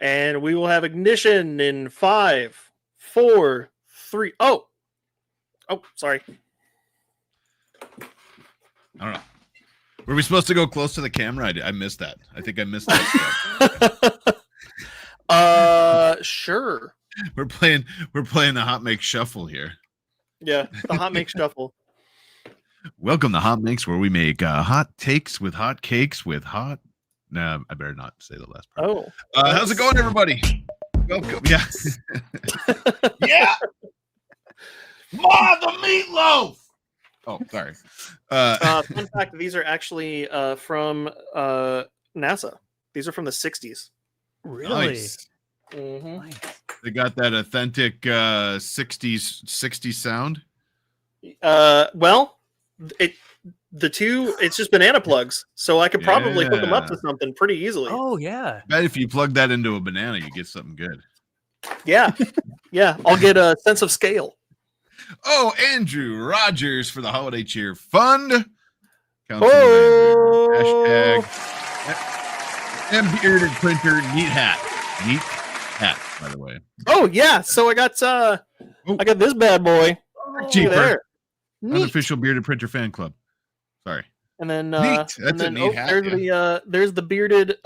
And we will have ignition in 5, 4, 3. Oh, sorry. I don't know. Were we supposed to go close to the camera? I missed that. I think I missed that step. Sure. We're playing the Hot Make Shuffle here. Yeah, the Hot Make Shuffle. Welcome to Hot Makes, where we make hot takes with hot cakes with hot. Nah, I better not say the last part. Oh, how's it going, everybody? Welcome. Yeah, yeah. Ma, the meatloaf. Oh, sorry. Fun fact: these are actually from NASA. These are from the '60s. Really? Nice. Mm-hmm. Nice. They got that authentic 60s sound. Well, it's just banana plugs, so I could probably hook them up to something pretty easily. Oh yeah. I bet if you plug that into a banana, you get something good. Yeah, I'll get a sense of scale. Oh, Andrew Rogers for the Holiday Cheer Fund. Oh! Hashtag and bearded printer neat hat. Neat hat, by the way. Oh yeah, so I got this bad boy. Cheaper. There. Neat. Unofficial bearded printer fan club. Sorry. And then Neat. That's a neat hat. There's the bearded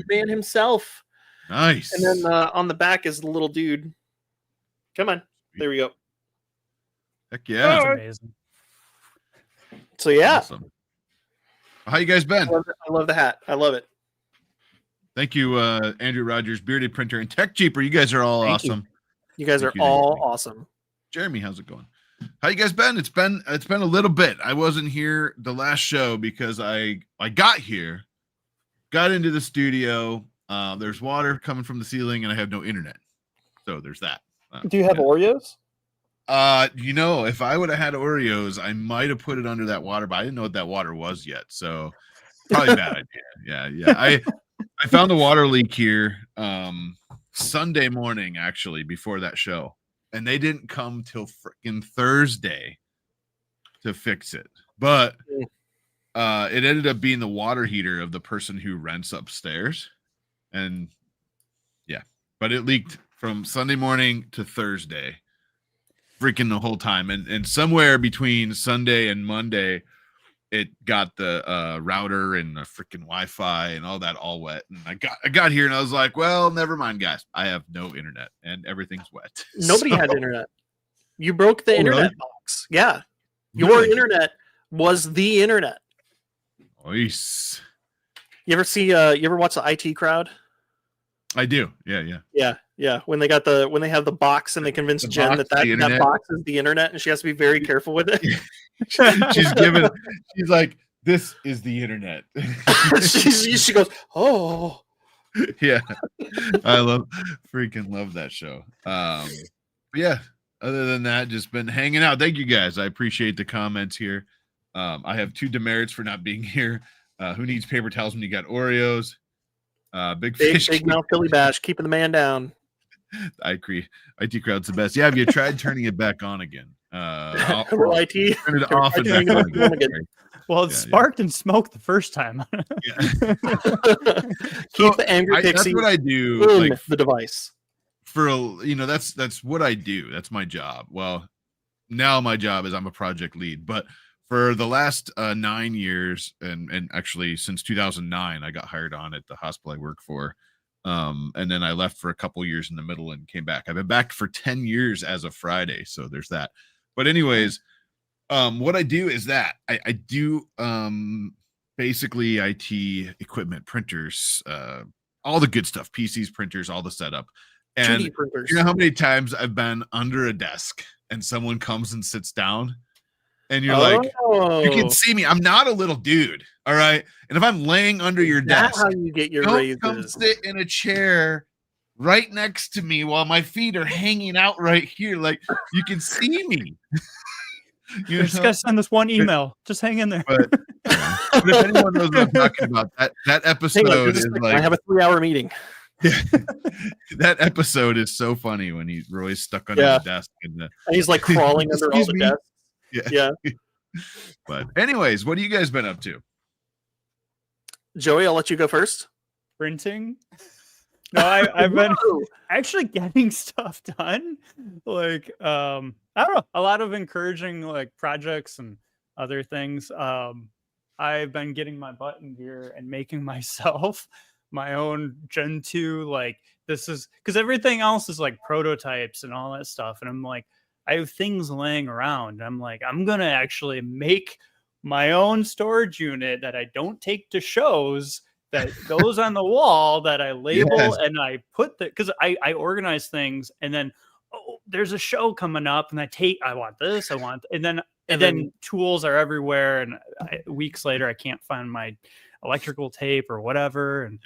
man himself. Nice. And then on the back is the little dude. Come on. There we go. Heck yeah. That's amazing. So yeah. Awesome. How you guys been? I love the hat. I love it. Thank you, Andrew Rogers, bearded printer, and Tech Cheaper. You guys are all awesome. You guys are all awesome. Jeremy, how's it going? How you guys been? It's been a little bit. I wasn't here the last show because I got here, got into the studio. There's water coming from the ceiling, and I have no internet. So there's that. Do you have Oreos? If I would have had Oreos, I might have put it under that water, but I didn't know what that water was yet. So probably a bad idea. Yeah. I found the water leak here Sunday morning, actually, before that show. And they didn't come till freaking Thursday to fix it. But it ended up being the water heater of the person who rents upstairs. And yeah, but it leaked from Sunday morning to Thursday, freaking the whole time. And somewhere between Sunday and Monday, it got the router and the freaking Wi-Fi and all that all wet. And I got here and I was like, well, never mind, guys. I have no internet and everything's wet. Nobody had internet. You broke the internet really? box. Yeah. Your Really? internet was the internet. Nice. You ever watch the IT Crowd? I do. Yeah. Yeah. When they have the box and they convince Jen that box is the internet and she has to be very careful with it. She's like, this is the internet. she goes, oh yeah. I freaking love that show. But yeah, other than that, just been hanging out. Thank you guys. I appreciate the comments here. I have 2 demerits for not being here. Who needs paper towels when you got Oreos? Big mouth Philly bash, keeping the man down. I agree. IT Crowd's the best. Yeah, have you tried turning it back on again? IT turn it off and back on again. Well, it sparked and smoked the first time. Keep the angry pixie. That's what I do. In the device. That's what I do. That's my job. Well, now my job is I'm a project lead, but for the last 9 years, and actually since 2009, I got hired on at the hospital I work for. And then I left for a couple years in the middle and came back. I've been back for 10 years as of Friday. So there's that. But anyways, what I do is that I do basically IT equipment, printers, all the good stuff, PCs, printers, all the setup. And you know how many times I've been under a desk and someone comes and sits down and you're like, you can see me. I'm not a little dude. All right. And if I'm laying under your desk, how you get your raises. Come sit in a chair right next to me while my feet are hanging out right here. Like you can see me. You just gotta send this one email. Just hang in there. But if anyone knows what I'm talking about, that episode is like I have a 3-hour meeting. Yeah. That episode is so funny when Roy's stuck under the desk and he's like crawling under all the desks. Yeah. But anyways, what have you guys been up to? Joey, I'll let you go first. printing. No, I've been actually getting stuff done. Like, I don't know, a lot of encouraging like projects and other things. I've been getting my butt in gear and making myself my own Gen 2. Like, this is because everything else is like prototypes and all that stuff. And I'm like, I have things laying around. I'm like, I'm going to actually make my own storage unit that I don't take to shows, that goes on the wall, that I label and I put because I organize things, and then there's a show coming up and I want this, and then tools are everywhere, and weeks later I can't find my electrical tape or whatever, and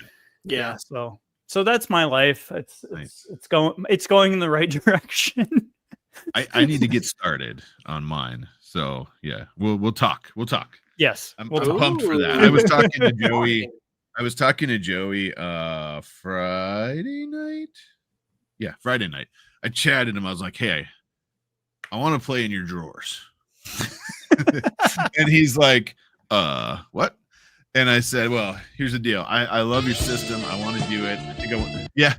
so that's my life. It's going in the right direction. I need to get started on mine, so yeah, we'll talk. Yes, I'm pumped for that. I was talking to Joey. Friday night. Yeah, Friday night. I chatted him. I was like, hey, I want to play in your drawers. And he's like, what? And I said, well, here's the deal. I love your system. I want to do it. I think I want. Yeah.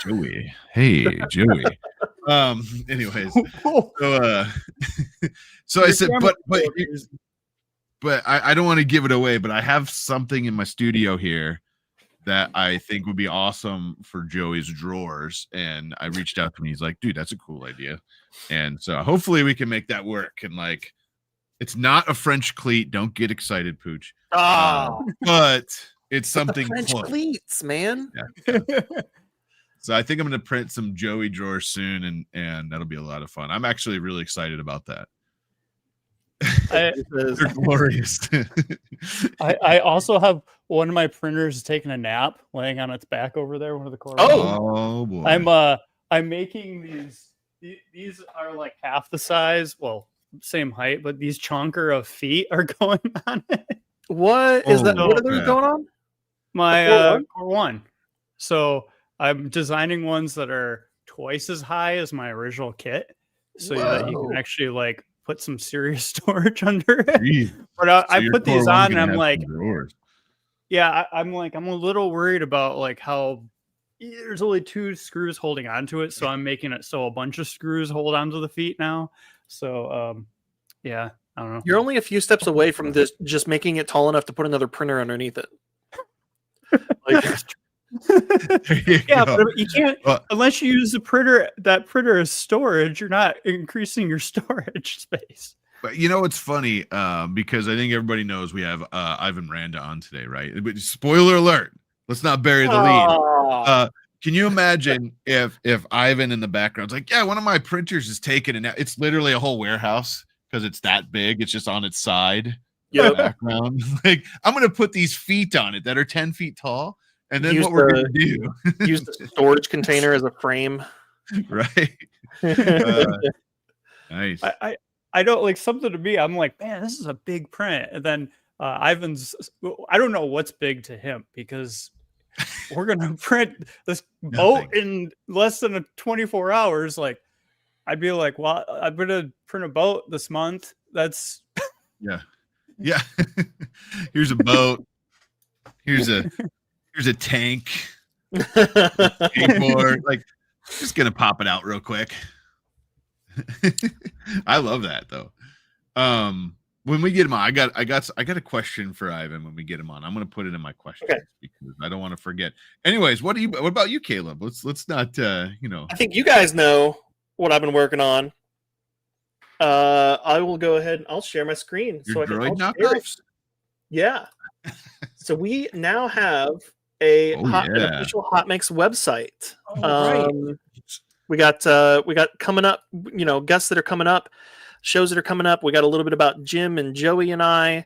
Joey. Hey, Joey. Anyways. So I said, but I don't want to give it away, but I have something in my studio here that I think would be awesome for Joey's drawers. And I reached out to him. He's like, dude, that's a cool idea. And so hopefully we can make that work. And like, it's not a French cleat. Don't get excited, Pooch. But it's something French close. Cleats, man. Yeah. So I think I'm going to print some Joey drawers soon, and that'll be a lot of fun. I'm actually really excited about that. They're glorious. I also have one of my printers taking a nap, laying on its back over there, one of the corners. Oh boy. I'm making these. These are like half the size, well, same height, but these chonker of feet are going on it. What is that? What are those going on? My Core 1. So I'm designing ones that are twice as high as my original kit, so that you can actually like put some serious storage under it. Jeez. But I put these on, and I'm like, I'm a little worried about like how there's only 2 screws holding onto it, so I'm making it so a bunch of screws hold onto the feet now. So I don't know. You're only a few steps away from this, just making it tall enough to put another printer underneath it. But you can't unless you use that printer as storage. You're not increasing your storage space. But you know, it's funny because I think everybody knows we have Ivan Miranda on today, right? But spoiler alert, let's not bury the lead. Can you imagine if Ivan in the background's like, yeah, one of my printers is taken, and it's literally a whole warehouse because it's that big. It's just on its side. Yeah. Background. Like, I'm gonna put these feet on it that are 10 feet tall, and then what we're gonna do? Use the storage container as a frame. Right. Nice. I don't like something to me. I'm like, man, this is a big print. And then Ivan's, I don't know what's big to him, because we're gonna print this boat in less than 24 hours. Like, I'd be like, well, I'm gonna print a boat this month. That's yeah. Here's a boat. Here's a tank. Skateboard. Like, just gonna pop it out real quick. I love that though. When we get him on, I got a question for Ivan when we get him on. I'm gonna put it in my questions because I don't want to forget. Anyways, what about you, Caleb? Let's not I think you guys know what I've been working on. I will go ahead and I'll share my screen. Your droid knockoffs? Yeah. So we now have an official Hot Mix website. Right. We got coming up, guests that are coming up, shows that are coming up. We got a little bit about Jim and Joey and I.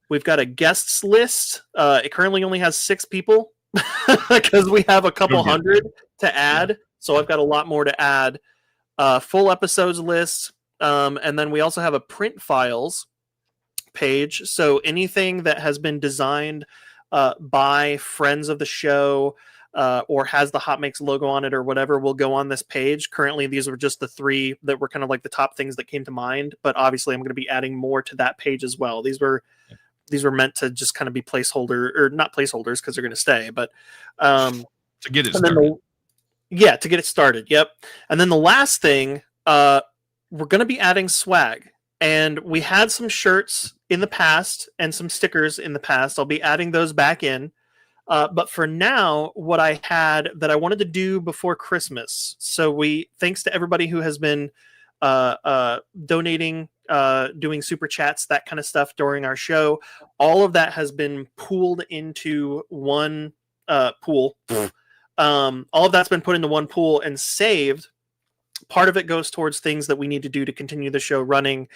We've got a guests list. It currently only has 6 people because we have a couple hundred to add. Yeah. So I've got a lot more to add. Full episodes list. And then we also have a print files page. So anything that has been designed by friends of the show, or has the Hot Mix logo on it or whatever, will go on this page. Currently, these were just the 3 that were kind of like the top things that came to mind, but obviously I'm going to be adding more to that page as well. These were these were meant to just kind of be placeholder, or not placeholders because they're going to stay, but to get it and then started. to get it started. Yep. And then the last thing, we're going to be adding swag, and we had some shirts in the past and some stickers in the past. I'll be adding those back in. But for now, what I had that I wanted to do before Christmas. So thanks to everybody who has been donating, doing super chats, that kind of stuff during our show. All of that has been pooled into one pool. All of that's been put into one pool and saved. Part of it goes towards things that we need to do to continue the show running,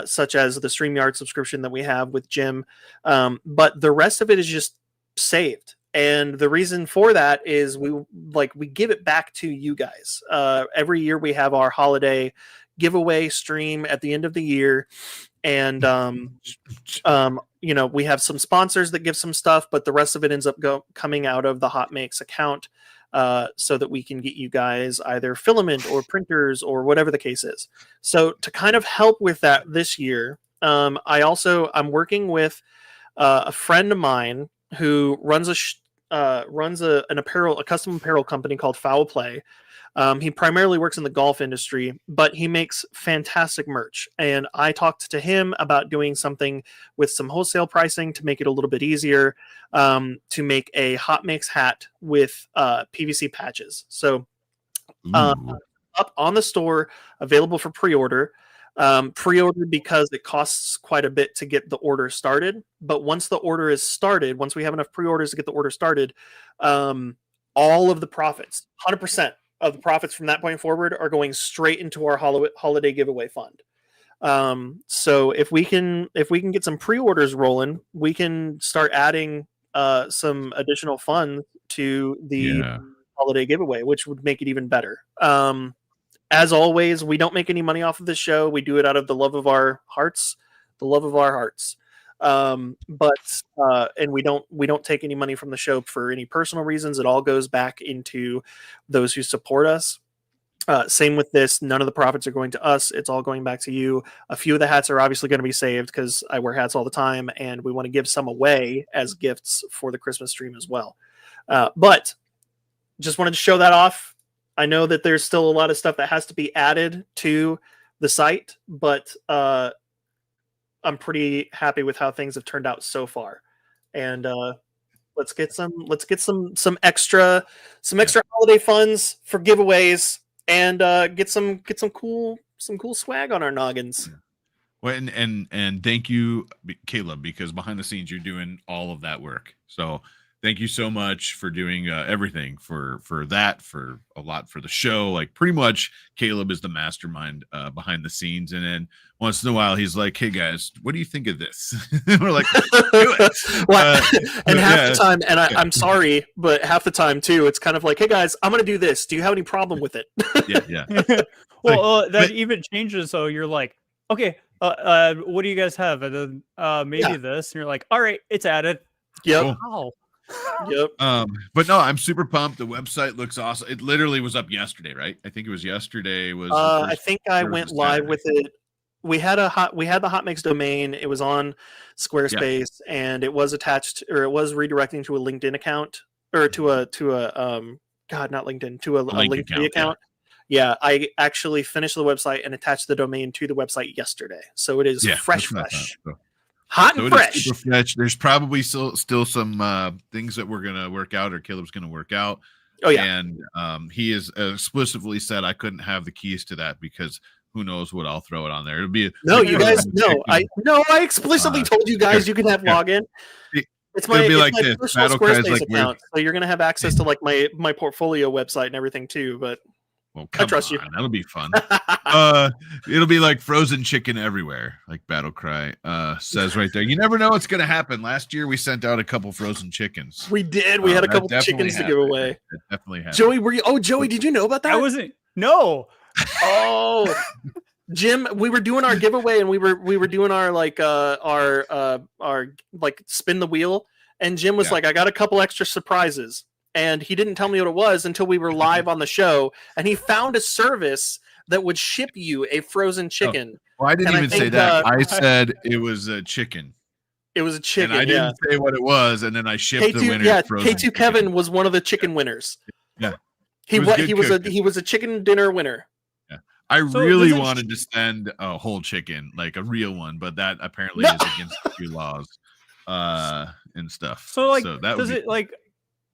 such as the StreamYard subscription that we have with Jim. But the rest of it is just saved. And the reason for that is we give it back to you guys. Every year we have our holiday giveaway stream at the end of the year. And, we have some sponsors that give some stuff, but the rest of it ends up coming out of the Hot Makes account, so that we can get you guys either filament or printers or whatever the case is. So to kind of help with that this year, I'm working with a friend of mine who runs a custom apparel company called Foul Play. He primarily works in the golf industry, but he makes fantastic merch. And I talked to him about doing something with some wholesale pricing to make it a little bit easier, to make a Hot Mix hat with PVC patches. So up on the store, available for pre-order. Pre-ordered because it costs quite a bit to get the order started. But once the order is started, once we have enough pre-orders to get the order started, all of the profits, 100% of the profits from that point forward, are going straight into our holiday giveaway fund. So if we can get some pre-orders rolling, we can start adding some additional funds to the holiday giveaway, which would make it even better. As always, we don't make any money off of this show. We do it out of the love of our hearts, and we don't take any money from the show for any personal reasons. It all goes back into those who support us. Same with this. None of the profits are going to us. It's all going back to you. A few of the hats are obviously going to be saved because I wear hats all the time, and we want to give some away as gifts for the Christmas stream as well. But just wanted to show that off. I know that there's still a lot of stuff that has to be added to the site, but I'm pretty happy with how things have turned out so far. And let's get some extra holiday funds for giveaways, and get some cool swag on our noggins. Well, and thank you, Caleb, because behind the scenes you're doing all of that work. So thank you so much for doing everything for that, for a lot for the show. Like, pretty much Caleb is the mastermind behind the scenes. And then once in a while he's like, "Hey guys, what do you think of this?" We're like, "Do it." And half the time, and I'm sorry, but half the time too, it's kind of like, "Hey guys, I'm going to do this. Do you have any problem with it?" Yeah. Well, that even changes. So you're like, "Okay, what do you guys have?" And then maybe this, and you're like, "All right, it's added." Yep. Wow. Yep. But no, I'm super pumped. The website looks awesome. It literally was up yesterday, right? I think it was yesterday. I think I went live with it. We had the Hot Mix domain. It was on Squarespace, and it was attached, or it was redirecting to a LinkedIn account, or to a not LinkedIn, to a Linktree account. Yeah, I actually finished the website and attached the domain to the website yesterday, so it is fresh. Hot and fresh. There's probably still some things that we're gonna work out, or Caleb's gonna work out. Oh yeah, and he has explicitly said I couldn't have the keys to that because who knows what I'll throw it on there. It'll be you guys. I explicitly told you guys you can have login. It's my personal Squarespace account, so you're gonna have access to like my portfolio website and everything too. But well, I trust you. That'll be fun. It'll be like frozen chicken everywhere, like Battle Cry says right there. You never know what's going to happen. Last year we sent out a couple frozen chickens. We did. We had a couple chickens to give away. It definitely happened. Joey, were you? Oh, Joey, did you know about that? I wasn't. No. Oh, Jim, we were doing our giveaway, and we were doing our spin the wheel, and Jim was like, "I got a couple extra surprises." And he didn't tell me what it was until we were live on the show. And he found a service that would ship you a frozen chicken. Well, I didn't even say that. I said it was a chicken. It was a chicken. And I didn't say what it was, and then I shipped the winner. Yeah, frozen K2 chicken. Kevin was one of the chicken winners. Yeah. He was a chicken dinner winner. Yeah. I really wanted to send a whole chicken, like a real one, but that apparently is against a few laws and stuff. So like that does it like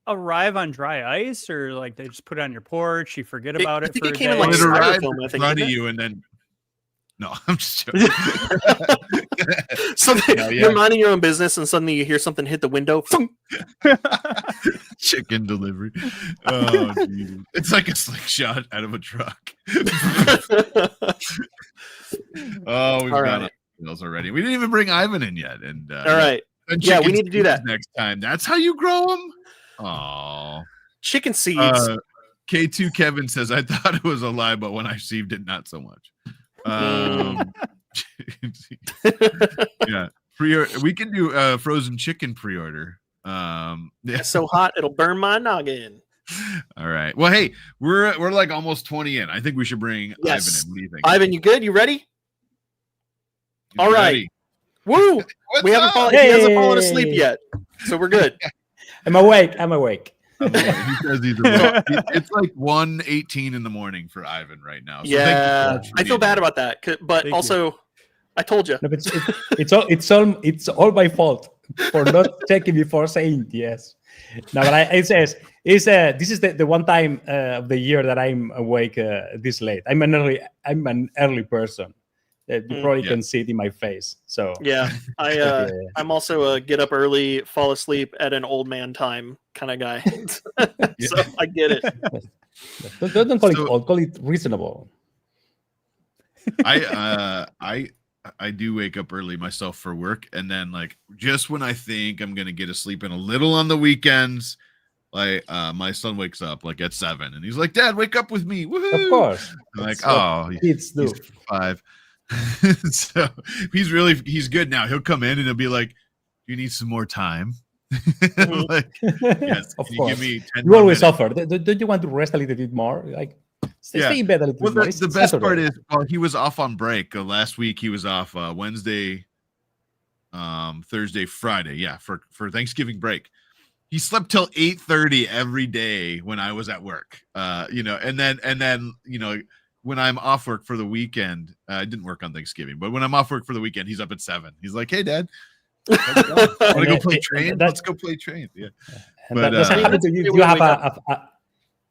arrive on dry ice, or like they just put it on your porch, you forget about it for a day? In, like, it arrived styrofoam, I think, in front of you, and then no, I'm just joking. So you're minding your own business, and suddenly you hear something hit the window. Chicken delivery. Oh, Jesus. It's like a slingshot out of a truck. Oh, we've got emails already. We didn't even bring Ivan in yet. And all right. Yeah, we need to do that next time. That's how you grow them? Oh. Chicken seeds. K2 Kevin says, I thought it was a lie, but when I received it, not so much. Yeah. We can do frozen chicken pre-order. It's so hot it'll burn my noggin. All right. Well, hey, we're like almost 20 in. I think we should bring Ivan in. What do you think? Ivan, you good? You ready? All right. Woo! He hasn't fallen asleep yet, so we're good. I'm awake. He says he's awake. It's like 1:18 in the morning for Ivan right now. So yeah, I feel bad about that, but also I told you. No, but it's all my fault for not checking before saying yes. No, but it says this is the one time of the year that I'm awake this late. I'm an early person. You probably can see it in my face. So yeah, I'm also a get up early, fall asleep at an old man time kind of guy. So I get it. Don't call it old, call it reasonable. I do wake up early myself for work, and then like just when I think I'm gonna get to sleep in a little on the weekends, like my son wakes up like at 7, and he's like, "Dad, wake up with me!" Woohoo! Of course. I'm like, oh, kids do. He's 5. So he's good now. He'll come in and he'll be like, "You need some more time." Like, yes, of can course. you give me 10 you always minutes? offer. Don't you want to rest a little bit more? Like, stay in bed a little well, bit more. The best part is, he was off on break last week. He was off Wednesday, Thursday, Friday. Yeah, for Thanksgiving break. He slept till 8:30 every day when I was at work. And then when I'm off work for the weekend, I didn't work on Thanksgiving, but when I'm off work for the weekend, he's up at 7. He's like, "Hey, Dad, want to go play train? Let's go play train." Yeah. But that's happen to you.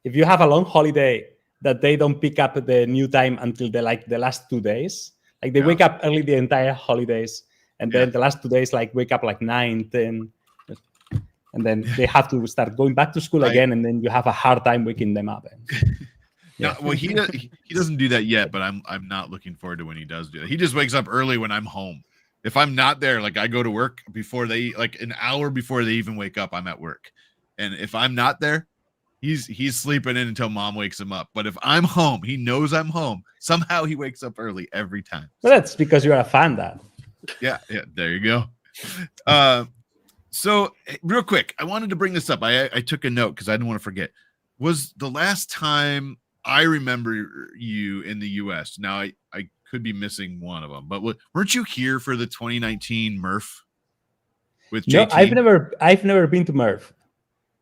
If you have a long holiday that they don't pick up the new time until the last 2 days, like they wake up early the entire holidays, and then the last 2 days wake up 9, 10, and then they have to start going back to school again, and then you have a hard time waking them up. No, well, he doesn't do that yet, but I'm not looking forward to when he does do that. He just wakes up early when I'm home. If I'm not there, like I go to work before they an hour before they even wake up, I'm at work. And if I'm not there, he's sleeping in until Mom wakes him up. But if I'm home, he knows I'm home. Somehow he wakes up early every time. Well, that's because you're a fan, Dad. Yeah, there you go. So real quick, I wanted to bring this up. I took a note because I didn't want to forget. Was the last time I remember you in the U.S. Now, I could be missing one of them, but weren't you here for the 2019 Murph with JT? No, I've never been to Murph.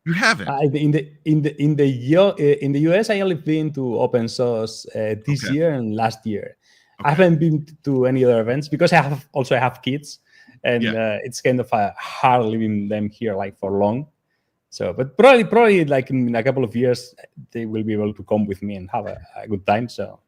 You haven't? In the US, I only been to Open Source this year and last year. I haven't been to any other events because I have kids, and it's kind of hard leaving them here for long. So, but probably in a couple of years, they will be able to come with me and have a good time. So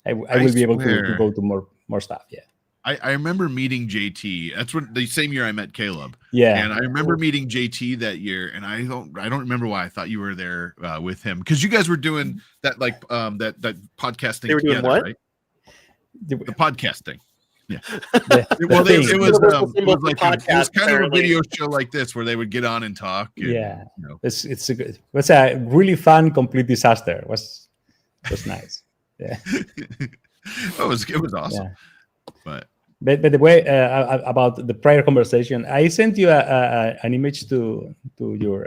I will be able to go to more stuff. Yeah. I remember meeting JT. That's what the same year I met Caleb. Yeah. And I remember meeting JT that year, and I don't remember why I thought you were there with him, because you guys were doing that that podcasting. They were doing together, what? Right? The podcasting. Yeah. It was kind of a video show like this where they would get on and talk. And, it was a really fun, complete disaster. It was nice. Yeah. it was awesome. Yeah. But the way about the prior conversation, I sent you an image to your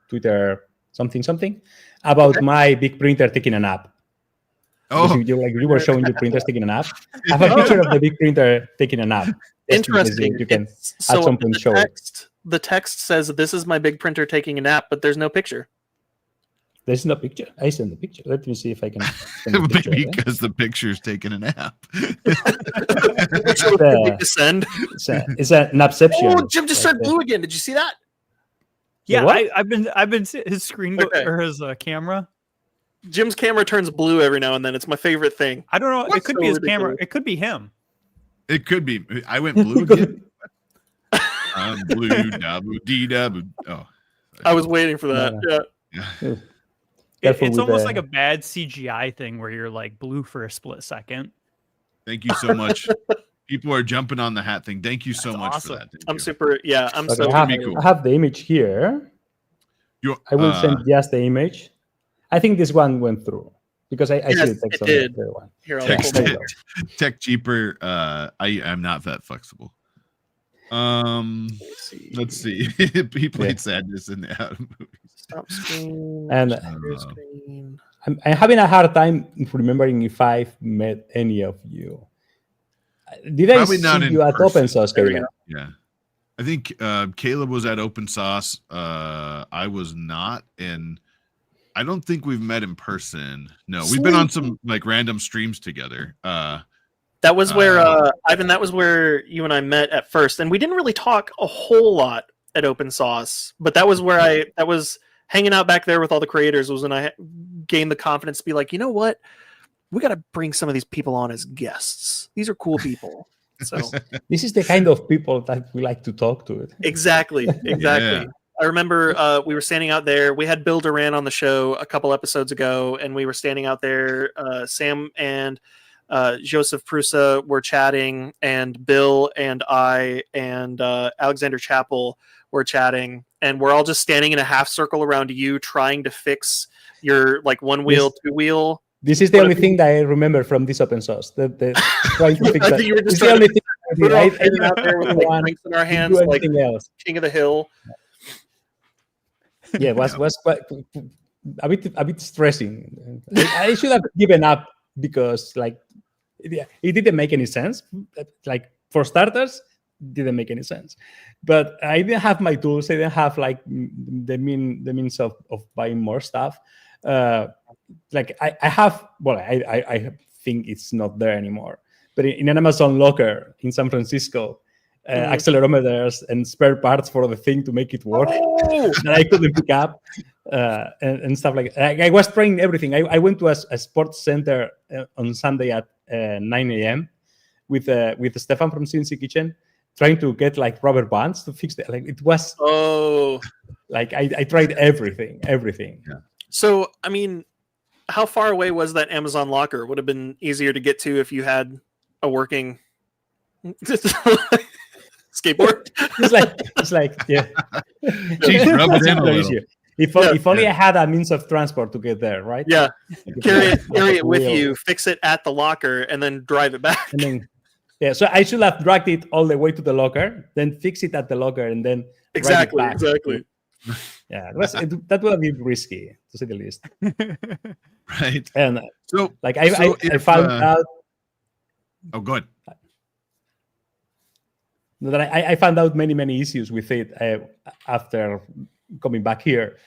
Twitter something about my big printer taking a nap. Oh, you were showing your printers taking a nap. I have a picture of the big printer taking a nap. just in case Interesting. you can It's- so at some point show it. the text says this is my big printer taking a nap, but there's no picture. There's no picture. I send the picture. Let me see if I can send the picture. Maybe because the picture's taking a nap. Which would we send? It's an Napception. Oh, Jim just turned blue again. Did you see that? Yeah, what? I've been his screen or his camera. Jim's camera turns blue every now and then. It's my favorite thing. I don't know. That's It could so be his ridiculous. camera. It could be him. It could be. I went blue again. I'm blue, dabu, dee dabu. Oh, I was waiting for that. No. Yeah. Careful It's with almost the- like a bad CGI thing where you're like blue for a split second. thank you so much. People are jumping on the hat thing. Thank you so That's much awesome. for that. Thank I'm you. super. Yeah, I'm Okay, so. I have, be cool. I have the image here. I will send just the image. I think this one went through because I Yes, see the text it on did. the other one. Here, I'll Text pull there it. you go. Tech cheaper. I'm not that flexible. Let's see. He played sadness in the out movies. Stop screen. And share screen. I'm having a hard time remembering if I've met any of you. Did I Probably see not in you at person. Open Source, There we Caleb? Yeah. I think Caleb was at Open Sauce. I was not, and I don't think we've met in person. No, we've been on some like random streams together. That was where Ivan. That was where you and I met at first, and we didn't really talk a whole lot at Open Sauce. But that was where I was hanging out back there with all the creators. Was when I gained the confidence to be like, you know what, we got to bring some of these people on as guests. These are cool people. So This is the kind of people that we like to talk to. exactly. Yeah. I remember we were standing out there. We had Bill Duran on the show a couple episodes ago, and we were standing out there. Sam and Joseph Prusa were chatting, and Bill and I and Alexander Chappell were chatting, and we're all just standing in a half circle around you, trying to fix your like one wheel, two wheel. This is the only thing that I remember from this Open Source. Trying to fix I that. think you were just It's the trying only to thing We're all I standing out there with like drinks in our hands, do like anything else. king of the hill. Yeah, it was quite, a bit stressing. I should have given up because like it didn't make any sense. Like for starters, didn't make any sense. But I didn't have my tools. I didn't have like the means of buying more stuff. Like I have. Well, I think it's not there anymore. But in an Amazon locker in San Francisco, accelerometers and spare parts for the thing to make it work that I couldn't pick up and stuff like that. I was trying everything. I went to a sports center on Sunday at 9 a.m. with Stefan from CNC Kitchen, trying to get like rubber bands to fix it. Like it was like I tried everything. Yeah. So I mean, how far away was that Amazon locker? Would have been easier to get to if you had a working skateboard. It's like yeah. Jeez, rub it in a little. If only I had a means of transport to get there, right? Yeah, carry it with Wheel. you, fix it at the locker, and then drive it back. And then, yeah, so I should have dragged it all the way to the locker, then fix it at the locker, and then Exactly, drive it back. exactly. Yeah, that would have been risky to say the least. Right. And So like I if, found out Oh, good. that I found out many issues with it after coming back here.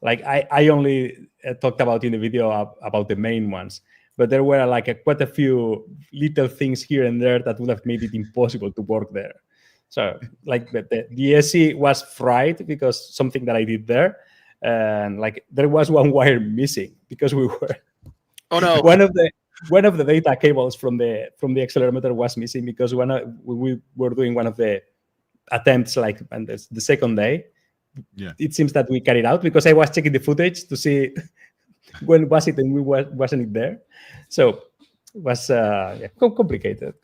Like I only talked about in the video about the main ones, but there were like quite a few little things here and there that would have made it impossible to work there. So like the SE was fried because something that I did there, and like there was one wire missing because we were one of the data cables from the accelerometer was missing because we were doing one of the attempts like and the second day. Yeah, it seems that we carried out because I was checking the footage to see when was it and wasn't it there. So it was complicated.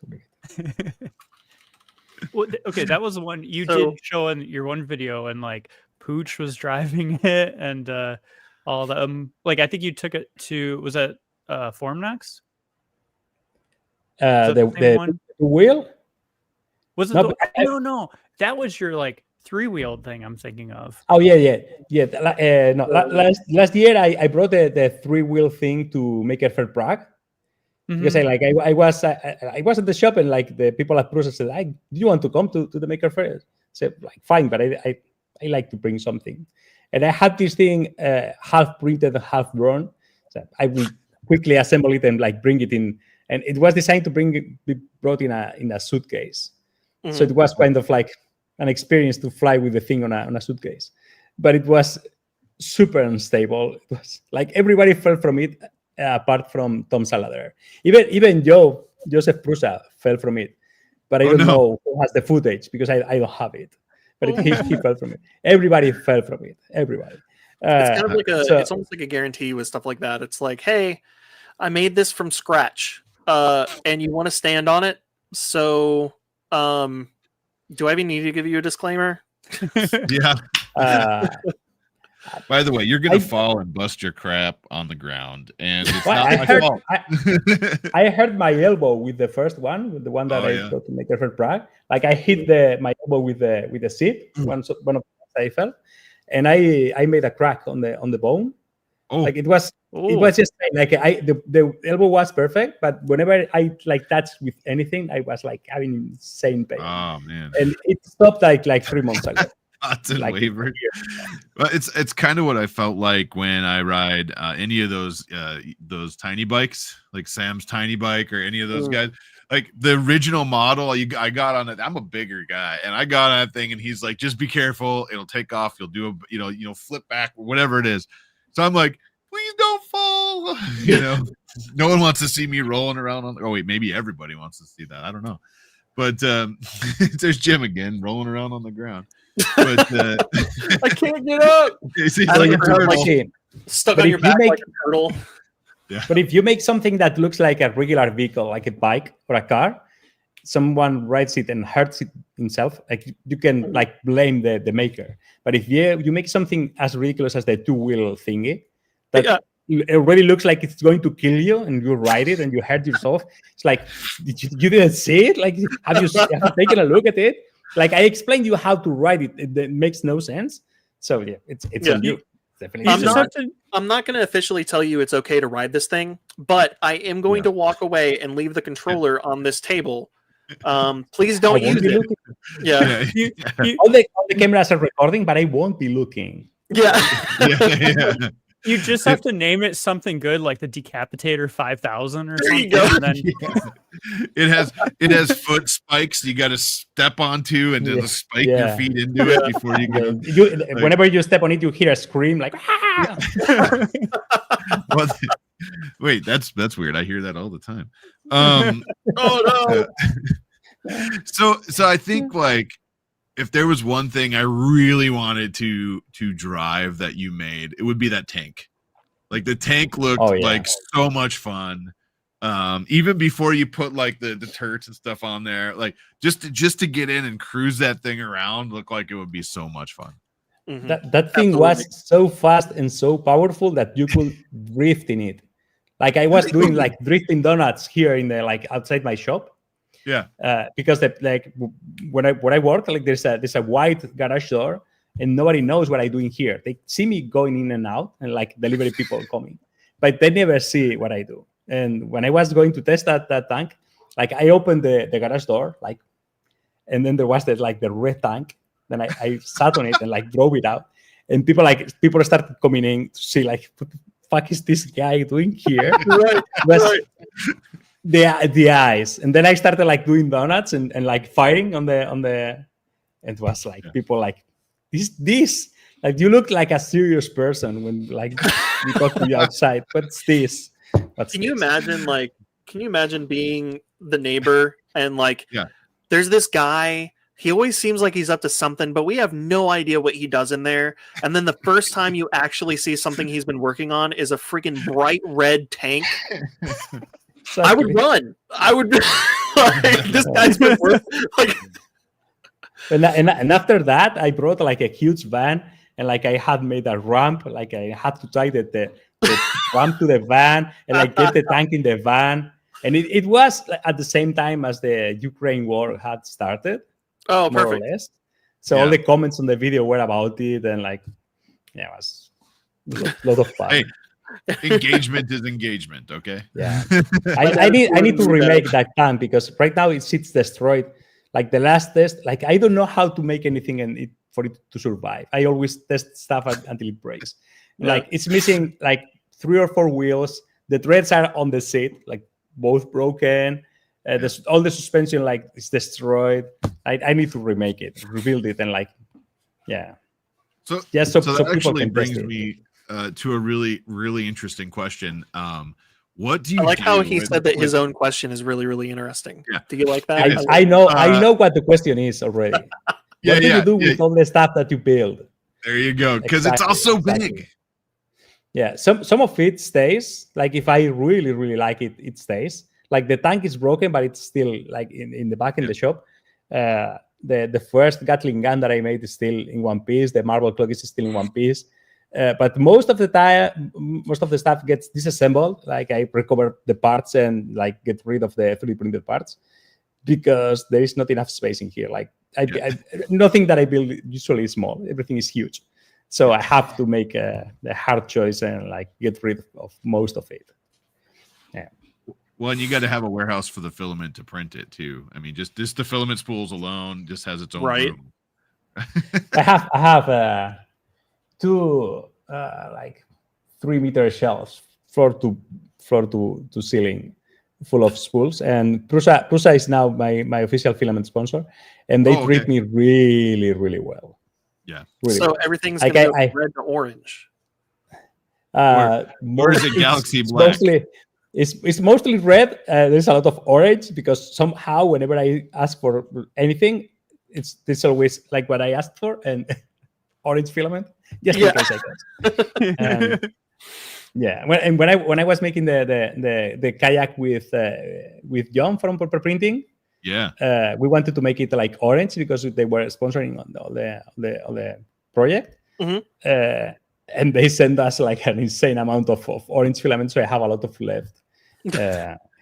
Well, okay, that was the one you did show in your one video, and like Pooch was driving it, and all the like I think you took it to was that Formnext? The wheel was it? No, that was your like 3-wheeled thing. I'm thinking of. Oh yeah. No, last year I brought the 3-wheel thing to Maker Faire Prague, because I was at the shop, and like the people at Prusa said, "Do you want to come to the Maker Fair?" I said, like, fine, but I like to bring something. And I had this thing half printed and half drawn. So I will quickly assemble it and like bring it in. And it was designed to be brought in a suitcase. So it was kind of like an experience to fly with the thing on a suitcase. But it was super unstable. It was like everybody fell from it, apart from Tom Salader. Even Joseph Prusa fell from it. But I don't know who has the footage, because I don't have it. But he fell from it. Everybody fell from it. Everybody. It's kind of like it's almost like a guarantee with stuff like that. It's like, hey, I made this from scratch, and you want to stand on it. So, do I even need to give you a disclaimer? Yeah. By the way, you're gonna fall and bust your crap on the ground, and it's not my fault. I hurt my elbow with the first one, with the one that I got to make a first Prague. Like I hit my elbow with the seat. One of the I fell, and I made a crack on the bone. Like it was just like the elbow was perfect, but whenever I like touched with anything, I was like having insane pain. Oh man! And it stopped like 3 months ago. Like, wavered. Well, it's kind of what I felt like when I ride any of those tiny bikes, like Sam's tiny bike or any of those guys. Like the original model, I got on it. I'm a bigger guy, and I got on that thing, and he's like, "Just be careful; it'll take off. You'll do a flip back, whatever it is." So I'm like, "Please don't fall." No one wants to see me rolling around on. Oh wait, maybe everybody wants to see that. I don't know, but there's Jim again rolling around on the ground. But I can't get up. Stuck on your back like a turtle. Yeah. But if you make something that looks like a regular vehicle, like a bike or a car, someone rides it and hurts it himself, like you can like blame the maker. But if you make something as ridiculous as the two-wheel thingy, that it already looks like it's going to kill you, and you ride it and you hurt yourself, it's like, you didn't see it? Like, have you taken a look at it? Like I explained you how to ride it. It makes no sense. So yeah, it's on you. Definitely. I'm not going to officially tell you it's okay to ride this thing, but I am going to walk away and leave the controller on this table. Please don't use it. All the cameras are recording, but I won't be looking. You just have to name it something good, like the Decapitator 5000 or something. And then... it has foot spikes you got to step onto, and to spike your feet into it before you go. Whenever you step on it, you hear a scream like. Wait, that's weird. I hear that all the time. Oh no. So I think like, if there was one thing I really wanted to drive that you made, it would be that tank. Like the tank looked like so much fun. Even before you put like the turrets and stuff on there, like just to get in and cruise that thing around looked like it would be so much fun. Mm-hmm. That thing was so fast and so powerful that you could drift in it. Like I was doing like drifting donuts here in the like outside my shop. Yeah. Because when I work, like there's a wide garage door, and nobody knows what I'm doing here. They see me going in and out, and like delivery people coming, but they never see what I do. And when I was going to test that tank, like I opened the garage door, like, and then there was the red tank. Then I sat on it and like drove it out, and people started coming in to see like, what the fuck is this guy doing here? Right. The eyes, and then I started like doing donuts and like firing on the. It was like people like this like you look like a serious person when like you talk to you outside. What's this? Can you imagine being the neighbor and like there's this guy, he always seems like he's up to something, but we have no idea what he does in there. And then the first time you actually see something he's been working on is a freaking bright red tank. Exactly. I would run. I would like, this guy's been like. And after that, I brought like a huge van, and like I had made a ramp. Like I had to tie the ramp to the van, and like get the tank in the van. And it was at the same time as the Ukraine war had started. Oh, more perfect. Or less. So all the comments on the video were about it, and like, it was a lot of fun. Hey, engagement is engagement. Okay. Yeah. I need to remake that tank because right now it sits destroyed. Like the last test, like I don't know how to make anything for it to survive. I always test stuff until it breaks. Yeah. Like it's missing like 3 or 4 wheels. The treads are on the seat, like both broken. All the suspension like is destroyed. I need to remake it, rebuild it, and like, yeah. So that people actually can brings me to a really, really interesting question. What do you I like how he with, said that his own question is really, really interesting. Yeah. Do you like that? I know what the question is already. What do you do with all the stuff that you build? There you go, because it's also big. Yeah, some of it stays. Like if I really, really like it, it stays. Like the tank is broken, but it's still like in the back in the shop. The first Gatling gun that I made is still in one piece. The marble clock is still in one piece. But most of the stuff gets disassembled. Like I recover the parts and like get rid of the 3D printed parts because there is not enough space in here. Like nothing that I build usually is small. Everything is huge. So I have to make the hard choice and like get rid of most of it. Yeah. Well, and you got to have a warehouse for the filament to print it too. I mean, just the filament spools alone just has its own room. I have 2 like 3-meter shelves, floor to ceiling, full of spools. And Prusa is now my official filament sponsor, and they treat me really, really well. Yeah. Really so well. everything's like going to go red to orange. Or is it Galaxy Black? It's mostly red. There's a lot of orange because somehow whenever I ask for anything, it's always like what I asked for and orange filament. Just in case I can. When I was making the kayak with John from Purple Printing, we wanted to make it like orange because they were sponsoring on all the project. Mm-hmm. And they send us like an insane amount of orange filament, so I have a lot of left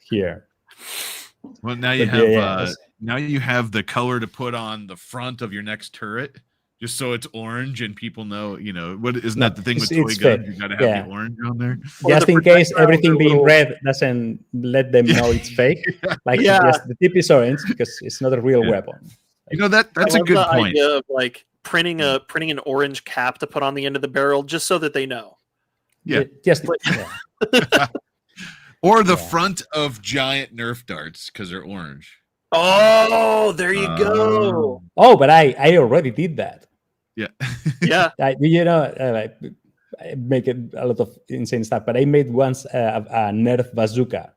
here. Well, now you have the color to put on the front of your next turret, just so it's orange and people know. You know what? Isn't that the thing with toy guns? You got to have the orange on there, just in case everything being red doesn't let them know it's fake. Like just the tip is orange because it's not a real weapon. You know that's a good point. Idea of like printing an orange cap to put on the end of the barrel just so that they know. Or the front of giant Nerf darts because they're orange. Oh, there you go. Oh, but I already did that. Yeah. Yeah. I make a lot of insane stuff, but I made once a Nerf bazooka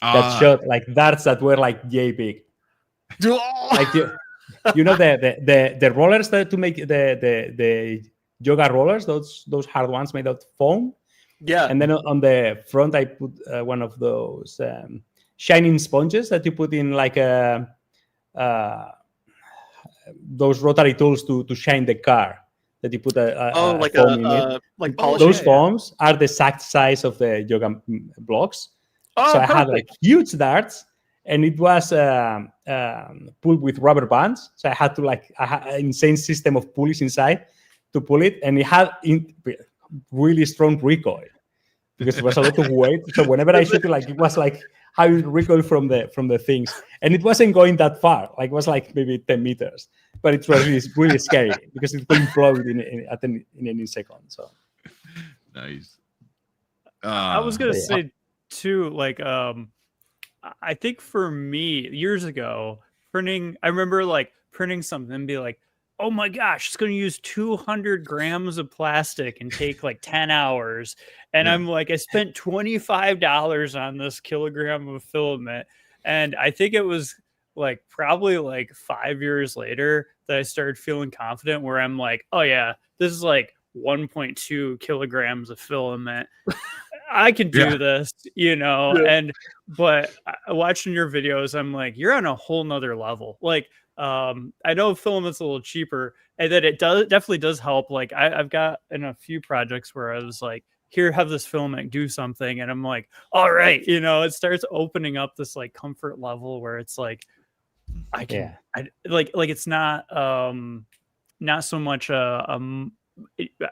that shot like darts that were like yay big. Like you know the rollers that to make the yoga rollers, those hard ones made of foam. Yeah. And then on the front, I put one of those shining sponges that you put in like those rotary tools to shine the car. That you put a foam in it. Like polish. Those foams are the exact size of the yoga blocks. Oh, so I had like huge darts. And it was pulled with rubber bands. So I had an insane system of pulleys inside to pull it. And it had really strong recoil because it was a lot of weight. So whenever I shoot it, like it was like having recoil from the things. And it wasn't going that far. Like it was like maybe 10 meters. But it was really scary because it could implode in any second. So nice. I was going to say too, like, I think for me years ago, I remember like printing something and be like, oh my gosh, it's going to use 200 grams of plastic and take like 10 hours. And I'm like, I spent $25 on this kilogram of filament. And I think it was like probably like 5 years later that I started feeling confident where I'm like, oh yeah, this is like 1.2 kilograms of filament. I can do this, you know, but watching your videos, I'm like, you're on a whole nother level. Like, I know filament's a little cheaper and that it definitely does help. Like I've got in a few projects where I was like, here, have this filament do something. And I'm like, all right, you know, it starts opening up this like comfort level where it's like, I can, like it's not so much, I don't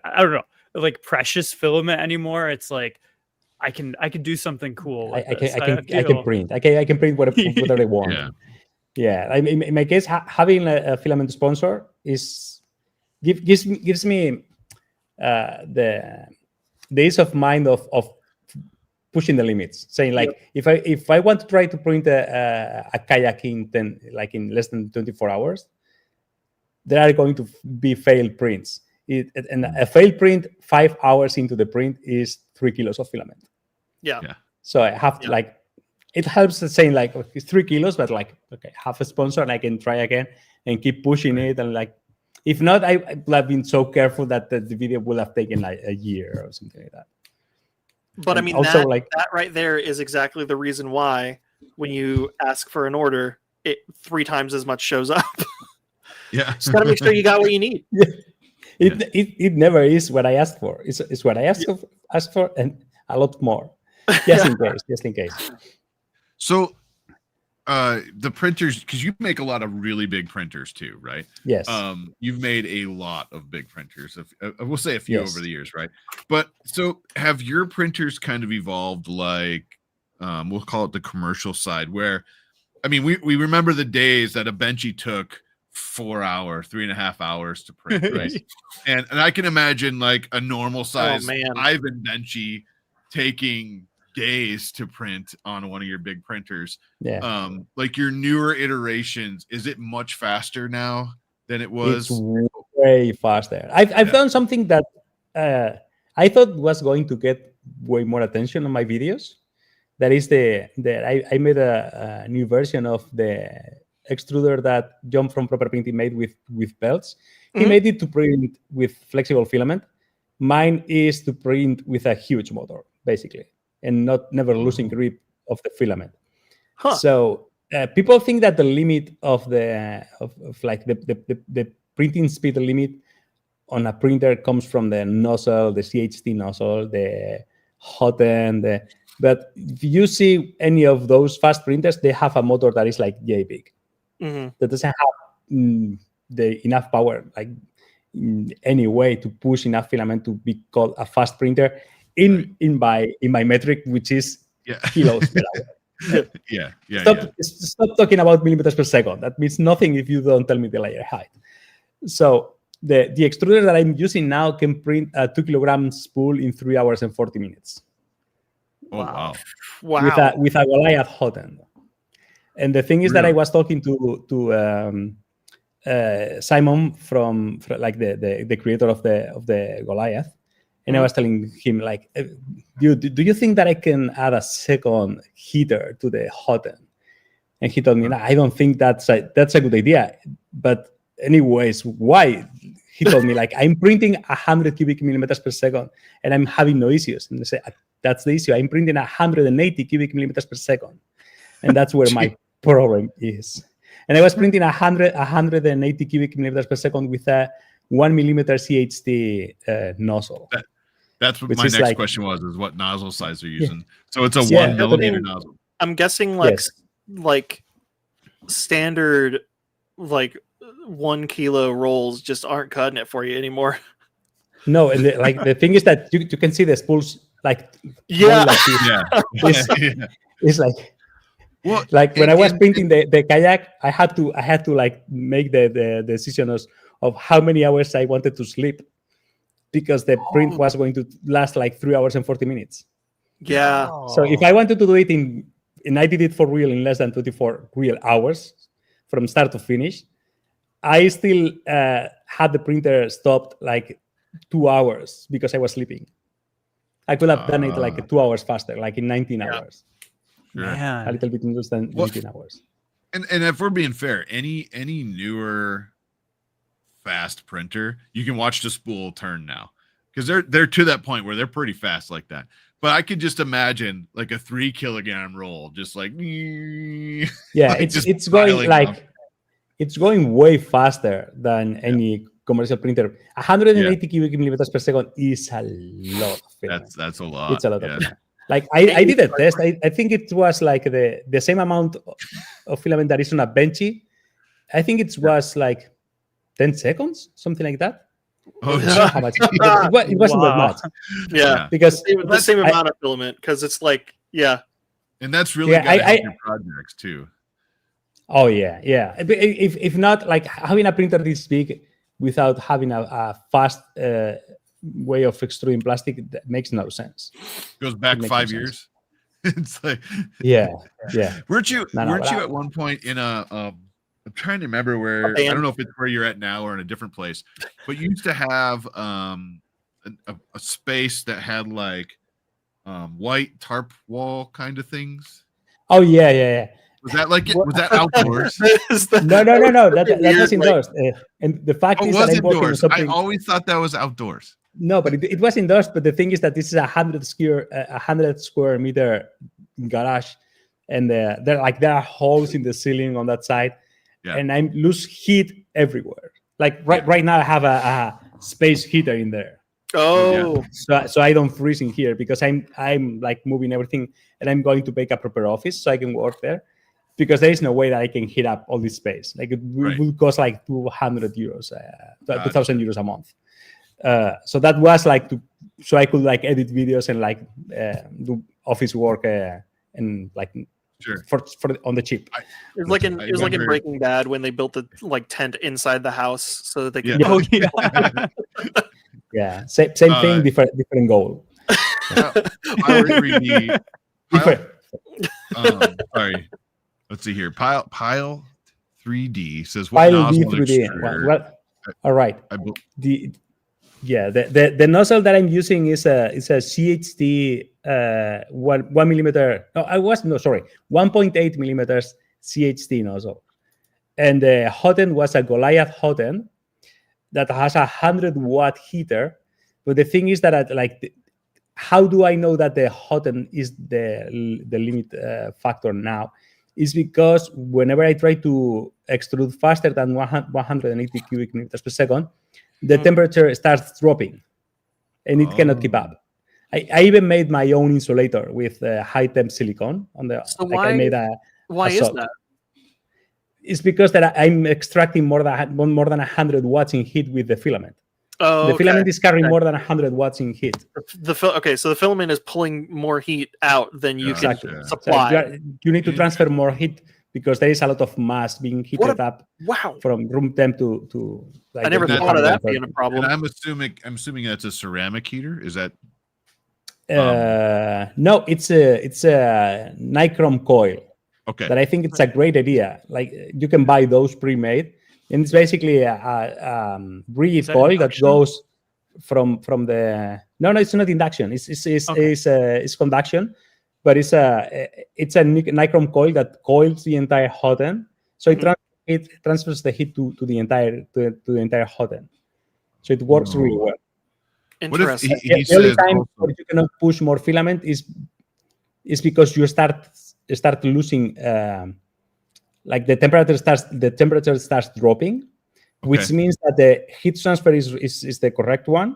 know. like precious filament anymore. It's like I can do something cool. With I this. can print. I can print whatever I want. Yeah. Yeah. In my case, having a filament sponsor gives me the ease of mind of pushing the limits, saying like if I want to try to print a kayak in less than 24 hours, there are going to be failed prints. And a failed print 5 hours into the print is 3 kilos of filament. Yeah. So I have like, it helps saying like, okay, it's 3 kilos, but like, okay, have a sponsor and I can try again and keep pushing it. And like, if not, I would have been so careful that the video would have taken like a year or something like that. But And I mean, also that right there is exactly the reason why when you ask for an order, it 3 times as much shows up. Yeah. Just gotta make sure you got what you need. It never is what I asked for. It's what I asked for and a lot more. Just in case. So the printers, because you make a lot of really big printers too, right? Yes. You've made a lot of big printers. We'll say a few over the years, right? But so have your printers kind of evolved like, we'll call it the commercial side, where, I mean, we remember the days that a benchy took 3.5 hours to print, right? and I can imagine like a normal size Ivan benchy taking days to print on one of your big printers. Like your newer iterations, is it much faster now than it was? It's way faster. I've done something that I thought was going to get way more attention on my videos. That is I made a new version of the extruder that John from Proper Printing made with belts. He made it to print with flexible filament. Mine is to print with a huge motor, basically, and never losing grip of the filament. So people think that the limit of the printing speed limit on a printer comes from the nozzle, the CHT nozzle, the hot end. But if you see any of those fast printers, they have a motor that is like yay big. That doesn't have the enough power, like in any way, to push enough filament to be called a fast printer in my metric, which is kilos per hour. Stop talking about millimeters per second. That means nothing if you don't tell me the layer height. So the extruder that I'm using now can print a 2 kilogram spool in 3 hours and 40 minutes. Oh wow! With a Goliath hot end. And the thing is that I was talking to Simon from like the creator of the Goliath, and I was telling him like, do you think that I can add a second heater to the hot end? And he told me, no, I don't think that's a good idea. But anyways, why? He told me like, I'm printing 100 cubic millimeters per second, and I'm having no issues. And I say, that's the issue. I'm printing 180 cubic millimeters per second, and that's where my problem is. And I was printing 180 cubic millimeters per second with a 1 millimeter CHT nozzle. That's what my next question was: is what nozzle size you're using? So it's a 1 millimeter nozzle. I'm guessing like standard 1 kilo rolls just aren't cutting it for you anymore. No, and the thing is that you can see the spools like it's like. Well, like when I was printing the kayak, I had to like make the decisions of how many hours I wanted to sleep, because the print was going to last like 3 hours and 40 minutes. Yeah. So if I wanted to do it and I did it for real in less than 24 real hours from start to finish, I still had the printer stopped like 2 hours because I was sleeping. I could have done it like 2 hours faster, like in 19 hours. Man. A little bit less than 19 hours. And if we're being fair, any newer fast printer, you can watch the spool turn now, because they're to that point where they're pretty fast like that. But I could just imagine like a 3 kilogram roll, just like it's going like it's going way faster than any commercial printer. 180 cubic millimeters per second is a lot of filament. That's a lot. It's a lot of filament. Like I did a test. I think it was like the same amount of filament that is on a benchy. I think it was like 10 seconds, something like that. Oh, How much? It wasn't that Wow. much Yeah, because the same amount of filament because it's like and that's really Yeah, got to I- help your projects too. oh yeah. If not, like having a printer this big without having a fast way of extruding plastic, that makes no sense. Goes back makes 5 no years. It's like, Yeah. weren't you No, weren't you but at one point in a I'm trying to remember where, I band? don't know if it's where you're at now or in a different place, but you used to have a space that had like white tarp wall kind of things. Oh yeah. Was that like it? Was that outdoors? No. That weird, was like- indoors. And the fact Oh, it is that was I'm working on indoors. I something. always thought that was outdoors. No, but it was indoors. But the thing is that this is a 100 square meter garage, and there are holes in the ceiling on that side, Yeah. and I lose heat everywhere. Like right now, I have a space heater in there, Oh, so I don't freeze in here because I'm like moving everything, and I'm going to make a proper office so I can work there. Because there is no way that I can heat up all this space. Like it Right. will cost like 200 euros, Gotcha. 2,000 euros a month. So that was like so I could like edit videos and like do office work and like Sure. for on the cheap. it was like in I in remember- Breaking Bad when they built the like tent inside the house so that they could. Yeah. Oh yeah. Yeah, same thing, different goal. Pile 3D. Different. Sorry. Let's see here. Pile 3D says what While nozzle V3D. extruder? Well, all right. I bel- The nozzle that I'm using is a CHT 1 millimeter. No, 1.8 millimeters CHT nozzle, and the hot end was a Goliath hot end that has 100-watt heater. But the thing is that how do I know that the hot end is the limit factor now? Is because whenever I try to extrude faster than 180 cubic meters per second, the temperature starts dropping, and it cannot keep up. I even made my own insulator with high temp silicone on the. So I made why is sock. that? It's because that I'm extracting more than 100 watts in heat with the filament. Oh, The okay. filament is carrying more than 100 watts in heat. Okay, so the filament is pulling more heat out than you can Exactly. So supply. you need to transfer more heat because there is a lot of mass being heated up Wow, from room temp to. Like I never that- thought of that 230. being a problem. And I'm assuming that's a ceramic heater. Is that No, it's a nichrome coil. okay? That I think it's a great idea. Like you can buy those pre-made, and it's basically a rigid Is that coil that induction? goes from the. No, it's not induction. It's conduction, but it's a nichrome coil that coils the entire hot end. So it transfers the heat to the entire hot end. So it works really well. What if Interesting. he The only says time also- where you cannot push more filament is because you start losing like the temperature starts dropping, which Okay. means that the heat transfer is the correct one.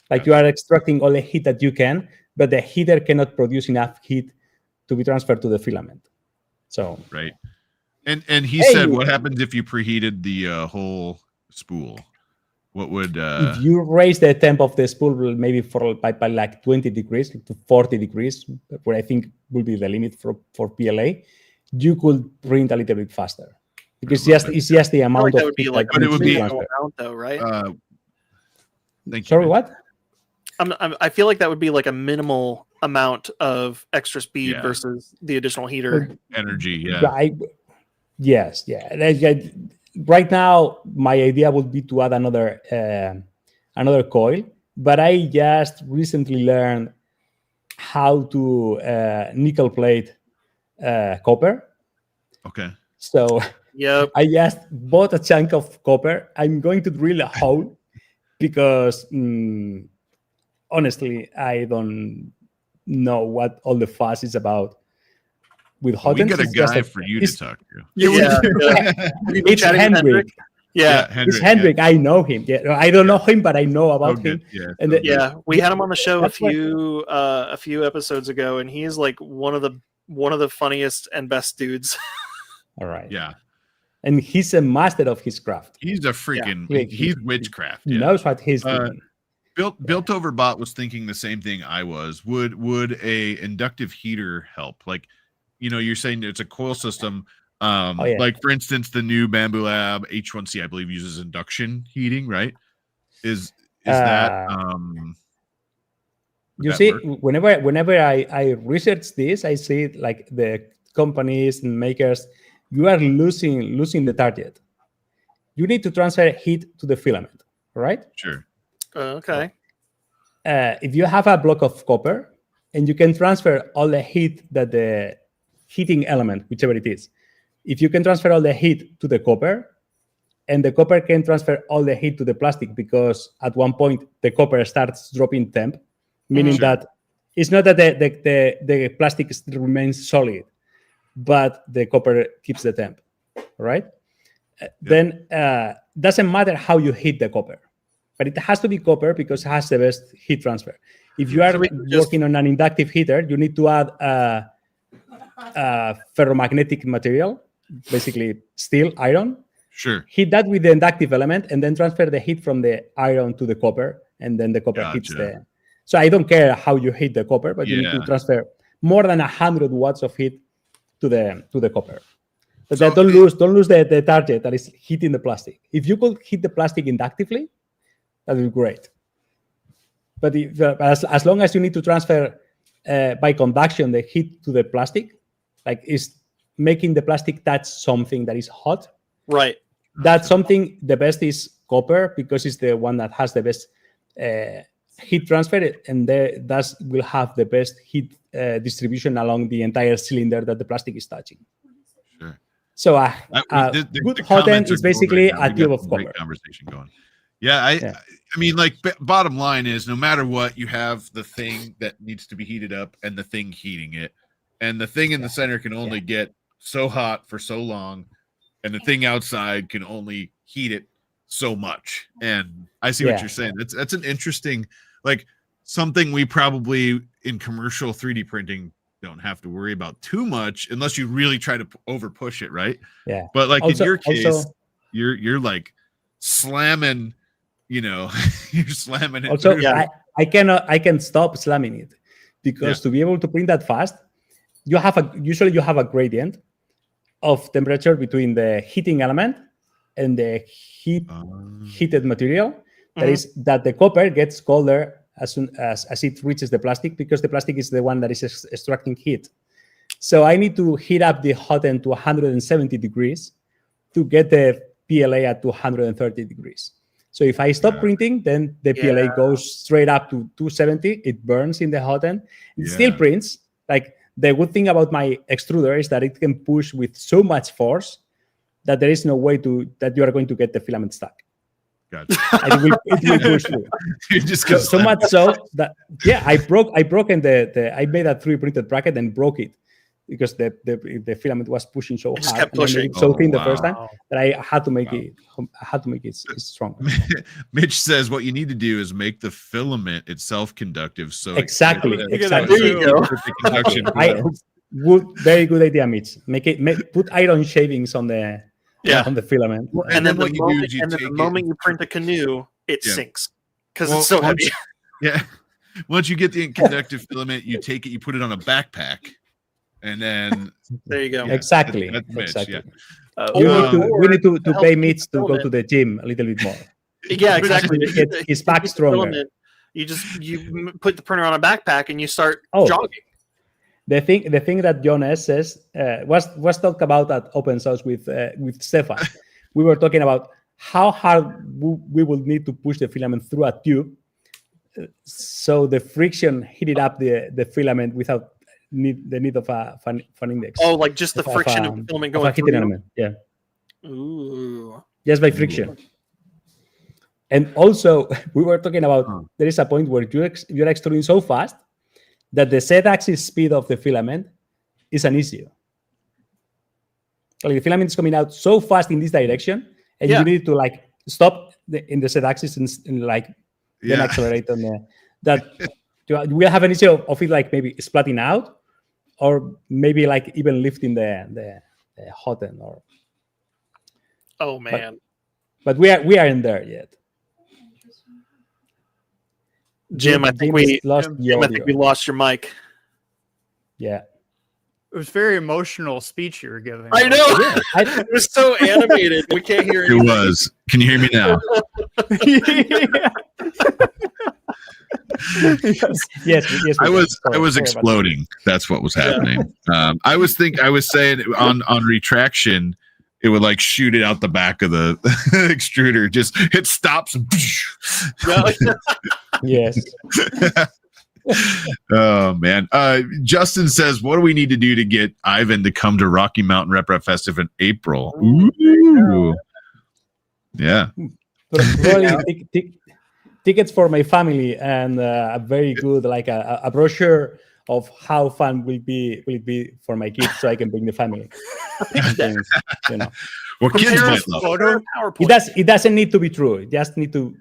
Like you are extracting all the heat that you can, but the heater cannot produce enough heat to be transferred to the filament. So right? And he Hey! said, what happens if you preheated the whole spool? What would if you raise the temp of the spool maybe by like 20 degrees to 40 degrees, where I think will be the limit for PLA, you could print a little bit faster. Because it's just the I feel amount like that of would be heat like that But it a needs would to be- transfer. amount, though, right? thank you. Sorry, man. what? I feel like that would be like a minimal amount of extra speed Yeah. versus the additional heater. Energy, yeah. Yes. Right now, my idea would be to add another coil, but I just recently learned how to nickel plate copper. Okay. So Yep. I just bought a chunk of copper. I'm going to drill a hole because honestly, I don't know what all the fuss is about with hot We ends. got a It's just guy for you to it's- talk to. Yeah. Have you been It's chatting with Hendrik. Yeah. It's Hendrik. I know him. Yeah, I don't know him, but I know Oh, about good. him. Yeah. And so the- good. Yeah, we had him on the show That's why- a few episodes ago, and he's like one of the funniest and best dudes. All right. Yeah. and he's a master of his craft. He's a freaking Yeah. he's witchcraft. He Yeah. knows what he's doing. Built over bot was thinking the same thing I was. Would a inductive heater help? Like, you're saying it's a coil system. Like for instance, the new Bamboo Lab H1C, I believe, uses induction heating, right? Is that you see, whenever I research this, I see like the companies and makers, you are losing the target. You need to transfer heat to the filament, right? Sure. Okay. If you have a block of copper and you can transfer all the heat that the heating element, whichever it is, if you can transfer all the heat to the copper, and the copper can transfer all the heat to the plastic, because at one point the copper starts dropping temp, meaning that it's not that the plastic remains solid, but the copper keeps the temp, right? Then doesn't matter how you heat the copper, but it has to be copper because it has the best heat transfer. If you are working on an inductive heater, you need to add a ferromagnetic material, basically steel, iron. Sure. Heat that with the inductive element and then transfer the heat from the iron to the copper, and then the copper heats the... So I don't care how you heat the copper, but you need to transfer more than 100 watts of heat to the copper. But don't lose the target that is heating the plastic. If you could heat the plastic inductively, that would be great. But as long as you need to transfer by conduction the heat to the plastic, like is making the plastic touch something that is hot. Right. That's something, the best is copper, because it's the one that has the best heat transfer, and that will have the best heat distribution along the entire cylinder that the plastic is touching. Sure. So good hot end is basically a tube of copper. Conversation going. Yeah, I mean, like, bottom line is, no matter what, you have the thing that needs to be heated up and the thing heating it, and the thing in the center can only get so hot for so long, and the thing outside can only heat it so much. And I see what you're saying. That's an interesting, like, something we probably in commercial 3D printing don't have to worry about too much unless you really try to over push it, right? Yeah. But like in your case, you're like slamming, you're slamming it. Also, I can stop slamming it, because to be able to print that fast, usually you have a gradient of temperature between the heating element and the heated material. That is that the copper gets colder as soon as it reaches the plastic, because the plastic is the one that is extracting heat. So I need to heat up the hot end to 170 degrees to get the PLA at 230 degrees. So if I stop printing, then the PLA goes straight up to 270. It burns in the hot end. It still prints. Like, the good thing about my extruder is that it can push with so much force that there is no way that you are going to get the filament stuck. Gotcha. It will push through. So much so that I made a 3D printed bracket and broke it, because the filament was pushing so hard. Kept pushing. I made it so thin the first time that I had to make it strong. Mitch says what you need to do is make the filament itself conductive. So exactly. There you go. Very good idea, Mitch. Put iron shavings on the filament. And then the moment you print a canoe, it sinks because it's so heavy. Yeah. Once you get the conductive filament, you take it, you put it on a backpack, and then there you go. Exactly. That's Mitch, exactly. We need to pay Mitch to go to the gym a little bit more. Yeah, exactly. Get his back stronger. You put the printer on a backpack and you start jogging. The thing that John S says was talked about at Open Source with Stefan. We were talking about how hard we will need to push the filament through a tube, so the friction heated up the filament without the need of a fan index. Oh, like just the friction of the filament going through. Element. Yeah. Ooh. Just by friction. And also, we were talking about there is a point where you're extruding so fast that the z-axis speed of the filament is an issue. Like, the filament is coming out so fast in this direction, and you need to stop in the z-axis and then accelerate on that. We'll have an issue of it maybe splitting out, or maybe even lifting the hot end. Oh man, but we aren't there yet. Jim, I think we lost the Jim, I think we audio. lost your mic. Yeah. It was very emotional speech you were giving. I know. Yeah, It was so animated. We can't hear It anything. was. Can you hear me now? yes. I was Sorry, exploding. That's what was happening. I was saying on retraction, it would like shoot it out the back of the extruder. Just it stops. Yes. Oh man. Justin says, what do we need to do to get Ivan to come to Rocky Mountain Rep Festive in April? Ooh. Yeah. Probably tickets for my family and a very good like a brochure of how fun will be for my kids, so I can bring the family. Things, you know. Well, kids might love it. It doesn't need to be true. It just need to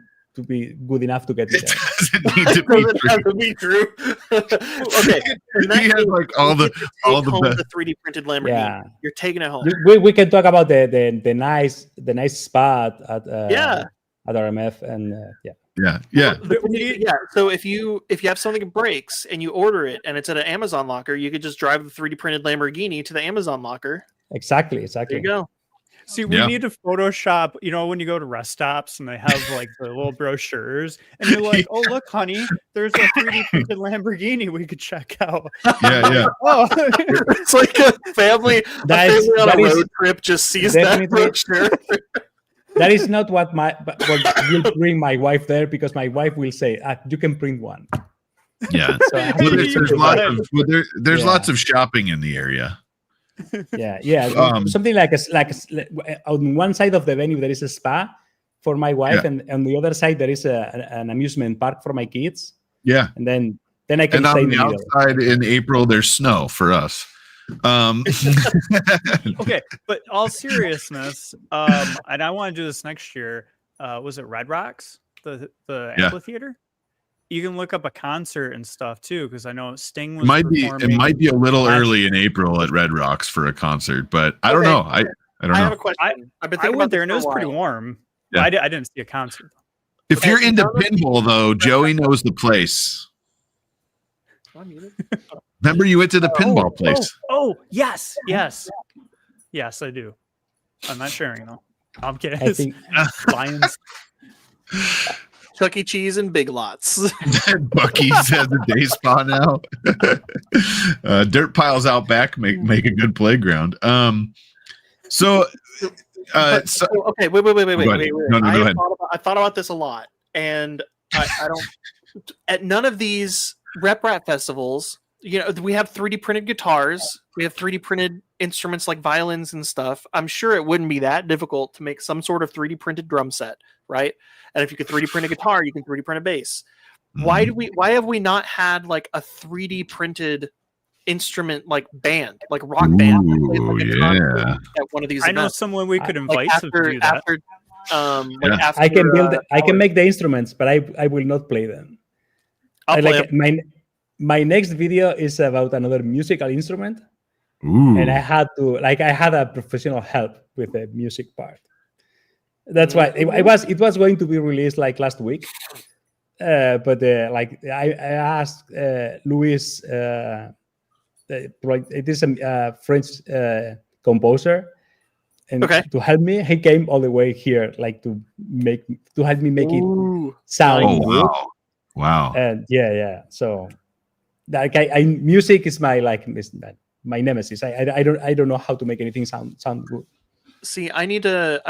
be good enough to get there. Doesn't need to be Doesn't have to be true. Okay, He has like all the best. the 3D printed Lamborghini. Yeah. You're taking it home. We can talk about the nice spot at Yeah. at RMF and Yeah. Yeah. So if you have something that breaks and you order it and it's at an Amazon locker, you could just drive the 3D printed Lamborghini to the Amazon locker. exactly. There you go. See, we need to Photoshop, when you go to rest stops and they have like the little brochures and you're like, oh, look, honey, there's a 3D printed Lamborghini we could check out. Yeah. Oh. It's like a family on a road trip just sees that brochure. That is not what will bring my wife there, because my wife will say, you can print one. Yeah. So there's lots of shopping in the area. Yeah. Something like on one side of the venue there is a spa for my wife, and on the other side there is an amusement park for my kids. Yeah, and then I can. And stay on the outside in April there's snow for us. Okay, but all seriousness, and I want to do this next year. Was it Red Rocks, the amphitheater? You can look up a concert and stuff too, because I know Sting was it might be a little early in April at Red Rocks for a concert, but I don't know. I don't know. I have a question. I went there and it was pretty warm. Yeah. I didn't see a concert. If you're into pinball, though, Joey knows the place. Remember, you went to the pinball place. Oh, yes, I do. I'm not sharing though. I'm kidding. I think Lions. Chuck E. Cheese and Big Lots. Buc-ee's has a day spa now. Dirt piles out back make a good playground. Okay, wait. No, go ahead. I thought about this a lot, and I don't. At none of these Rep Rat festivals, we have 3D printed guitars, we have 3D printed instruments like violins and stuff. I'm sure it wouldn't be that difficult to make some sort of 3D printed drum set, right? And if you could 3D print a guitar, you can 3D print a bass. Why have we not had like a 3D printed instrument like band, like rock band? At one of these I know events? Someone we could invite to do that. I can build. I can make the instruments, but I will not play them. My next video is about another musical instrument, and I had a professional help with the music part. That's why it was going to be released like last week, but I asked Luis, it is a French composer, and to help me, he came all the way here, like to help me make it sound good. Wow. And so like music is my my nemesis. I don't know how to make anything sound good. See, I need to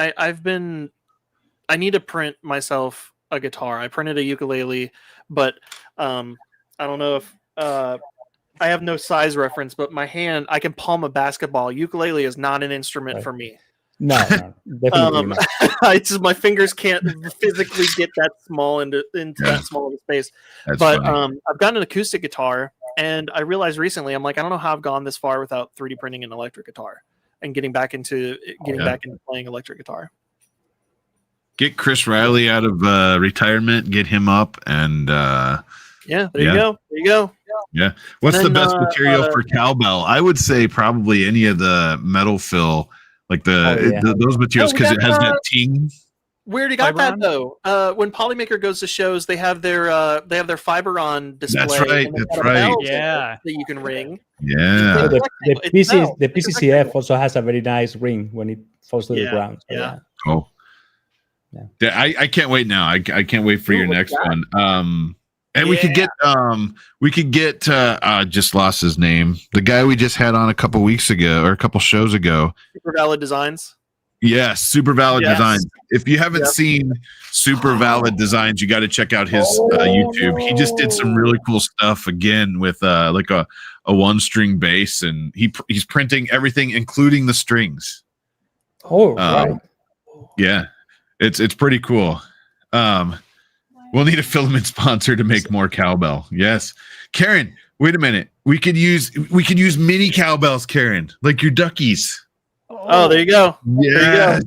print myself a guitar. I printed a ukulele, but I don't know if I have no size reference, but my hand, I can palm a basketball. Ukulele is not an instrument for me. No, definitely not. My fingers can't physically get that small into that small of a space. That's but funny. I've got an acoustic guitar, and I realized recently, I'm like, I don't know how I've gone this far without 3D printing an electric guitar and getting back into playing electric guitar. Get Chris Riley out of retirement, get him up, and there you go. Yeah. What's the best material for cowbell? I would say probably any of the metal fill, like yeah. those materials, Oh, because it has that's, that ting. We already got that Fiberon? though. When Polymaker goes to shows, they have their Fiberon display. That's right, and they've that's got a right. bell Yeah. that you can ring. Yeah. So the It's metal. the It's a PCCF rectangle. also has a very nice ring when it falls to the Yeah, ground. So, yeah. Oh. Yeah. I can't wait now. I can't wait for Ooh, your what's next that? one. And we could get just lost his name. The guy we just had on a couple weeks ago or a couple shows ago. Super Valid Designs. Yes, Super Valid Yes. Designs. If you haven't Yep. seen Super Valid Designs, you got to check out his YouTube. He just did some really cool stuff again with like a one string bass, and he's printing everything, including the strings. Oh, right. Yeah, it's pretty cool. We'll need a filament sponsor to make more cowbell. Yes, Karen. Wait a minute. We could use mini cowbells, Karen, like your duckies. Oh, there you go. Yeah.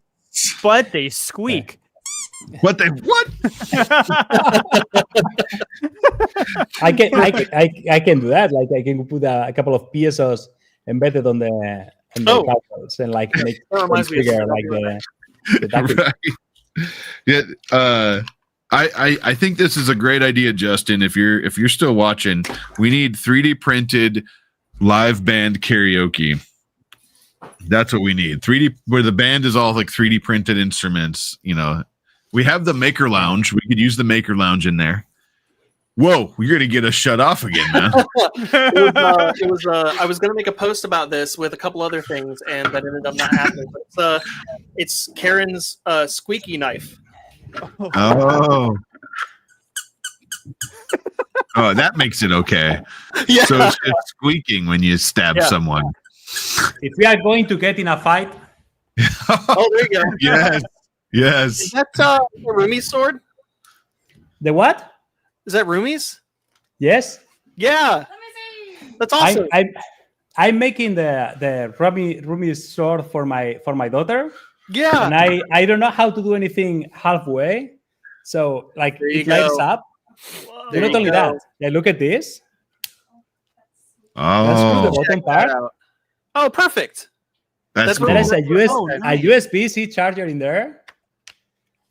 But they squeak. What? I can do that. Like I can put a couple of PSOs embedded on the cowbells and like make That reminds me of bigger, something like the ducky. Right. Yeah. I think this is a great idea, Justin. If you're still watching, we need 3D printed live band karaoke. That's what we need. 3D where the band is all like 3D printed instruments. You know, we have the Maker Lounge. We could use the Maker Lounge in there. Whoa, you're gonna get us shut off again, man. It was. I was gonna make a post about this with a couple other things, and that ended up not happening. But it's Karen's squeaky knife. Oh, that makes it okay. Yeah. So it's just squeaking when you stab someone. If we are going to get in a fight, Oh, there you go. Yes. Is that Rumi's sword? the what? Is that Rumi's? Yes, Yeah. Let me see. That's awesome. I'm making the Rumi sword for my daughter, Yeah. and I don't know how to do anything halfway. So like There you it lights go. up. There Not you only go. that, yeah, look at this. Let's do the Oh, bottom Check that part. out. Oh, perfect. that's That's cool. There is Oh, a nice. USB-C charger in there,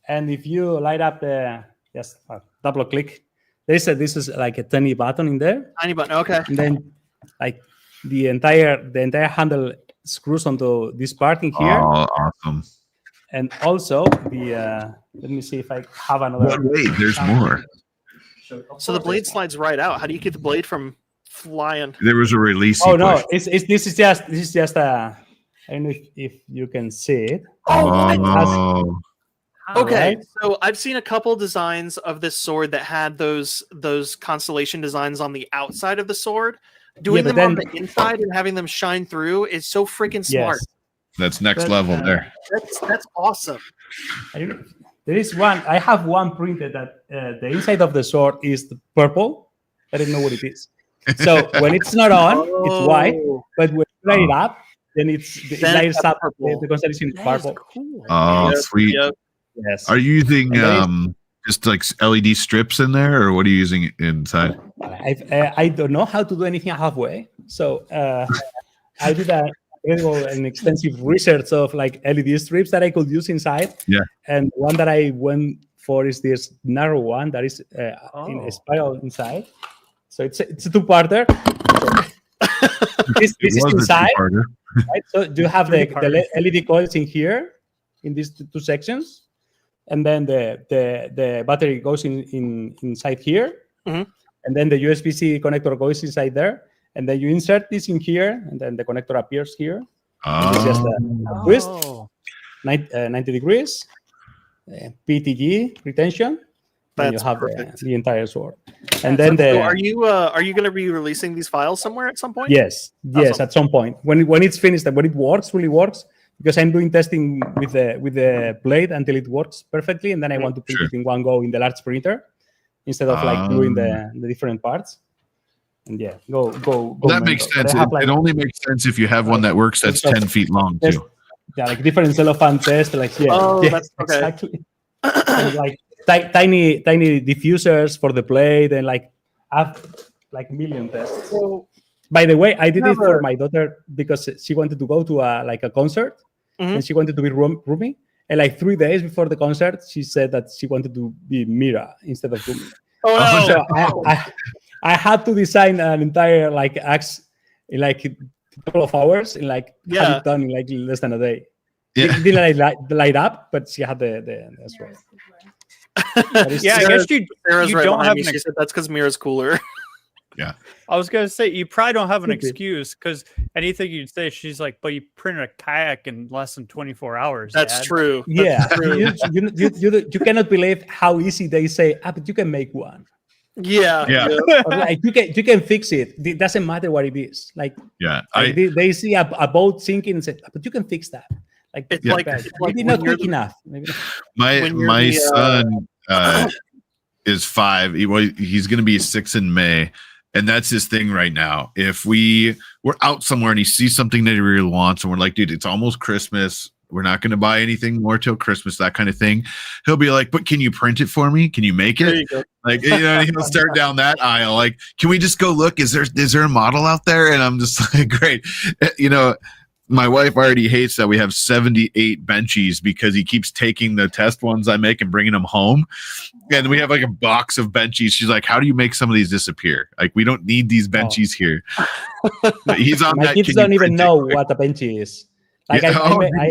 and if you light up the double click, this is like a tiny button in there, Tiny button. Okay. and then like the entire handle screws onto this part in here, Oh, awesome. and also the let me see if I have another. Wait, there's more. So the blade slides right out. How do you keep the blade from flying? There was a release. Oh no, this is just a. I don't know if you can see it. Oh, Okay, Right. so I've seen a couple designs of this sword that had those constellation designs on the outside of the sword. Doing but them on then- the inside and having them shine through is so freaking smart. Yes. that's next But, level there. That's awesome. There is one. I have one printed that the inside of the sword is purple. I don't know what it is. So when it's not on, it's white. Oh, But when you light it up, then it Then lights it's up. purple. The constellation is That is purple. cool. Oh, Yep, sweet. yep. Yes. Are you using And there just like LED strips in there, or what are you using inside? I don't know how to do anything halfway. So I did an extensive research of like LED strips that I could use inside. Yeah. And one that I went for is this narrow one that is in a spiral inside. So it's a two-parter. This is It was a inside, two-parter. right? So you have the Three-parter. LED coils in here, in these two sections, and then the battery goes inside here, Mhm. and then the USB-C connector goes inside there, and then you insert this in here, and then the connector appears here. It's just a twist, Oh. 90 degrees, PTG retention. Then you That's have perfect. the entire sword, and then So are you going to be releasing these files somewhere at some point? yes, Awesome. at some point when it's finished and when it really works, because I'm doing testing with the blade until it works perfectly, and then I want to print Sure. it in one go in the large printer instead of like doing the different parts. And yeah, go. That makes mental. But sense. I have, It only makes sense if you have one that works that's 10 feet long there's- too. yeah, like different cellophane tests, like Oh, yeah, that's okay. exactly. And, like tiny diffusers for the blade, and like have like million tests. So By the way, I did it Never. for my daughter because she wanted to go to a concert, and she wanted to be Rumi. And like 3 days before the concert, she said that she wanted to be Mira instead of Rumi. Oh, no. So I had to design an entire like axe in like a couple of hours and like have it done in like less than a day. Yeah. It didn't light up, but she had the as well. Yeah, I guess you Sarah's right don't behind have me. an She said that's because Mira's cooler. Yeah. I was gonna say you probably don't have an Could be. excuse because anything you'd say, she's like, "But you printed a kayak in less than 24 hours." That's Dad." true. Yeah, That's true. you cannot believe how easy they say, but you can make one. Yeah. Yeah. Or like you can fix it. It doesn't matter what it is. Like, Yeah. they see a boat sinking and say, but you can fix that. Like It's Yeah. like, bad. it's like maybe when not you're quick enough. Maybe not. when you're My the, son is 5. He's going to be 6 in May, and that's his thing right now. If we're out somewhere and he sees something that he really wants, and we're like, dude, it's almost Christmas. We're not going to buy anything more till Christmas, that kind of thing. He'll be like, but can you print it for me? Can you make there it? you go. Like, he'll start down that aisle. Like, can we just go look? Is there a model out there? And I'm just like, great. My wife already hates that we have 78 benchies because he keeps taking the test ones I make and bringing them home. And we have like a box of benchies. She's like, how do you make some of these disappear? Like, we don't need these benchies here. But he's on My that. kids Can you don't even print it know quick? what a benchy is. Like Yeah.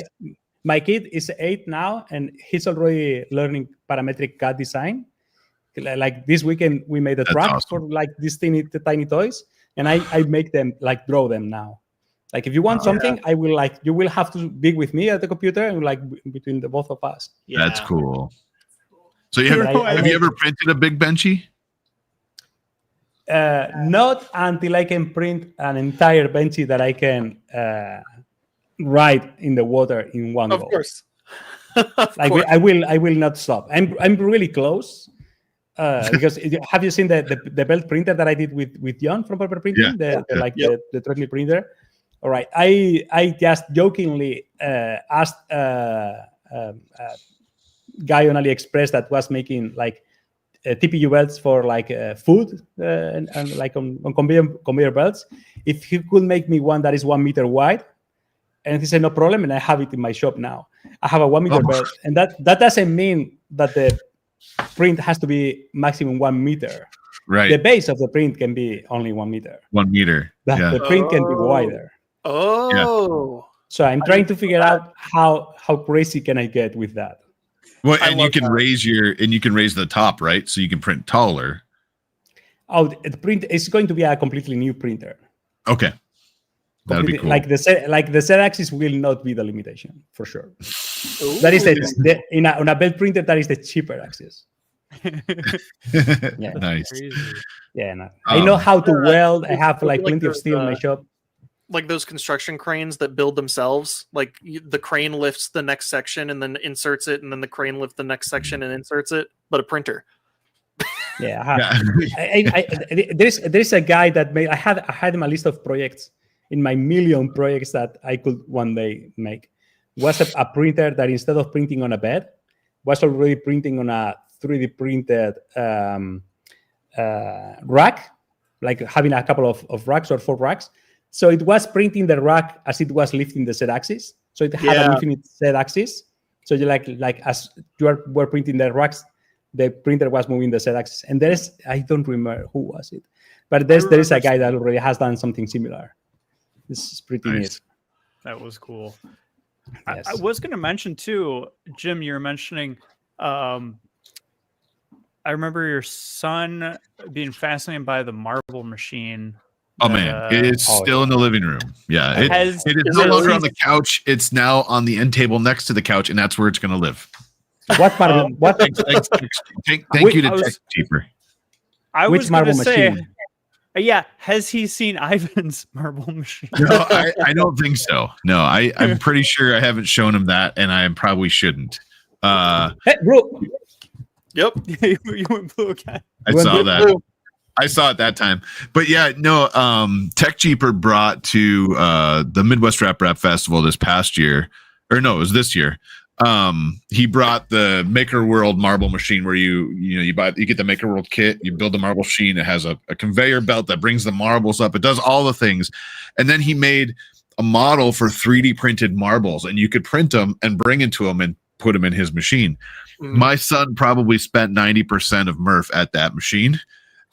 my kid is 8 now, and he's already learning parametric CAD design. Like this weekend, we made a That's track awesome. for like these tiny toys, and I make them like draw them now. Like if you want something, I will you will have to be with me at the computer and like between the both of us. That's Yeah. cool. So you But have you ever printed a big benchy? Not until I can print an entire benchy that I can ride in the water in one Of go. course. Like I will not stop. I'm really close because have you seen the belt printer that I did with John from Paper Printing? Yeah. The treadmill printer. All right. I just jokingly asked a guy on AliExpress that was making like TPU belts for like food and like on conveyor belts, if he could make me one that is 1 meter wide. And he said, no problem. And I have it in my shop now. I have a 1 meter belt. And that doesn't mean that the print has to be maximum 1 meter. Right. The base of the print can be only 1 meter. 1 meter. Yeah. The print can be wider. Oh. So I'm trying to figure out how crazy can I get with that. Well, I and you love can that. raise the top, right? So you can print taller. Oh, the print is going to be a completely new printer. Okay. That'd be cool. Like the Z axis will not be the limitation for sure. Ooh. That is on a belt printer. That is the cheaper axis. Yeah. Nice. Crazy. Yeah, no. I know how to weld. I have like plenty of steel in my shop. Like those construction cranes that build themselves. Like the crane lifts the next section and then inserts it, and then the crane lifts the next section and inserts it. But a printer. Yeah, there's a guy that made. I had him a list of projects in my million projects that I could one day make. Was a printer that instead of printing on a bed, was already printing on a 3D printed rack, like having a couple of racks or 4 racks. So it was printing the rack as it was lifting the Z-axis. So it had an infinite Z-axis. So you like as you were printing the racks, the printer was moving the Z-axis. And I don't remember who was it, but there is a guy that already has done something similar. This is pretty neat. That was cool. Yes. I was going to mention too, Jim, you were mentioning, I remember your son being fascinated by the marble machine. Oh man, it's still in the living room. Yeah, it is no longer on the couch. It's now on the end table next to the couch, and that's where it's going to live. What marble? What? Thank you to Tech Cheaper. I Which was going to marble say, machine? Yeah, has he seen Ivan's marble machine? No, I don't think so. No, I'm pretty sure I haven't shown him that, and I probably shouldn't. Hey, bro. Yep. You went blue again. I saw that. I saw it that time. But yeah, no, Tech Cheaper brought to the Midwest Rap Festival this past year, or no, it was this year. He brought the Maker World marble machine where you get the Maker World kit, you build the marble machine. It has a conveyor belt that brings the marbles up. It does all the things. And then he made a model for 3D printed marbles, and you could print them and bring it to him and put them in his machine. My son probably spent 90% of Murph at that machine,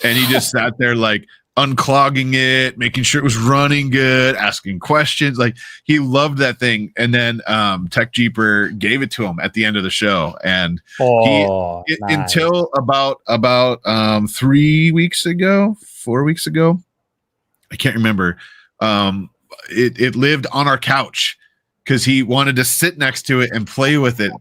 and he just sat there like unclogging it, making sure it was running good, asking questions. Like, he loved that thing. And then Tech Jeeper gave it to him at the end of the show, and nice. until about 4 weeks ago, I can't remember. It lived on our couch because he wanted to sit next to it and play with it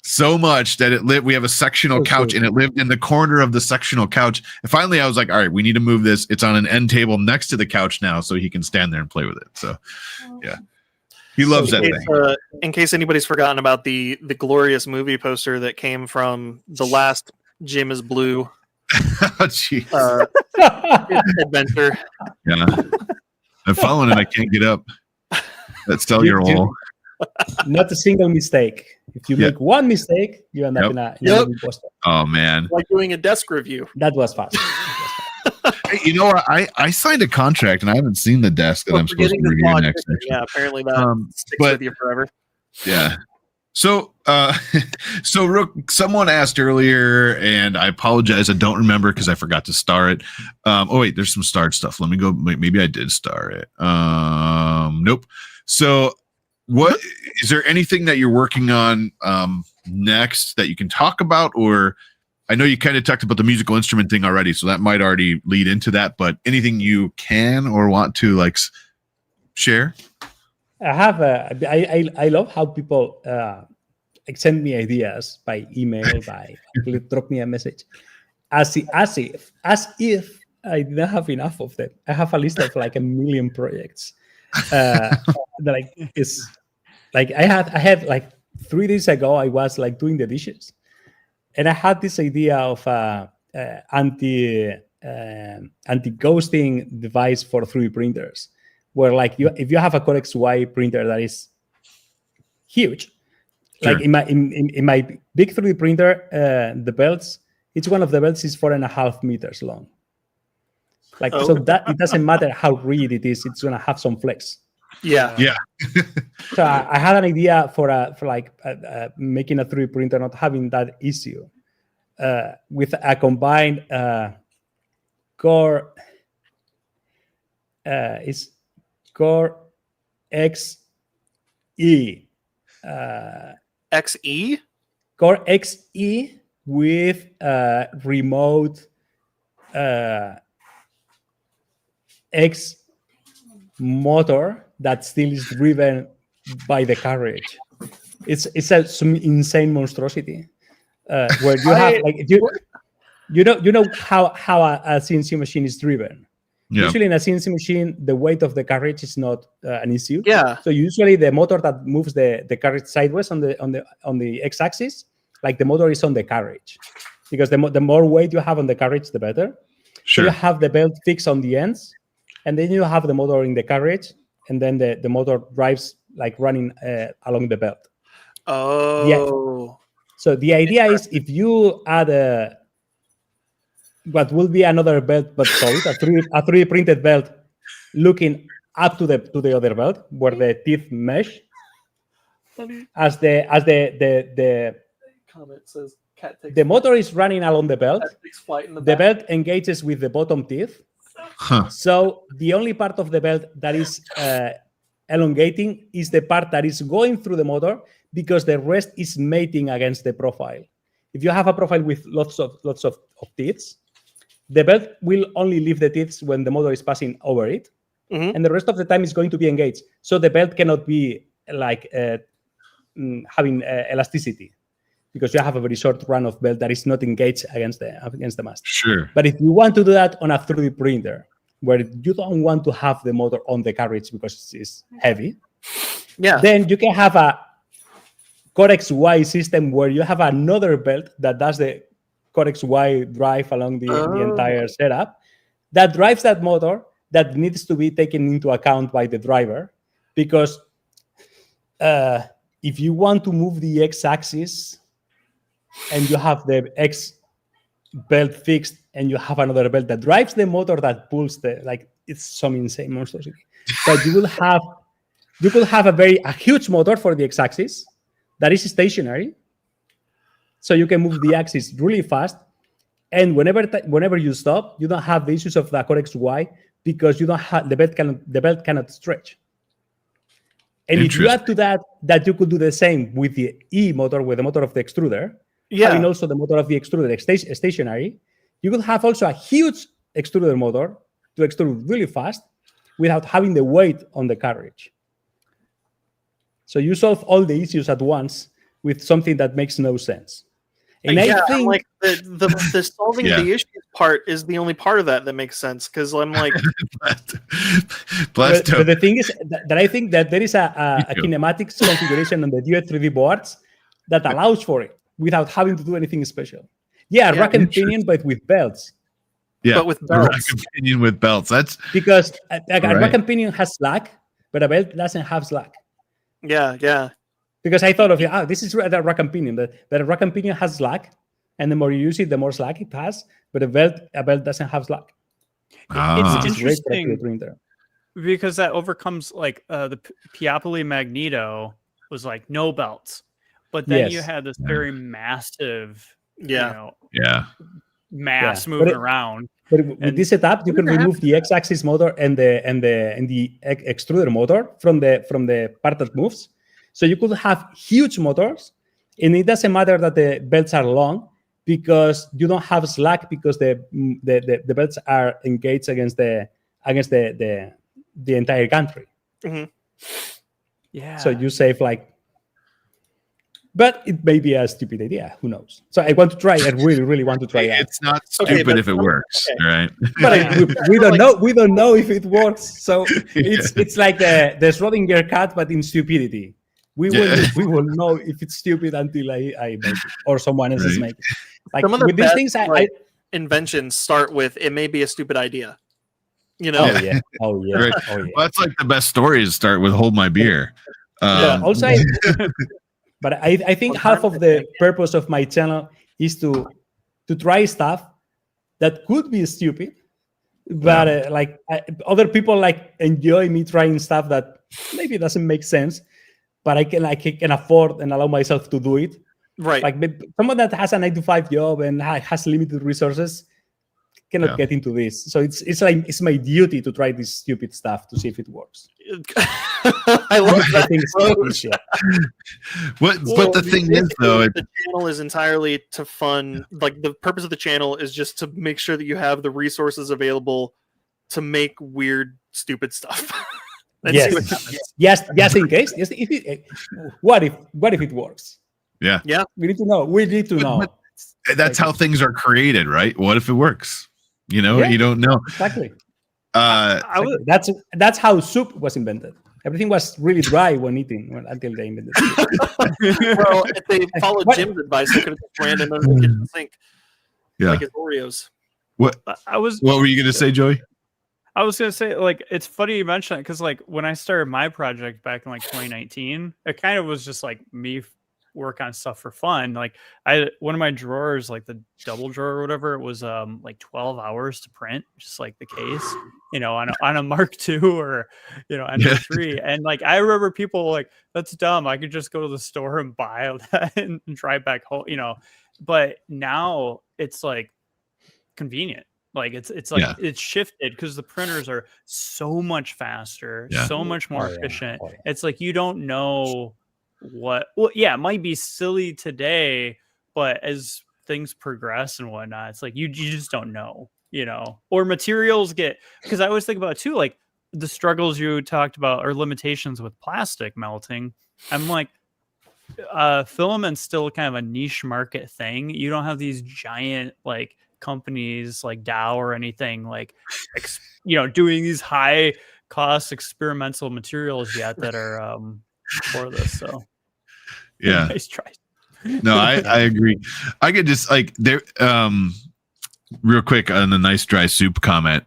so much that it lived. We have a sectional couch, and it lived in the corner of the sectional couch. And finally, I was like, all right, we need to move this. It's on an end table next to the couch now, so he can stand there and play with it. So, yeah, he loves that thing. In case anybody's forgotten about the glorious movie poster that came from the last Jim is Blue adventure. Yeah, I'm following it. I can't get up. That's cellular wall. Not a single mistake. If you make one mistake, you end up in a movie poster. Oh man, like doing a desk review. That was fast. Hey, you know what? I signed a contract, and I haven't seen the desk that I'm supposed to review next. Yeah, apparently that sticks with you forever. Yeah. So, Rook, someone asked earlier, and I apologize. I don't remember because I forgot to star it. Oh wait, there's some starred stuff. Let me go. Maybe I did star it. Nope. So, what is there anything that you're working on next that you can talk about? Or I know you kind of talked about the musical instrument thing already, so that might already lead into that. But anything you can or want to like share? I have I love how people send me ideas by email, drop me a message, as if I didn't have enough of them. I have a list of like 1 million projects. That is like I had like 3 days ago. I was like doing the dishes, and I had this idea of anti ghosting device for 3D printers, where like if you have a Codex Y printer that is huge, sure. Like in my big 3D printer, the belts, each one of the belts is 4.5 meters long. Like so that it doesn't matter how rigid it is, it's gonna have some flex. Yeah. So I had an idea for making a 3D printer not having that issue with a combined Core Core XE XE Core XE with remote X motor that still is driven by the carriage. It's some insane monstrosity where you have like you know how a CNC machine is driven. Yeah. Usually in a CNC machine, the weight of the carriage is not an issue. Yeah. So usually the motor that moves the carriage sideways on the x-axis, like the motor is on the carriage, because the more weight you have on the carriage, the better. Sure. So you have the belt fixed on the ends, and then you have the motor in the carriage, and then the motor drives like running along the belt. Oh. Yeah. So the idea is if you add what will be another belt but solid, a 3D printed belt looking up to the other belt where the teeth mesh. As the comment says cat takes the motor is running along the belt, the belt engages with the bottom teeth. Huh. So the only part of the belt that is elongating is the part that is going through the motor, because the rest is mating against the profile. If you have a profile with lots of teeth, the belt will only leave the teeth when the motor is passing over it, and the rest of the time is going to be engaged. So the belt cannot be like having elasticity, because you have a very short run of belt that is not engaged against the mast. Sure. But if you want to do that on a 3D printer, where you don't want to have the motor on the carriage because it's heavy, then you can have a Codex Y system where you have another belt that does the Codex Y drive along the entire setup, that drives that motor, that needs to be taken into account by the driver, because if you want to move the x-axis and you have the X belt fixed and you have another belt that drives the motor that pulls it's some insane monstrosity. But you will have You could have a huge motor for the x-axis that is stationary, so you can move the axis really fast. And whenever you stop, you don't have the issues of the correct Y because you don't have the belt cannot stretch. And if you add to that you could do the same with the E motor, with the motor of the extruder, having also the motor of the extruder stationary, you could have also a huge extruder motor to extrude really fast without having the weight on the carriage. So you solve all the issues at once with something that makes no sense. And I think like the solving the issues part is the only part of that makes sense, because I'm like, but the thing is that I think that there is a kinematics configuration on the Duet 3D boards that allows for it without having to do anything special. Rack and pinion, but with belts. Yeah, but with belts. Rack and pinion with belts. That's because a rack and pinion has slack, but a belt doesn't have slack. Yeah. Because I thought of this is the rack and pinion. But a rack and pinion has slack, and the more you use it, the more slack it has. But a belt doesn't have slack. It's interesting because that overcomes like the Piopoli Magneto was like no belts, but then you had this very massive, mass moving around. But with this setup, you can remove the x-axis motor and the extruder motor from the part that moves. So you could have huge motors, and it doesn't matter that the belts are long because you don't have slack because the belts are engaged against the entire country. Mm-hmm. Yeah. So you save but it may be a stupid idea. Who knows? So I want to try. I really, really want to try that. It's not stupid if it works, right? But we don't know. We don't know if it works. So it's like the Schrodinger cat, but in stupidity. We will know if it's stupid until I make it or someone else is making it. Like some of the with best, these things, inventions start with it may be a stupid idea. You know? Oh yeah. Right. Well, that's like the best stories start with "Hold my beer." Also, but I think half of the purpose of my channel is to try stuff that could be stupid, but other people enjoy me trying stuff that maybe doesn't make sense, but I can afford and allow myself to do it. Right. Like someone that has a 9-to-5 job and has limited resources cannot get into this. So it's my duty to try this stupid stuff to see if it works. I love that. But the thing is, though, the channel is entirely to fund. Like the purpose of the channel is just to make sure that you have the resources available to make weird, stupid stuff. Yes. In case. Yes. What if it works? Yeah. We need to know. But that's how things are created, right? What if it works? You don't know exactly. That's how soup was invented. Everything was really dry when eating until they invented it. Well, if they followed Jim's advice, they could have just ran into the kitchen sink, like his Oreos. What were you going to say, Joey? I was going to say, it's funny you mention it because, when I started my project back in 2019, it kind of was just me work on stuff for fun. One of my drawers, the double drawer or whatever, it was 12 hours to print, just the case, on a Mark II or MP3. And I remember people that's dumb. I could just go to the store and buy that and drive back home, but now it's convenient. It's shifted because the printers are so much faster, so much more efficient. It's you don't know it might be silly today, but as things progress and whatnot, it's you just don't know, or materials because I always think about it too, the struggles you talked about or limitations with plastic melting. I'm filament's still kind of a niche market thing. You don't have these giant companies like Dow or anything doing these high cost experimental materials yet that are for this. So nice try. No, I agree. I could just there real quick on the nice dry soup comment.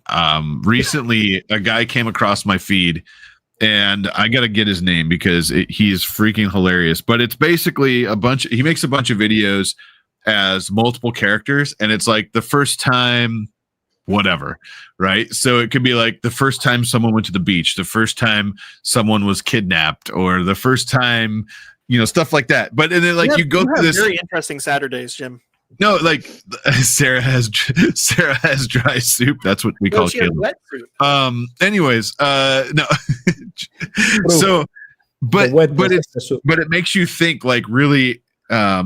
Recently a guy came across my feed and I got to get his name because he is freaking hilarious, but it's basically he makes a bunch of videos as multiple characters, and it's the first time whatever, right? So it could be like the first time someone went to the beach, the first time someone was kidnapped, or the first time, stuff like that. But and then like you go through this very interesting Saturdays, Jim. No, like Sarah has dry soup. That's what we call Caleb. Wet soup. Anyways, no. So, but it makes you think, like, really.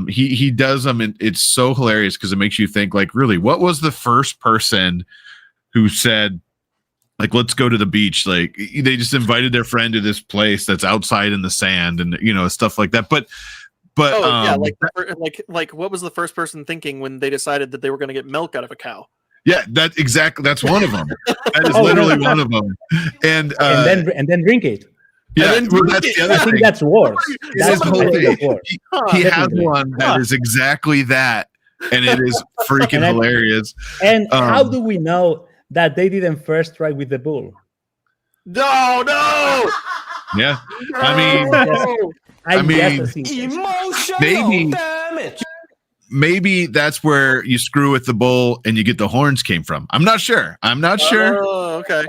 He does them, and it's so hilarious because it makes you think, like, really, what was the first person who said, like, let's go to the beach? Like, they just invited their friend to this place that's outside in the sand, and stuff like that. But like what was the first person thinking when they decided that they were going to get milk out of a cow? Yeah, that's one of them. That is literally one of them. And then drink it. Yeah, well, that's the other I think thing. that's worse. That's the whole thing. He has one that is exactly that, and it is freaking hilarious. And how do we know that they didn't first try with the bull? No. Yeah, No! I mean, emotional damage. Maybe that's where you screw with the bull and you get the horns came from. I'm not sure. Oh, okay.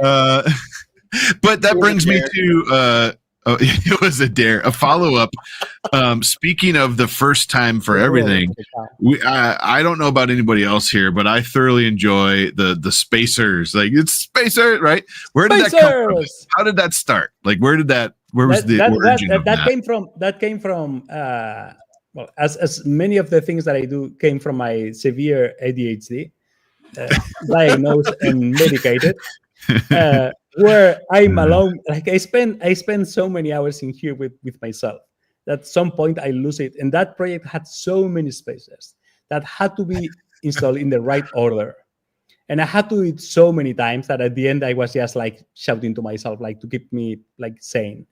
But that brings me to it was a dare, a follow-up. Speaking of the first time for everything, I don't know about anybody else here, but I thoroughly enjoy the spacers. Like, it's spacer, right? Where did that come from? How did that start? Like, where was the origin of that? That came from well, as many of the things that I do came from my severe ADHD, diagnosed and medicated. Where I'm alone, like I spend so many hours in here with myself that at some point I lose it. And that project had so many spaces that had to be installed in the right order. And I had to do it so many times that at the end I was just like shouting to myself, like, to keep me like sane.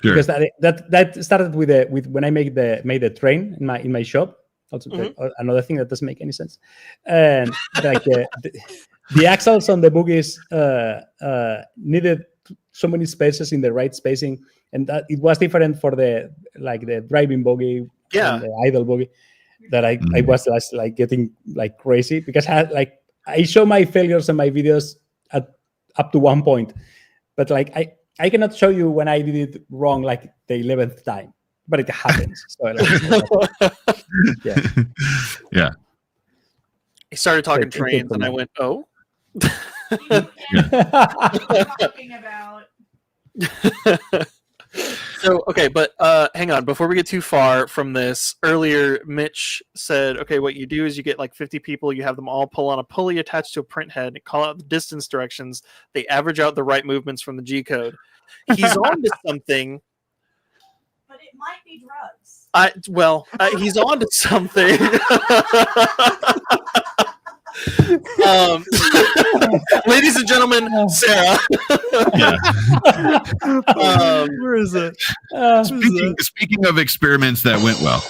Sure. Because that started with when I made the train in my shop. Also, another thing that doesn't make any sense. And like the axles on the bogies needed so many spaces in the right spacing, and that it was different for the driving bogie and the idle bogie. That I was just like getting like crazy because I show my failures in my videos up to one point, but like I cannot show you when I did it wrong like the 11th time, but it happens. So yeah. He started talking trains, and I went, "Oh." Talking about. So okay, but hang on. Before we get too far from this, earlier Mitch said, "Okay, what you do is you get like 50 people, you have them all pull on a pulley attached to a print head, call out the distance directions, they average out the right movements from the G code." He's on to something. But it might be drugs. He's on to something. Ladies and gentlemen, Sarah. Where is it? Speaking of experiments that went well.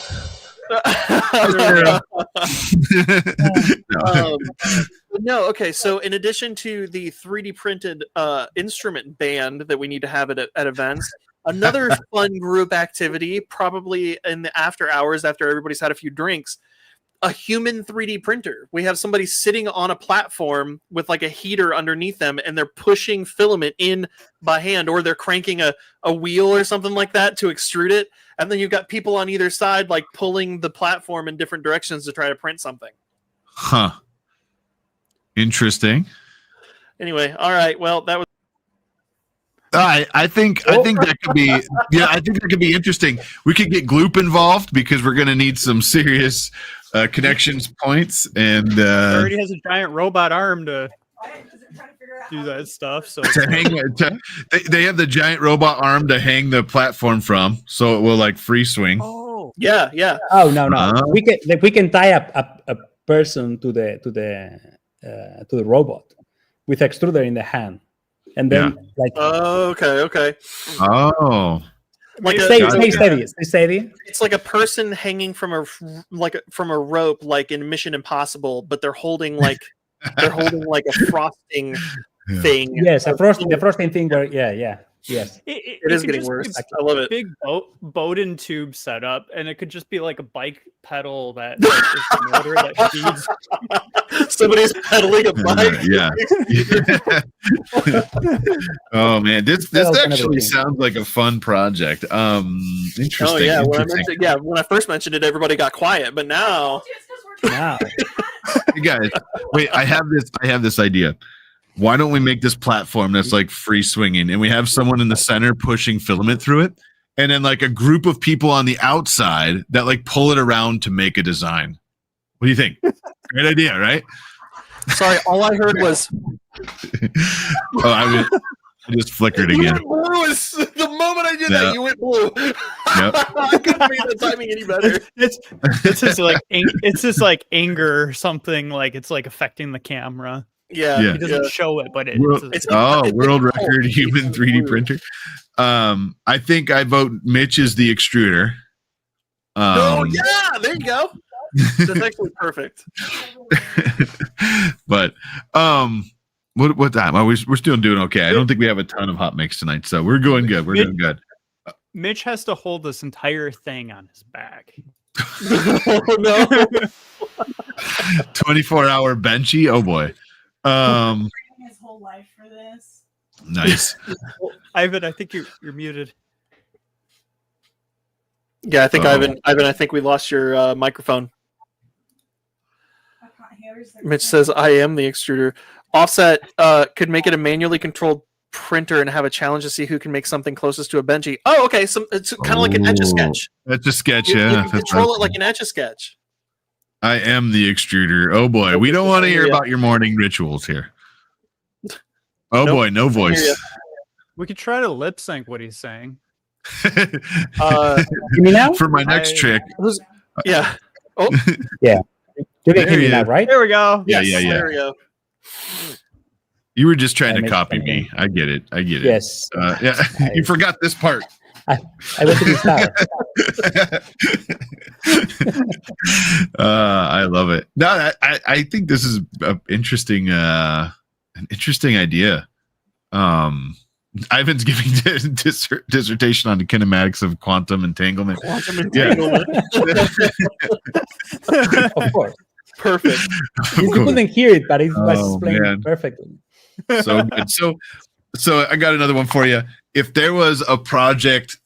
No, okay. So in addition to the 3D printed instrument band that we need to have at events, another fun group activity, probably in the after hours after everybody's had a few drinks, a human 3D printer. We have somebody sitting on a platform with like a heater underneath them, and they're pushing filament in by hand, or they're cranking a wheel or something like that to extrude it. And then you've got people on either side like pulling the platform in different directions to try to print something. Huh. Interesting. Anyway, all right. Well, that was. I think that could be I think that could be interesting. We could get Gloop involved because we're going to need some serious connections points, and already has a giant robot arm to do that stuff. So they have the giant robot arm to hang the platform from, so it will like free swing. Oh yeah. Oh no. We can tie up a person to the robot with extruder in the hand. And then, okay. Oh, like stay steady. It's like a person hanging from a rope, like in Mission Impossible, but they're holding like a frosting thing. Yes, the frosting thing. Where yes. It is getting worse. I love it. Big Bowden tube setup, and it could just be like a bike pedal that is the motor that feeds. Somebody's pedaling a bike. Yeah. Oh man, this actually sounds like a fun project. Interesting. Oh yeah, interesting. when I first mentioned it, everybody got quiet, but now, Now, Hey guys, wait, I have this idea. Why don't we make this platform that's like free swinging, and we have someone in the center pushing filament through it, and then like a group of people on the outside that like pull it around to make a design. What do you think? Great idea, right? sorry, all I heard was I just flickered you again. went blue. The moment I did that, you went blue. Yep. I couldn't make the timing any better. It's just like anger or something, like it's like affecting the camera. Yeah, Yeah. He doesn't show it, but It's world record human 3D printer. I think I vote Mitch is the extruder. Oh yeah, there you go. That's actually perfect. But what time? We're still doing okay. I don't think we have a ton of hot mix tonight, so we're going good. We're doing good. Mitch has to hold this entire thing on his back. Oh no. 24-hour benchy. Oh boy. His whole life for this. Nice. Ivan, I think you're muted. Yeah, I think Ivan, I think we lost your microphone. I can't hear. Mitch says, "I am the extruder." Offset could make it a manually controlled printer and have a challenge to see who can make something closest to a benchy. Oh, okay. So it's kind of like an Etch-a-Sketch. That's a sketch, You yeah. can control it like an Etch-a-Sketch. I am the extruder. Oh boy, we don't want to hear about your morning rituals here. Oh Nope. boy, no voice. We could try to lip sync what he's saying. hear me now? For my next trick. Yeah. Oh, You can There hear me he now, is. right? There we go. Yeah, yes, yeah. There we go. You were just trying I to made copy something. me. I get it. Yes. Yeah. You forgot this part. I went to the start. I love it. No, I think this is an interesting idea. Ivan's giving dissertation on the kinematics of quantum entanglement. Quantum entanglement. Of course. Perfect. You couldn't hear it, but it was Oh, explained man. perfectly. So good. So I got another one for you. If there was a project,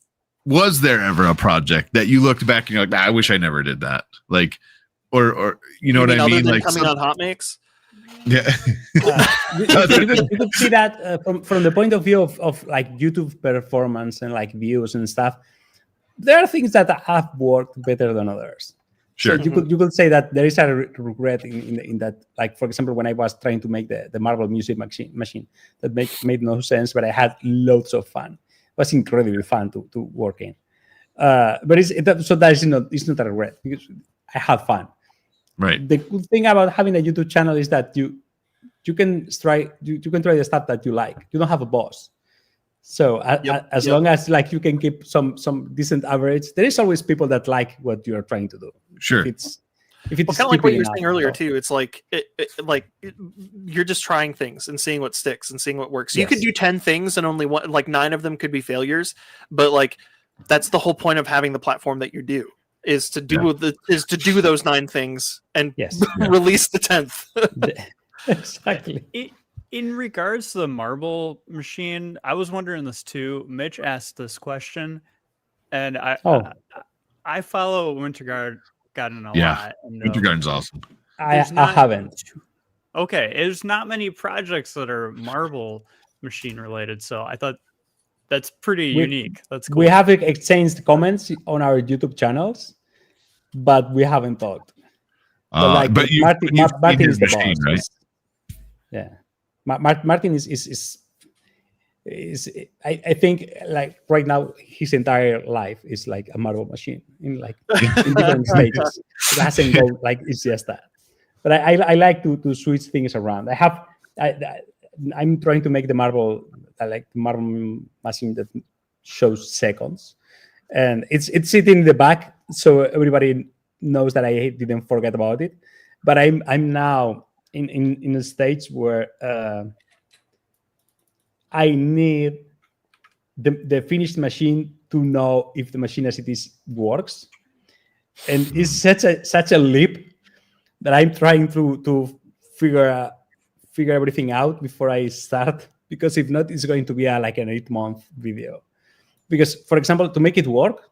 was there ever a project that you looked back and you're like, nah, I wish I never did that? Like, or you know what I other mean? than Like, coming on hot mix. yeah. You could see that from the point of view of like YouTube performance and like views and stuff. There are things that have worked better than others. Sure. So you could say that there is a regret in that. Like, for example, when I was trying to make the Marvel music machine that made no sense, but I had loads of fun. It was incredibly fun to work in. But so that is it's not a regret because I had fun. Right. The good thing about having a YouTube channel is that you can try the stuff that you like. You don't have a boss. So as long as like you can keep some decent average, there is always people that like what you are trying to do. Sure. If it's Well, kind of like what you were saying earlier too. It's like you're just trying things and seeing what sticks and seeing what works. You could do 10 things and only 9 of them could be failures, but like that's the whole point of having the platform that you do is to do those 9 things and release the 10th. Exactly. In regards to the marble machine, I was wondering this too. Mitch asked this question, and I follow Wintergarden a lot. And, Wintergarden's awesome. I haven't. Okay, there's not many projects that are marble machine related, so I thought that's pretty unique. That's cool. We have exchanged comments on our YouTube channels, but we haven't talked. Martin is the boss, right? Yeah, Martin is I think like right now his entire life is like a marble machine in different stages. It hasn't go like it's just that. But I like to switch things around. I'm trying to make the marble machine that shows seconds, and it's sitting in the back so everybody knows that I didn't forget about it. But I'm now in a stage where I need the finished machine to know if the machine as it is works, and it's such a leap that I'm trying to figure everything out before I start, because if not, it's going to be like an 8-month video. Because, for example, to make it work,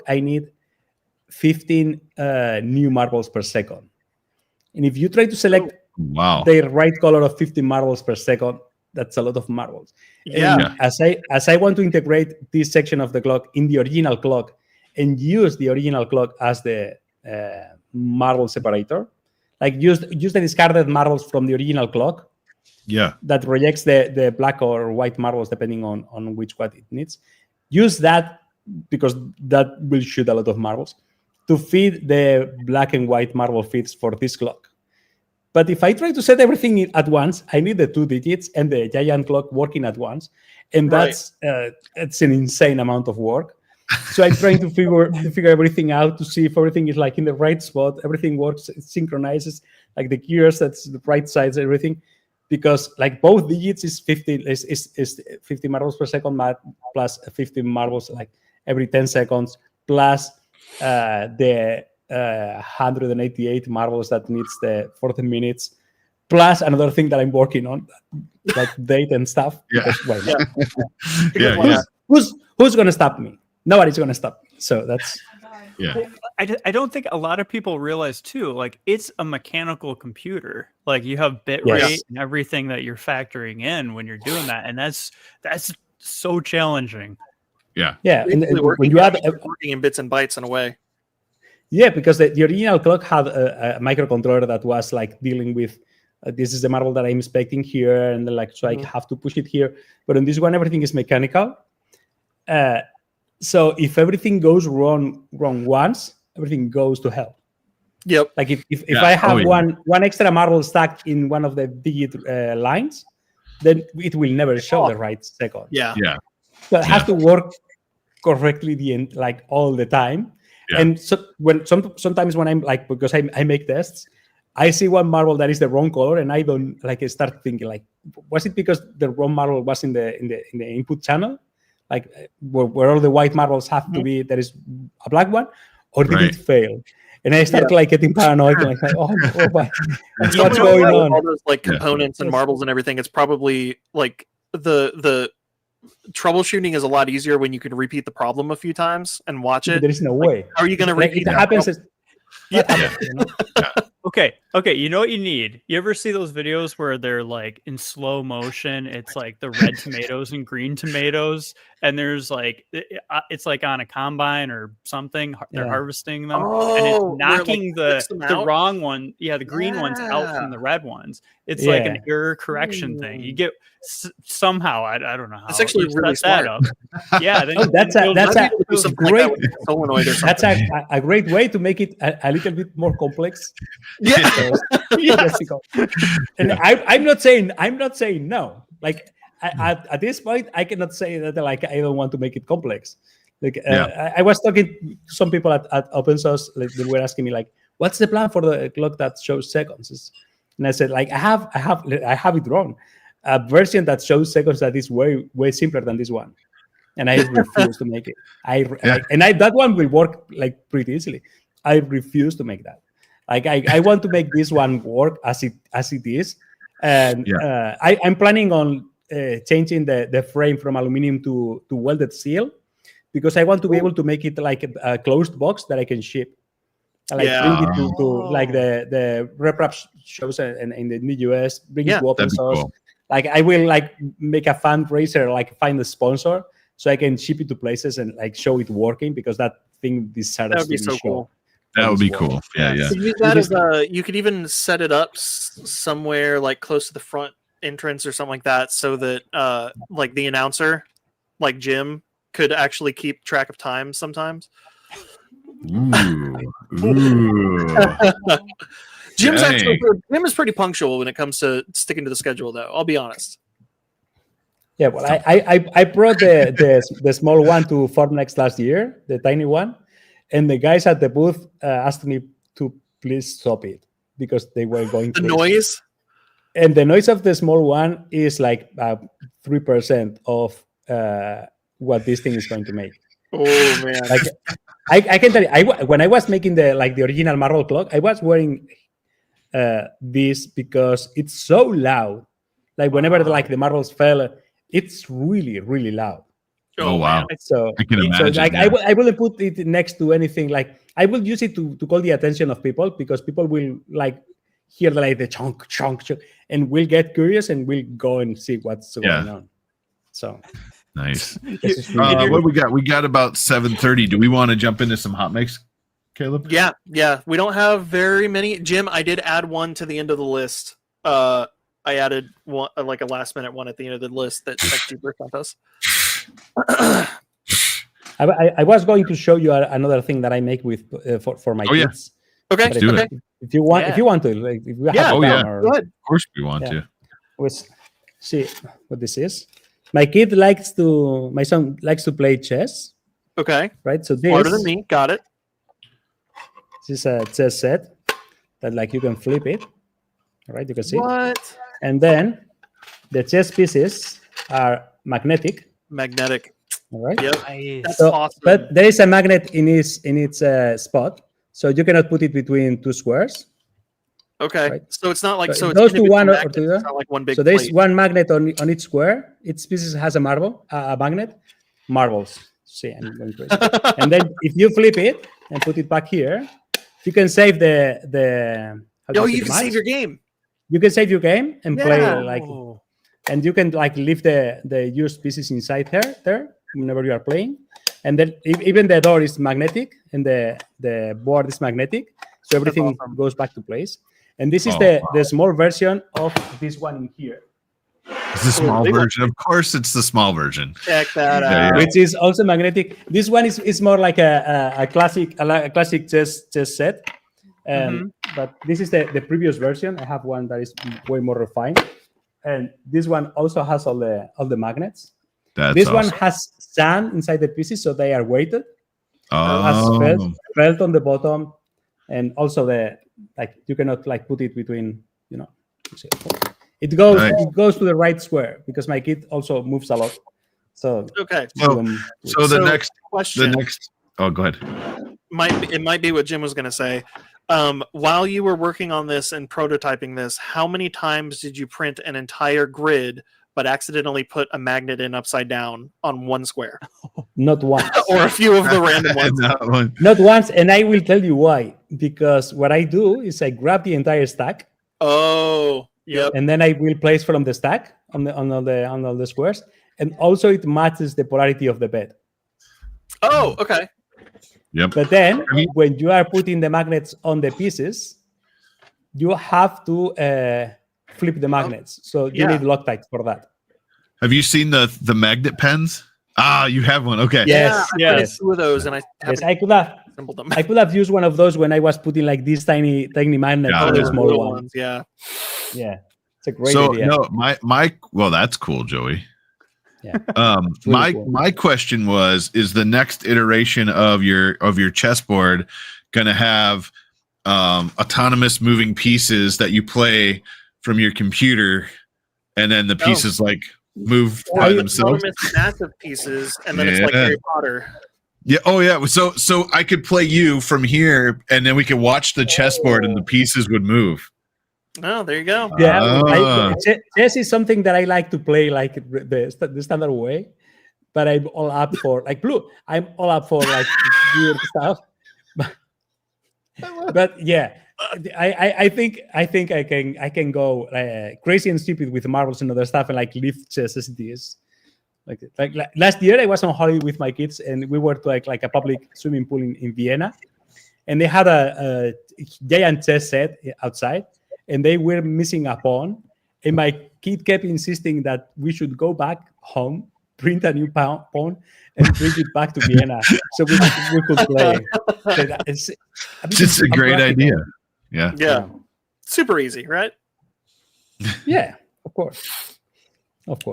I need 15 new marbles per second. And if you try to select the right color of 15 marbles per second, that's a lot of marbles. Yeah. And as I want to integrate this section of the clock in the original clock and use the original clock as the marble separator, like use the discarded marbles from the original clock, that rejects the black or white marbles depending on which one it needs. Use that, because that will shoot a lot of marbles, to feed the black and white marble feeds for this clock. But if I try to set everything at once, I need the 2 digits and the giant clock working at once, and that's it's an insane amount of work. So I'm trying to figure everything out, to see if everything is like in the right spot, everything works, it synchronizes, like the gears, that's the right sides, everything. Because like both digits is 50 marbles per second, plus 50 marbles like every 10 seconds, plus the 188 marbles that needs the 40 minutes, plus another thing that I'm working on, like date and stuff. Because, who's going to stop me? Nobody's going to stop me. So that's... I don't think a lot of people realize too, like it's a mechanical computer. Like you have bit rate and everything that you're factoring in when you're doing that. And that's so challenging. And when you add working in bits and bytes in a way. Yeah, because the original clock had a microcontroller that was like dealing with this is the marble that I'm expecting here, and then like so I have to push it here. But on this one, everything is mechanical. So if everything goes wrong once, everything goes to hell. Yep. Like if I have one extra marble stacked in one of the digit lines, then it will never show the right second. Yeah. So it has to work correctly like all the time. And so sometimes when I'm like, because I make tests, I see one marble that is the wrong color, and I don't like start thinking like, was it because the wrong marble was in the input channel, like where all the white marbles have to be, there is a black one, or did it fail? And I start like getting paranoid, like oh my, what's going on? All those like components and marbles and everything. It's probably like the troubleshooting is a lot easier when you can repeat the problem a few times and watch it. There is no way. How are you going to repeat it? Happens. Okay. You know what you need? You ever see those videos where they're like in slow motion? It's like the red tomatoes and green tomatoes, and there's like it's like on a combine or something. They're harvesting them, and it's knocking the wrong one. Yeah, the green ones out from the red ones. It's like an error correction thing. You get somehow I don't know how. It's actually really smart. Yeah, that's a great solenoid or something. That's a great way to make it a little bit more complex. And I'm not saying no. Like at this point, I cannot say that like I don't want to make it complex. Like I was talking to some people at open source. Like they were asking me like, "What's the plan for the clock that shows seconds?" And I said like, I have it wrong. A version that shows seconds that is way simpler than this one, and I refuse to make it. That one will work like pretty easily. I refuse to make that. Like I want to make this one work as it is, and I'm planning on changing the frame from aluminum to welded steel, because I want to be able to make it like a closed box that I can ship. Like bring it to like the RepRap shows in the US, bring it to open source. Cool. Like I will like make a fundraiser, like find a sponsor so I can ship it to places and like show it working, because that thing deserves to be so cool. That would be cool. Yeah. So use that as you could even set it up somewhere like close to the front entrance or something like that, so that like the announcer, like Jim, could actually keep track of time sometimes. Ooh. Jim is pretty punctual when it comes to sticking to the schedule, though. I'll be honest. Yeah, well, I brought the small one to Formnext last year, the tiny one, and the guys at the booth asked me to please stop it because they were going the noise. And the noise of the small one is like 3% of what this thing is going to make. Oh man! Like I can tell you, when I was making the original marble clock, I was wearing this because it's so loud. Like whenever the marbles fell, it's really, really loud. Oh wow! So I can imagine. like I wouldn't put it next to anything. Like I will use it to call the attention of people, because people will like hear the chunk, and we'll get curious and we'll go and see what's going on. So nice. What we got? We got about 7:30. Do we want to jump into some hot mix, Caleb? Yeah. We don't have very many. Jim, I did add one to the end of the list. I added one, like a last minute one at the end of the list that Super sent us. I was going to show you another thing that I make with for my kids. Okay. Let's do it. If you want to, like, if we have Yeah. time Go ahead. Of course we want to. Let's see what this is. My son likes to play chess. Okay. Right. So this Smarter than me. Got it. This is a chess set that like you can flip it. All right, you can see. What? And then the chess pieces are magnetic. All right. Yep. Nice. That's So, awesome. but there is a magnet in its spot, so you cannot put it between two squares. Okay. Right. So it's not like So so it goes it's to one or magnets, to the it's not like one big So there is plate. one magnet on each square. Each species has a magnet. Marbles. See, I'm going crazy. And then if you flip it and put it back here, you can save the. Oh, you can save your game. You can save your game and play like, Oh. and you can like leave the your species inside there whenever you are playing, and then even the door is magnetic and the board is magnetic, so everything goes back to place. And this is the small version of this one in here. It's the small version. Of course, it's the small version. Check that out. Yeah. Which is also magnetic. This one is more like a classic chess set. But this is the previous version. I have one that is way more refined, and this one also has all the magnets. This one has sand inside the pieces, so they are weighted. Has felt on the bottom, and also you cannot like put it between. It goes to the right square because my kid also moves a lot. So okay. So the next question. Oh, go ahead. It might be what Jim was going to say. While you were working on this and prototyping this, how many times did you print an entire grid but accidentally put a magnet in upside down on one square? Not once. Or a few of the random ones? Not once, and I will tell you why. Because what I do is I grab the entire stack. Oh, yep. And then I will place from the stack on all the squares, and also it matches the polarity of the bed. Oh, okay. Yep. But then when you are putting the magnets on the pieces, you have to flip the magnets. So you need Loctite for that. Have you seen the magnet pens? Ah, you have one. Okay. Yes. I put two of those, and I could have assembled them. I could have used one of those when I was putting like these tiny magnets on the small ones. Yeah. Yeah. It's a great idea. No, my well, that's cool, Joey. Yeah. My question is the next iteration of your chessboard going to have autonomous moving pieces that you play from your computer, and then the pieces like move by themselves? Autonomous massive pieces, and then it's like Harry Potter. Yeah. Oh, yeah. So I could play you from here, and then we could watch the chessboard, and the pieces would move. Oh, there you go. Yeah, chess is something that I like to play like the standard way, but I'm all up for like blue. I'm all up for like weird stuff. But yeah, I think I can go crazy and stupid with marbles and other stuff and like lift chess as this. Like last year I was on holiday with my kids and we were to like a public swimming pool in Vienna, and they had a giant chess set outside. And they were missing a pawn, and my kid kept insisting that we should go back home, print a new pawn, and bring it back to Vienna so we could play. It's a great idea. Yeah. Super easy, right? Yeah, of course.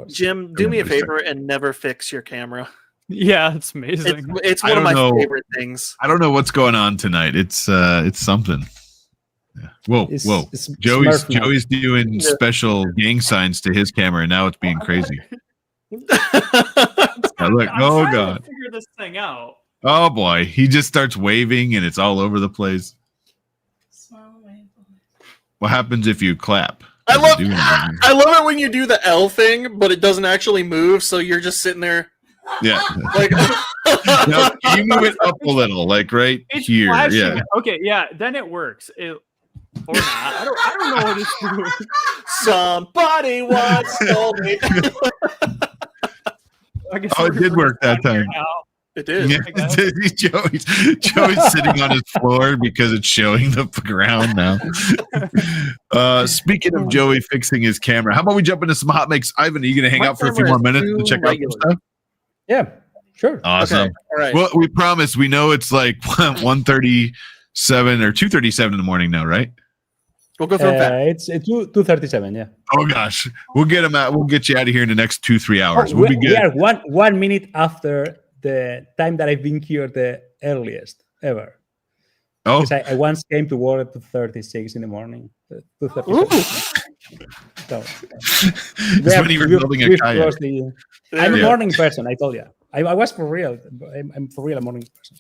Jim, do me a favor and never fix your camera. Yeah, it's amazing. It's one of my favorite things. I don't know what's going on tonight. It's something. Yeah. Whoa. Joey's doing special gang signs to his camera, and now it's being crazy. Look, oh God. Figure this thing out. Oh boy. He just starts waving and it's all over the place. What happens if you clap? I Does it love do anything? I love it when you do the L thing, but it doesn't actually move, so you're just sitting there Yeah. like No, you move it up a little, like right It's here. flashing. Yeah. Okay, yeah, then it works. Or not. I don't know what it's doing. somebody once told me. I guess Oh, it we're did work that on here time. now. It did. Yeah. Joey's sitting on his floor because it's showing the ground now. Speaking of Joey fixing his camera, how about we jump into some hot makes? Ivan, are you going to hang My out for a few camera more is minutes and too check out regular. some stuff? Yeah, sure. Awesome. Okay. All right. Well, we promise. We know it's like 1:37 or 2:37 in the morning now, right? We'll go through them fast. It's 2:37. Yeah. Oh gosh, we'll get him out. We'll get you out of here in the next 2-3 hours. Oh, We'll be we good. are 1 minute after the time that I've been here the earliest ever. Oh, Because I once came to work at 2:36 in the morning. 2:37. So it's when you were building a kayak. I'm a Yeah. morning person. I told you. I was for real. I'm for real a morning person.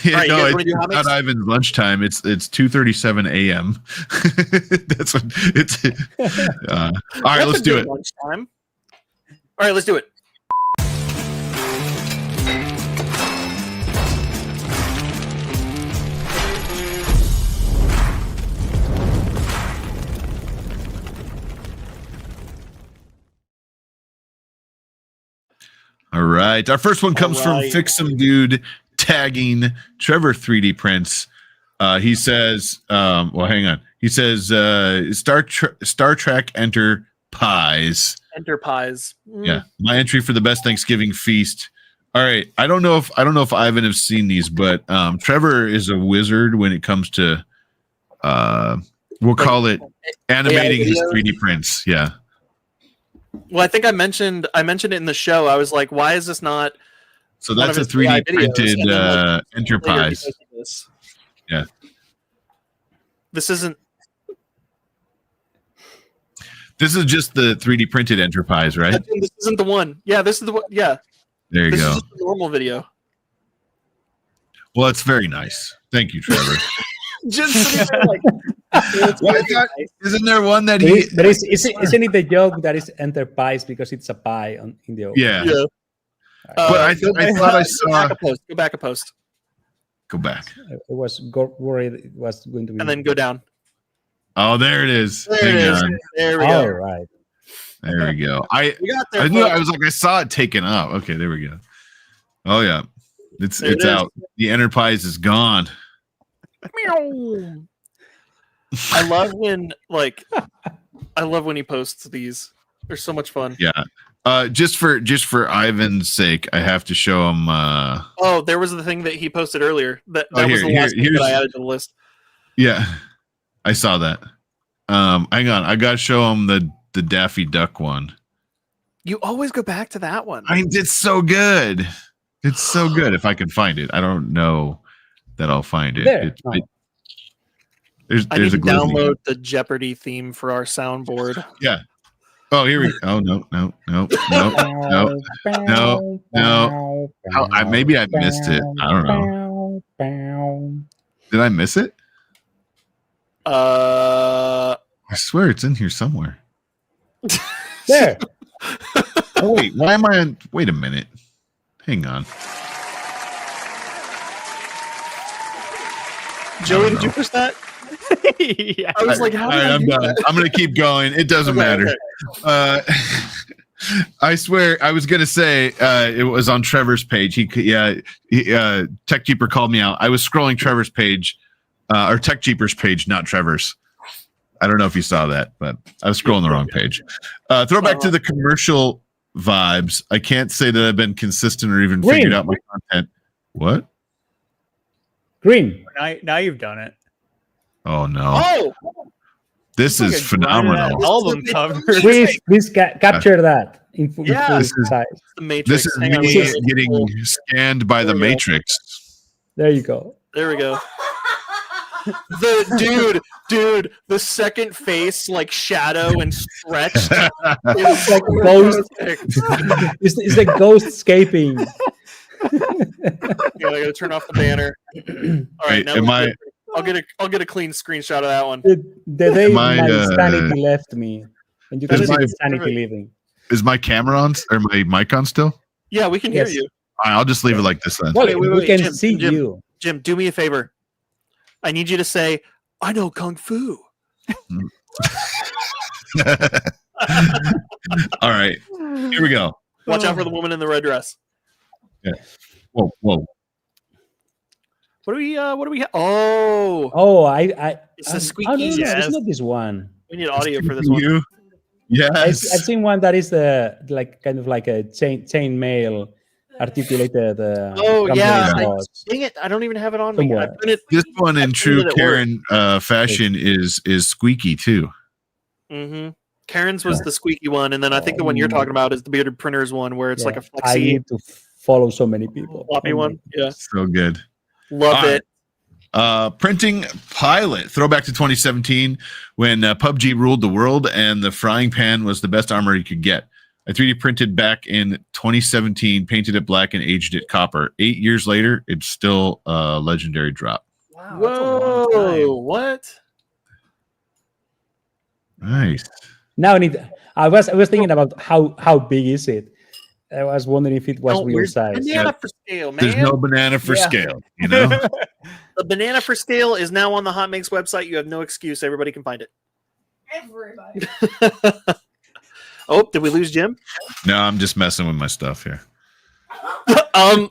Yeah, All right, you no, guys wanna do it's hot not mix? Ivan's lunchtime. It's 2:37 a.m. That's what it's. All right, That's let's a do good it. lunchtime. All right, let's do it. All right, our first one comes from right. Fix Some Dude tagging Trevor 3D prints. He says, well, hang on. He says, Star Trek Enterprise. Enterprise. Yeah, my entry for the best Thanksgiving feast. All right, I don't know if Ivan has seen these, but Trevor is a wizard when it comes to we'll call it animating his videos? 3D prints. Yeah. Well, I think I mentioned it in the show. I was like, why is this not So one that's of a his 3D AI videos? printed And then, like, later he Enterprise. posted this. Yeah. This isn't. This is just the 3D printed Enterprise, right? This isn't the one. Yeah, this is the one. Yeah, There you this go. is just a normal video. Well, it's very nice. Thank you, Trevor. Just sitting there like, it's Well, I very thought- nice. Isn't there one that But he? isn't it the joke that is Enterprise because it's a pie in the oven? Yeah. Yeah. But I thought I Go saw. back a post. Go back a post, Go back. I was worried it was going to be. and then go down. Oh, there it is. There it Hang is. on. There we All go. right. There we go. I We got there. I knew. folks. I was like, I saw it taken up. Okay, there we go. Oh yeah, it's There it is. out. The Enterprise is gone. Meow. I love when he posts these. They're so much fun. Yeah. Just for Ivan's sake, I have to show him. Oh, there was the thing that he posted earlier. That was here- the last thing that I here's- added to the list. Yeah, I saw that. Hang on, I gotta show him the Daffy Duck one. You always go back to that one. It's so good. It's so good. If I can find it, I don't know that I'll find it. There. There's I need a to glizzy. download the Jeopardy theme for our soundboard. Yeah. Oh, here we go. Oh no. No. Maybe I missed it. I don't know. Did I miss it? Uh, I swear it's in here somewhere. There. Oh wait, why am I on? Wait a minute. Hang on. Joey, did you push that? Yeah. I was like, how All did right, I I'm do done. that? I'm gonna keep going. It doesn't Okay, matter. okay. I swear, I was gonna say it was on Trevor's page. Tech Jeeper called me out. I was scrolling Trevor's page, or Tech Jeeper's page, not Trevor's. I don't know if you saw that, but I was scrolling the wrong page. Throwback to the commercial vibes. I can't say that I've been consistent or even figured out my content. What? Green. Now you've done it. Oh no! Oh, This Like is a phenomenal. giant album cover. Please capture that in full Yeah. full This is- size. the Matrix. This is Hang on, me let's- getting scanned by the There we go. Matrix. There you go. There we go. Dude, the second face like shadow and stretched. It's like so ghost. perfect. It's like ghost escaping. Yeah, I gotta turn off the banner. All right, Wait, now am we I- can I'll get a clean screenshot of that one. The day My, my sanity left me, and you can That see is the sanity perfect. leaving. Is my camera on or my mic on still? Yeah, we can hear Yes. you. All right, I'll just leave it like this then. Well, Wait, we can Jim, see Jim. you. Jim, do me a favor. I need you to say, "I know kung fu." All right, here we go. Watch out for the woman in the red dress. Whoa. What do we? Oh, Oh, I it's the oh, squeaky. no, it's Yes. not this one. We need audio for this one. You? Yes. I've seen one that is like kind of like a chain mail articulated. Oh, yeah, company I- boss. Dang it! I don't even have it on me. I Somewhere. printed. This one in true it at work. Karen fashion is squeaky too. Mm-hmm. Karen's was the squeaky one, and then I think the one you're talking about is the bearded printers one, where it's like a I flexy need to follow so many people. floppy Oh my one. Yeah, So good. love All it. Printing pilot. Throwback to 2017 when PUBG ruled the world and the frying pan was the best armor you could get. I 3D printed back in 2017, painted it black and aged it copper. 8 years later, it's still a legendary drop. Wow, that's a long Whoa! time. What? Nice. Now I was thinking about how big is it. I was wondering if it was Oh, real where's size. banana for scale, man. There's no banana for Yeah. scale, you know? The banana for scale is now on the Hot Makes website. You have no excuse. Everybody can find it. Everybody. Oh, did we lose Jim? No, I'm just messing with my stuff here. Um,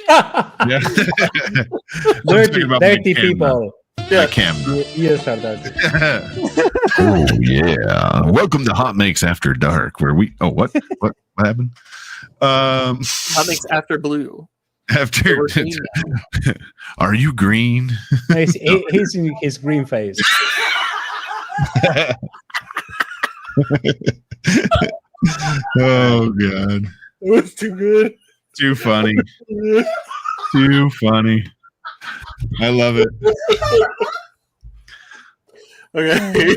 Yeah. I'm talking dirty about my dirty camera. people. My camera. Ears are dirty. Oh yeah! Welcome to Hot Makes After Dark, where we. Oh, what happened? Hot Makes after blue. After. We're green now. Are you green? He's in his green face. Oh god! It was too good. Too funny. Too funny. I love it. Okay.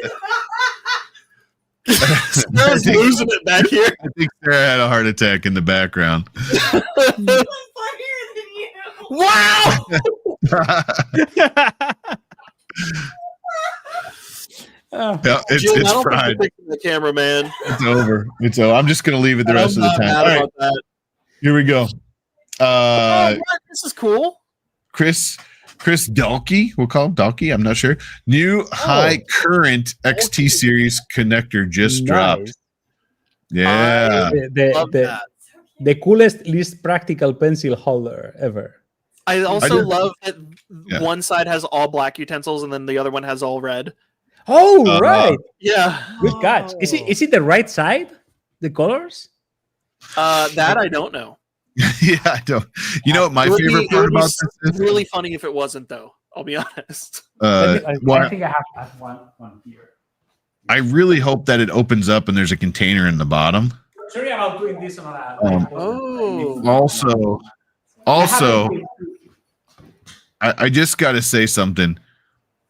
Sarah's losing it back here. I think Sarah had a heart attack in the background. Funnier than you. Wow! Oh, Yeah, Jim, I it's don't think fried. you're fixing the camera, man. It's over. It's over. I'm just gonna leave it the rest of the I'm time. not All mad right, about that. here we go. Oh, what? This is cool. Chris Dalkey, we'll call him Dalkey. I'm not sure. New high current XT series connector just dropped. nice. Yeah. Love that. The coolest, least practical pencil holder ever. I also did- love that Yeah. one side has all black utensils and then the other one has all red. Oh, right. Yeah. Good catch. Is it the right side? The colors? That I don't know. Yeah, I don't. You know what my It would favorite be- it part would be about this is? really funny if it wasn't, though. I'll be honest. I One- think I have one here. I really hope that it opens up and there's a container in the bottom. Sorry about doing this on a. Oh. Also, I just got to say something.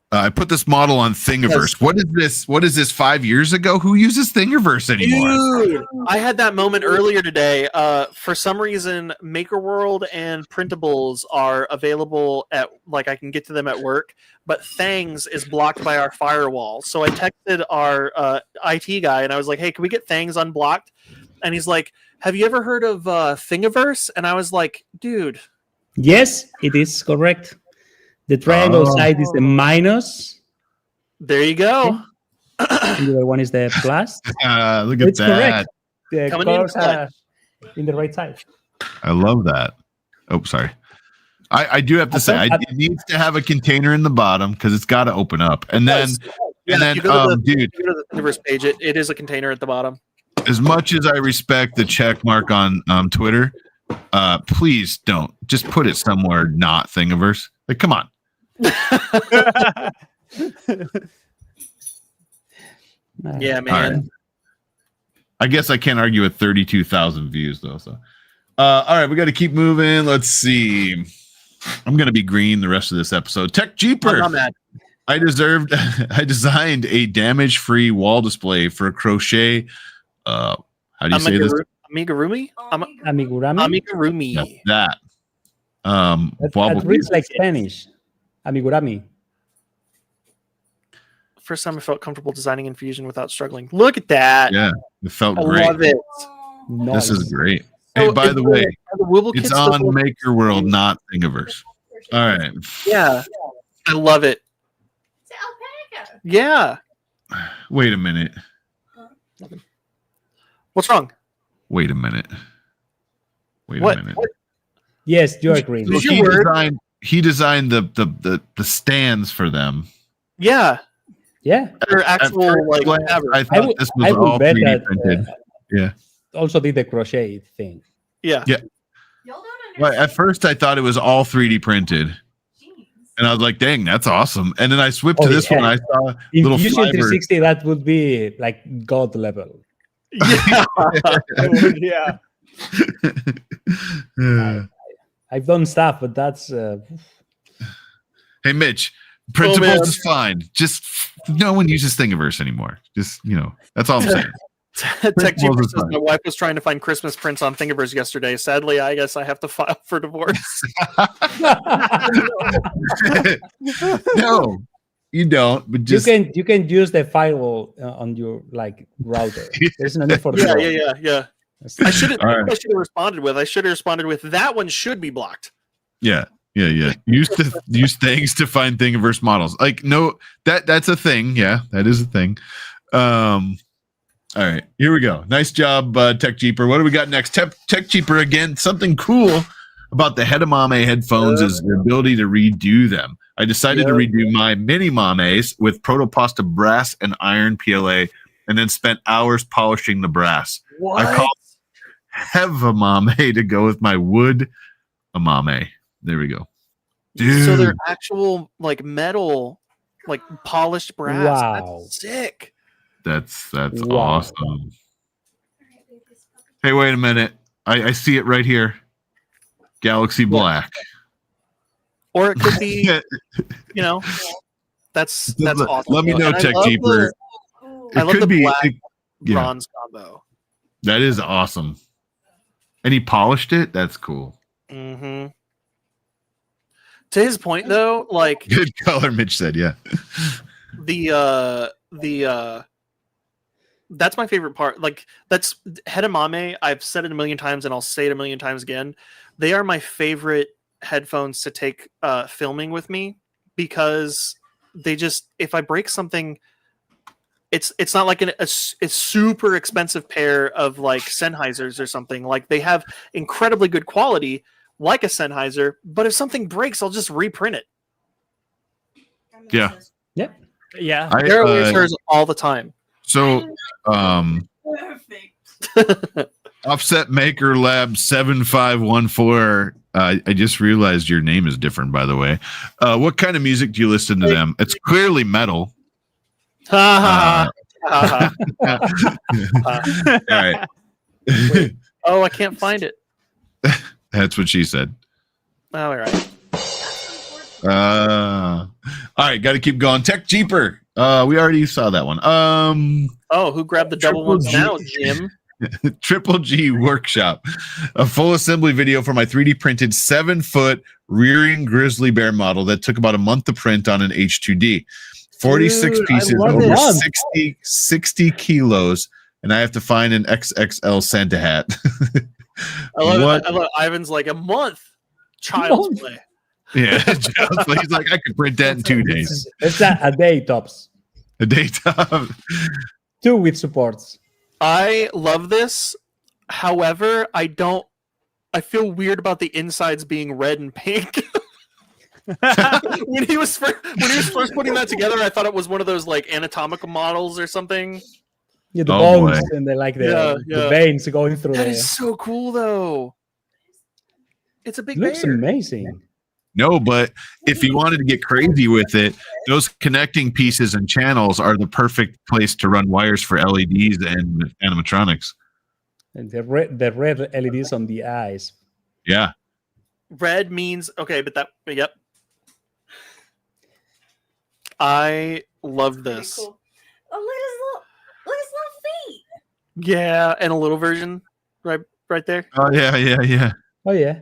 I put this model on Thingiverse. Yes. What is this? What is this? 5 years ago? Who uses Thingiverse anymore? Dude, I had that moment earlier today. For some reason, Maker World and printables are available at I can get to them at work, but Thangs is blocked by our firewall. So I texted our IT guy and I was like, "Hey, can we get Thangs unblocked?" And he's like, "Have you ever heard of Thingiverse?" And I was like, "Dude." Yes, it is correct. The triangle Oh. side is the minus, There you go. and the other one is the plus. Look at It's that. correct. The Coming in colors clutch. are in the right side. I love that. Oh, sorry. I do have to say, it needs to have a container in the bottom because it's got to open up. And then, Yeah, if you go to dude, if you go to the Thingiverse page, it is a container at the bottom. as much as I respect the check mark on Twitter, please don't just put it somewhere not Thingiverse. Like, come on. Yeah, man. All right. I guess I can't argue with 32,000 views though. So, all right, we got to keep moving. Let's see. I'm gonna be green the rest of this episode. Tech Jeeper. I'm not mad. I designed a damage-free wall display for a crochet. How do you say this? Amigurumi? Amigurumi. Amigurumi. That. That Wobble. reads like Spanish. Amigurumi. First time I felt comfortable designing in Fusion without struggling. Look at that. Yeah, it felt I great. love it. This is great. So Hey, by is the way, are the Wibble it's kits still on going- Maker World, not Thingiverse. All right. Yeah. I love it. It's alpaca. Yeah. Wait a minute. What's wrong? Wait a minute. Wait What? a minute. What? Yes, you are green. Use So your word. he designed the stands for them. Yeah. Yeah, They're At actual first like glance, fabric. I thought this was I would all bet 3D that printed. Yeah. also did the crochet thing. Yeah. Yeah. Y'all don't Well, understand. at first I thought it was all 3D printed. Jeez. And I was like, dang, that's awesome. And then I switched to Oh, this yeah. one. I saw In little Fusion fibers. 360, that would be like God level. Yeah. Yeah. I've done stuff, but that's Hey, Mitch, principles man. is fine. Just no one uses Thingiverse anymore. Just, that's all I'm saying. Tech Jeeper Principles is says fine. my wife was trying to find Christmas prints on Thingiverse yesterday. Sadly, I guess I have to file for divorce. No, you don't. But just you can use the firewall on your router. There's no need for Yeah, the yeah, yeah. I should have. All right. I should have responded with. I should have responded with that one should be blocked. yeah. Use things to find Thingiverse models. Like no, that's a thing. Yeah, that is a thing. All right, here we go. Nice job, Tech Jeeper. What do we got next? Tech Jeeper again. Something cool about the Hedamame headphones is the ability to redo them. I decided to redo my mini mames with protopasta brass and iron PLA, and then spent hours polishing the brass. What? I called Hevamame to go with my wood amame. There we go. Dude. So they're actual like metal, like polished brass. Wow. That's sick. That's Wow. awesome. Hey, wait a minute. I see it right here. Galaxy Black. Or it could be, that's awesome. Let me know, And I Tech love Jeeper. I love the black yeah, bronze combo. that is awesome. And he polished it. That's cool. Mm-hmm. To his point, though, like Good color, Mitch said. Yeah. That's my favorite part. Like that's Hedamame. I've said it a million times, and I'll say it a million times again. They are my favorite headphones to take filming with me because they just if I break something, it's not like a super expensive pair of like Sennheisers or something. Like they have incredibly good quality, like a Sennheiser. But if something breaks, I'll just reprint it. Yeah. Yeah. They're always hers all the time. So, Perfect. Offset Maker Lab 7514. I just realized your name is different, by the way. What kind of music do you listen to them? It's clearly metal. Ha ha All right. Oh, I can't find it. That's what she said. Oh, all right. All right, got to keep going. Tech Jeeper. We already saw that one. Oh, who grabbed the double Triple ones G. now, Jim? Triple G Workshop, a full assembly video for my 3D printed 7-foot rearing grizzly bear model that took about a month to print on an H2D. 46 Dude, I pieces, love over it. 60 kilos, and I have to find an XXL Santa hat. I love What? it. I love Ivan's like a month. Child's play. Yeah, he's like, I could print that in 2 days. It's a day tops. A day top. 2 with supports. I love this. However, I feel weird about the insides being red and pink. when he was first putting that together, I thought it was one of those like anatomical models or something. Yeah, the Oh, bones boy. and Yeah. the veins going through That the. is so cool, though. It's a big Looks bear. amazing. No, but if you wanted to get crazy with it, those connecting pieces and channels are the perfect place to run wires for LEDs and animatronics. And the red LEDs on the eyes. Yeah. Red means okay, but yep. I love this. Cool. Oh, look at his little feet. Yeah, and a little version right there. Oh, yeah. Oh yeah.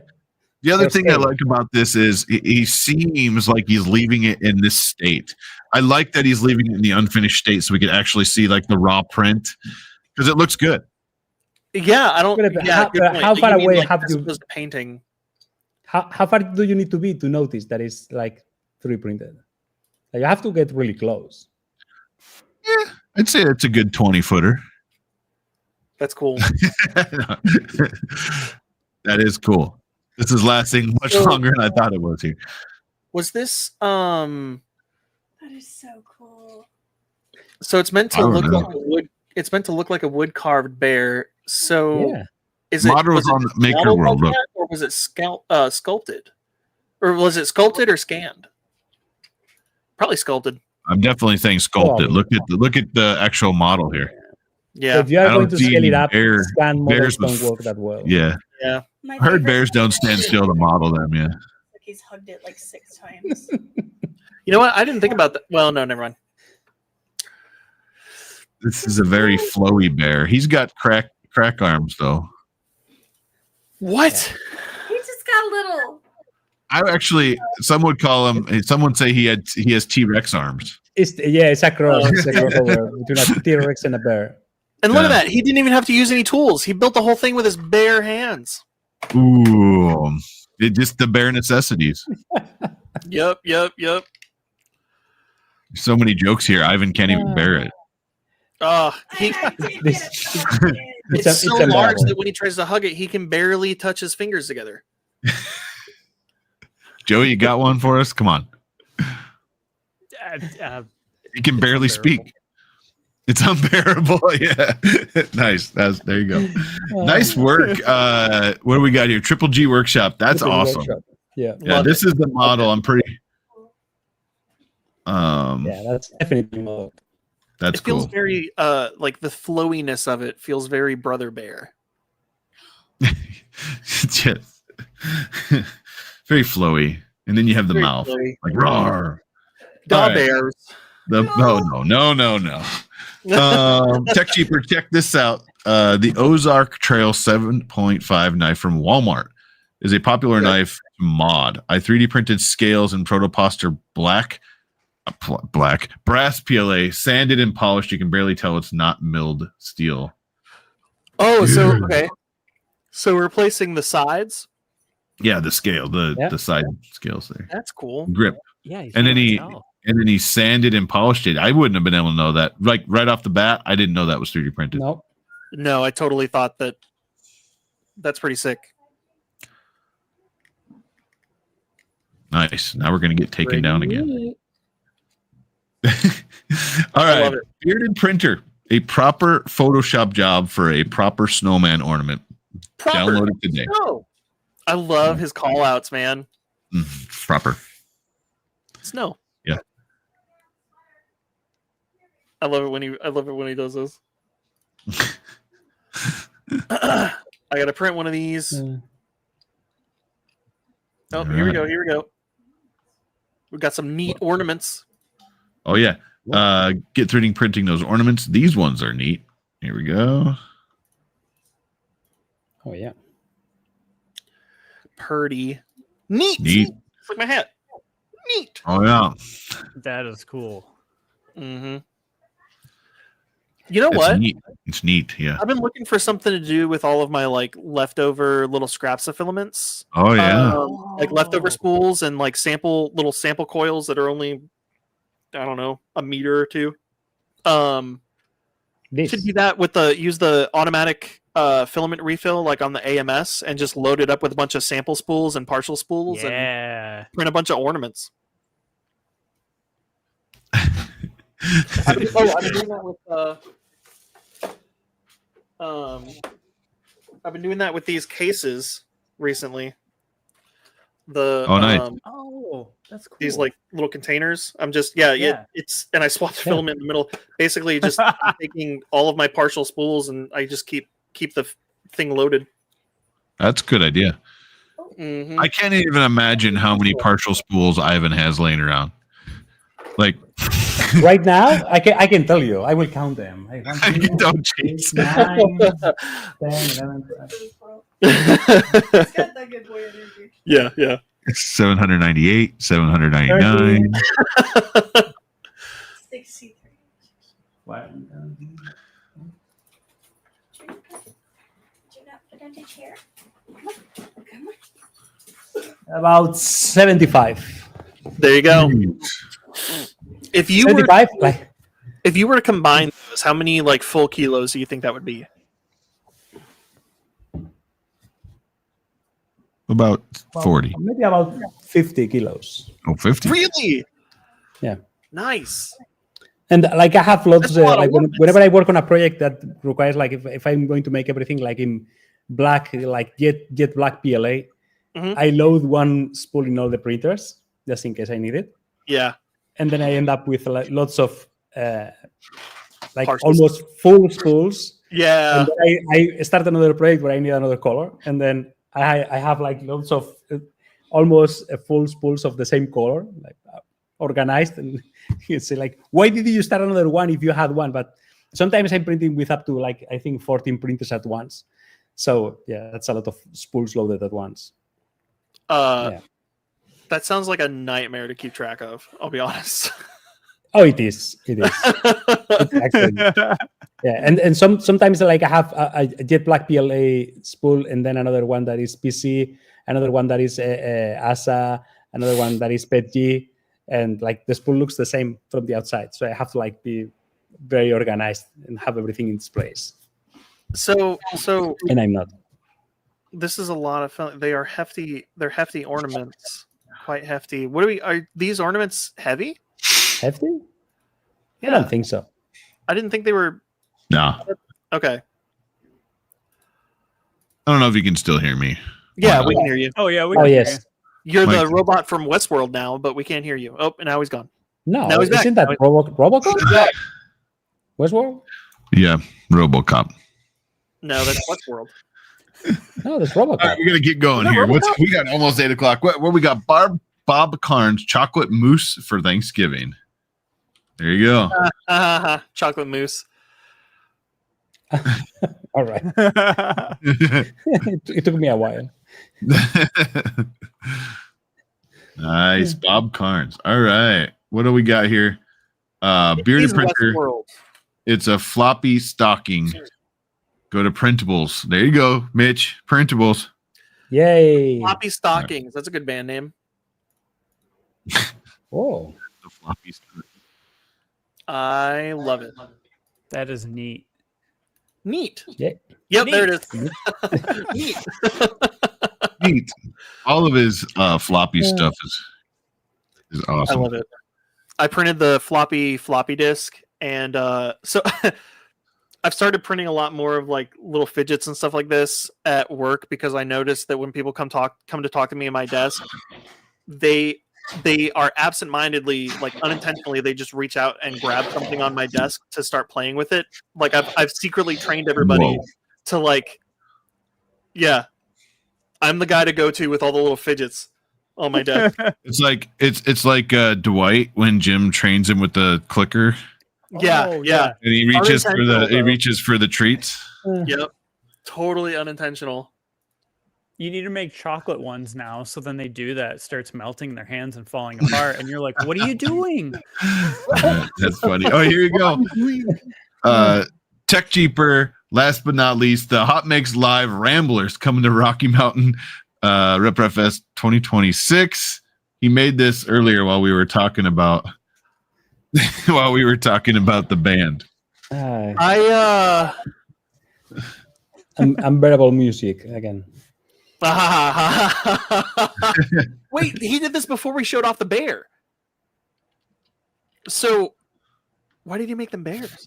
The other thing I like about this is he seems like he's leaving it in this state. I like that he's leaving it in the unfinished state so we can actually see like the raw print because it looks good. Yeah, I don't. Yeah, how far away have you painting? How far do you need to be to notice that it's like 3D printed? Like, you have to get really close. Yeah, I'd say it's a good 20-footer. That's cool. That is cool. This is lasting much longer than I thought it was here. Was this That is so cool. So it's meant to look like a wood. It's meant to look like a wood carved bear. So is it models on Maker World, or was it sculpted, or was it sculpted or scanned? Probably sculpted. I'm definitely saying sculpted. Look at the actual model here. Yeah, so if you are going to scale it up, scan models don't work that well. Yeah. I heard bears don't stand still to model them. Yeah. Like he's hugged it like 6 times. You know what? I didn't think about that. Well, no, never mind. This is a very flowy bear. He's got crack arms though. What? He just got little. Some would call him. Some would say he has T-Rex arms. It's a cross. It's a crossover between a T-Rex and a bear. And look at that. He didn't even have to use any tools. He built the whole thing with his bare hands. Ooh, just the bare necessities. Yep. So many jokes here. Ivan can't even bear it. It's so large that when he tries to hug it, he can barely touch his fingers together. Joey, you got one for us? Come on. He can barely speak. It's unbearable. Yeah. Nice. There you go. Nice work. What do we got here? Triple G Workshop. That's awesome. Yeah. This is the model. I'm pretty. That's definitely model. That's cool. It feels cool. very like the flowiness of it feels very Brother Bear. Just very flowy. And then you have the mouth. Flowy. Like roar. Bears. No. Tech Cheaper, check this out. The Ozark Trail 7.5 knife from Walmart is a popular knife mod. I 3D printed scales and protoposter black brass PLA, sanded and polished. You can barely tell it's not milled steel. Oh, so okay. So replacing the sides? Yeah, the scale, the side scales there. That's cool. Grip. Yeah, and then he sanded and polished it. I wouldn't have been able to know that. Like right off the bat, I didn't know that was 3D printed. No, I totally thought that. That's pretty sick. Nice. Now we're going to get taken down again. All right. Bearded printer. A proper Photoshop job for a proper snowman ornament. Download it today. Oh, I love his call outs, man. Proper. Snow. Yeah. I love it when he does this. I gotta print one of these. Oh, here we go. We've got some neat ornaments. Oh yeah. Get 3D printing those ornaments. These ones are neat. Here we go. Oh yeah. Purdy. Neat. It's like my hat. Neat. Oh yeah. That is cool. Mm-hmm. You know what? Neat. It's neat. Yeah. I've been looking for something to do with all of my like leftover little scraps of filaments. Oh yeah. Like leftover spools and like little sample coils that are only, I don't know, a meter or two. Should do that with use the automatic filament refill like on the AMS and just load it up with a bunch of sample spools and partial spools and print a bunch of ornaments. I've been doing that with I've been doing that with these cases recently. Nice. That's cool. These like little containers. I'm just it's and I swapped the filament in the middle. Basically, just taking all of my partial spools and I just keep the thing loaded. That's a good idea. Mm-hmm. I can't even imagine how many partial spools Ivan has laying around. Like right now, I can tell you. I will count them. 1, 2, 3, 9, 10, 11, 12. good boy energy. Yeah, yeah. 798, 799. 63. What? Do not put on the chair. Come on. About 75. There you go. If you were 75? Like, if you were to combine those, how many like full kilos do you think that would be? About 40. maybe about 50 kilos. Oh, 50. Really? Yeah. Nice. And like I have lots, That's a lot of like work. whenever I work on a project that requires, like if I'm going to make everything like in black, like jet black PLA, I load one spool in all the printers just in case I need it. Yeah. And then I end up with like lots of like Parcels. almost full spools. Yeah. And then I start another project where I need another color, and then I have like lots of almost full spools of the same color, like organized. And you say like, why did you start another one if you had one? But sometimes I'm printing with up to like I think 14 printers at once. So yeah, that's a lot of spools loaded at once. That sounds like a nightmare to keep track of. I'll be honest. Oh, it is. It is. It's actually, yeah, and sometimes like I have a jet black PLA spool, and then another one that is PC, another one that is ASA, another one that is PETG, and like the spool looks the same from the outside. So I have to like be very organized and have everything in its place. So And I'm not. this is a lot of fun. They are hefty. They're hefty ornaments. Quite hefty. Are these ornaments heavy? Hefty? Yeah. I don't think so. I didn't think they were. No. Okay. I don't know if you can still hear me. Yeah, we can hear you. Oh yeah. We Oh can hear yes. You're the Mike. robot from Westworld now, but we can't hear you. Oh, and now he's gone. No, Now he's back. isn't that Robocop? Westworld? Yeah, RoboCop. No, that's Westworld. No, that's All right, Robocop. we gotta get going here. We got almost 8 o'clock. What we got? Bob Carnes chocolate mousse for Thanksgiving. There you go. Chocolate mousse. All right. It took me a while. Nice, Bob Carnes. All right, what do we got here? Bearded He's printer. Westworld. It's a floppy stocking. Go to printables. There you go, Mitch. Printables. Yay. Floppy Stockings. That's a good band name. Oh. The floppy stocking. I love it. That is neat. Neat. Yeah. Yep, Neat. there it is. Neat. Neat. All of his floppy stuff is I awesome. love it. I printed the floppy disk, and so I've started printing a lot more of like little fidgets and stuff like this at work, because I noticed that when people come to talk to me at my desk, they are absentmindedly, like unintentionally, they just reach out and grab something on my desk to start playing with it. Like I've secretly trained everybody Whoa. to like, yeah, I'm the guy to go to with all the little fidgets on my desk. It's like Dwight when Jim trains him with the clicker, Yeah, Oh, yeah. and he Unintentional, reaches for the treats. Yep. Totally unintentional. You need to make chocolate ones now, so then they do that. It starts melting in their hands and falling apart, and you're like, "What are you doing?" That's funny. Oh, here you go. Tech Jeeper. Last but not least, the Hot Mix Live Ramblers coming to Rocky Mountain RepRap Fest 2026. He made this earlier while we were talking about the band. Unbearable music again. Wait, he did this before we showed off the bear. So, why did he make them bears?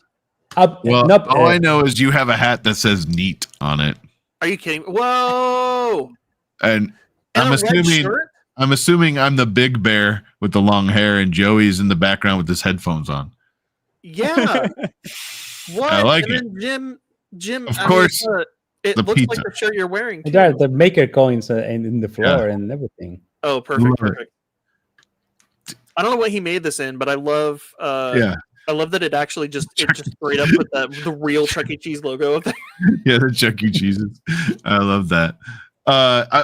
Well, all I know is you have a hat that says "neat" on it, Are you kidding me? Whoa! and And I'm a red assuming shirt? I'm the big bear with the long hair, and Joey's in the background with his headphones on. Yeah. What? I like and then Jim. Of I mean, course, it the looks pizza. like the shirt you're wearing. Too. There are the maker coins in the floor and everything. Oh, perfect, Right. perfect. I don't know what he made this in, but I love. Yeah, I love that it just straight up put the real Chuck E. Cheese logo up there. yeah, the Chuck E. Cheeses. I love that.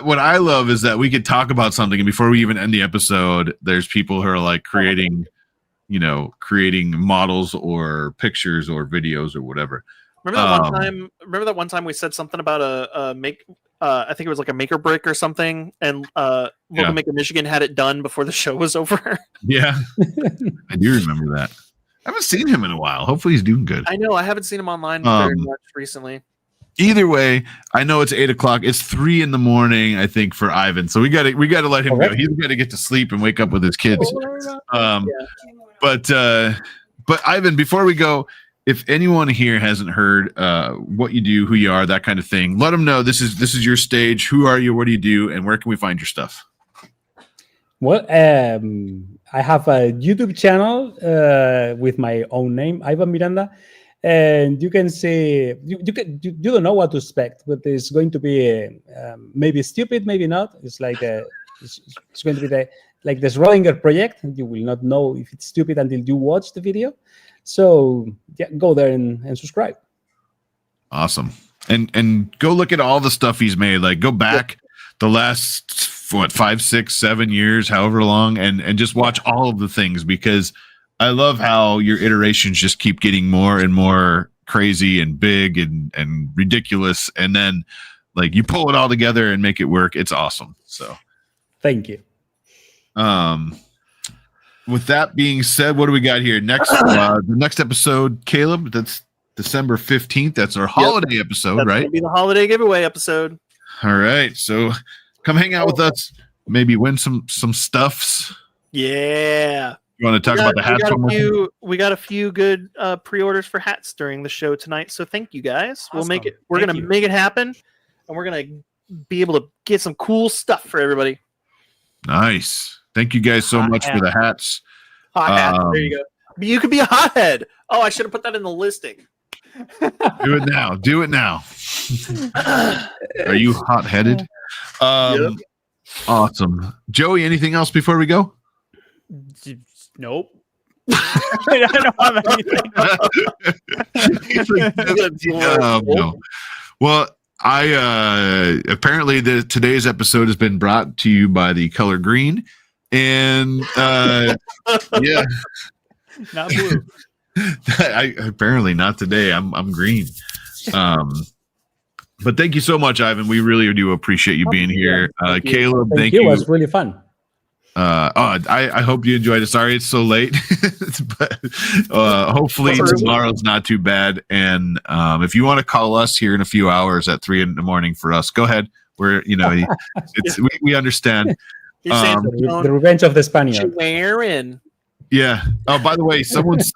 What I love is that we could talk about something, and before we even end the episode, there's people who are like creating models or pictures or videos or whatever. Remember that one time we said something about I think it was like a maker brick or something, and Local Maker Michigan had it done before the show was over. Yeah, I do remember that. I haven't seen him in a while. Hopefully he's doing good. I know. I haven't seen him online very much recently. Either way, I know it's 8 o'clock. It's 3 in the morning, I think, for Ivan. So we got to let him go. He's got to get to sleep and wake up with his kids. But Ivan, before we go, if anyone here hasn't heard what you do, who you are, that kind of thing, let them know this is your stage. Who are you? What do you do? And where can we find your stuff? Well, I have a YouTube channel with my own name, Ivan Miranda. And you can see, you don't know what to expect, but it's going to be maybe stupid, maybe not. It's like it's going to be the Schrodinger project. You will not know if it's stupid until you watch the video. So yeah, go there and subscribe. Awesome. And go look at all the stuff he's made. Like go back the last 5, 6, 7 years, however long, and just watch all of the things, because I love how your iterations just keep getting more and more crazy and big and ridiculous. And then like you pull it all together and make it work. It's awesome. So thank you. With that being said, what do we got here? Next, the next episode, Caleb, that's December 15th. That's our holiday episode, That's right? Gonna be the holiday giveaway episode. All right. So come hang out with us. Maybe win some stuffs. Yeah. You want to talk about the hats? We got a few good pre-orders for hats during the show tonight. So thank you guys. Awesome. We'll make it. We're gonna make it happen, and we're gonna be able to get some cool stuff for everybody. Nice. Thank you guys so much for the hats. Hot hat. There you go. You could be a hothead. Oh, I should have put that in the listing. Do it now. Do it now. Are you hot-headed? Yep. Awesome. Joey, anything else before we go? Nope. I don't have anything. No. Well, I apparently today's episode has been brought to you by the color green, and yeah, not blue. Apparently not today. I'm green. But thank you so much, Ivan. We really do appreciate you being here. Caleb, thank you. It was really fun. I hope you enjoyed it. Sorry it's so late, but hopefully tomorrow's not too bad. And if you want to call us here in a few hours at 3 in the morning for us, go ahead. We're we understand. The revenge of the Spaniard. Wearing. Yeah. Oh, by the way, someone's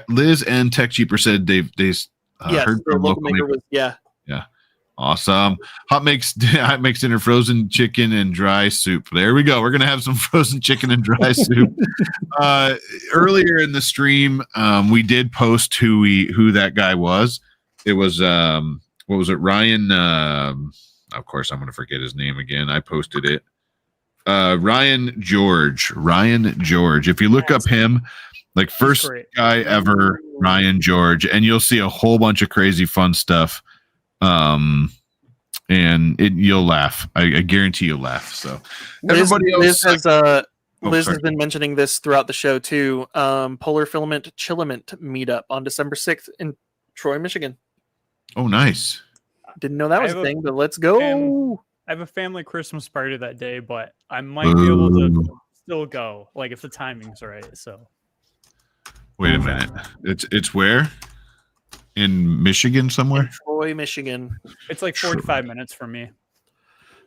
Liz and Tech Cheaper said they've heard from Local Maker. Yeah. Awesome. Hot makes dinner frozen chicken and dry soup. There we go. We're gonna have some frozen chicken and dry soup. Earlier in the stream, we did post who that guy was. It was what was it? Ryan. Of course, I'm gonna forget his name again. I posted it. Ryan George. If you look up him, like first guy ever, Ryan George, and you'll see a whole bunch of crazy fun stuff. And you'll laugh. I guarantee you'll laugh. So everybody else Liz has been mentioning this throughout the show too. Polar Filament Chillement meetup on December 6th in Troy, Michigan. Oh, nice. Didn't know that was a thing, but let's go. I have a family Christmas party that day, but I might be able to still go, like if the timing's right. So wait a minute. It's where? In Michigan somewhere? Troy, Michigan. It's like 45 minutes from me.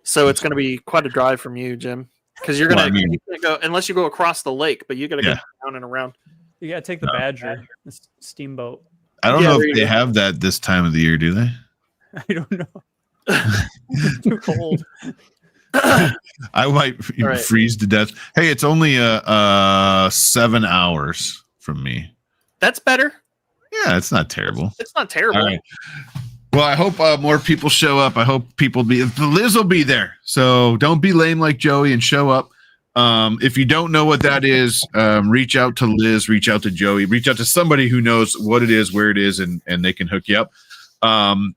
So it's going to be quite a drive from you, Jim, because you're going to go unless you go across the lake, but you got to go down and around. You got to take the Badger, the steamboat. I don't know if they have that this time of the year, do they? I don't know. It's too cold. I might freeze to death. Hey, it's only 7 hours from me. That's better. Yeah, it's not terrible. It's not terrible. All right. Well, I hope more people show up. I hope Liz will be there. So don't be lame like Joey and show up. If you don't know what that is, reach out to Liz, reach out to Joey, reach out to somebody who knows what it is, where it is, and they can hook you up.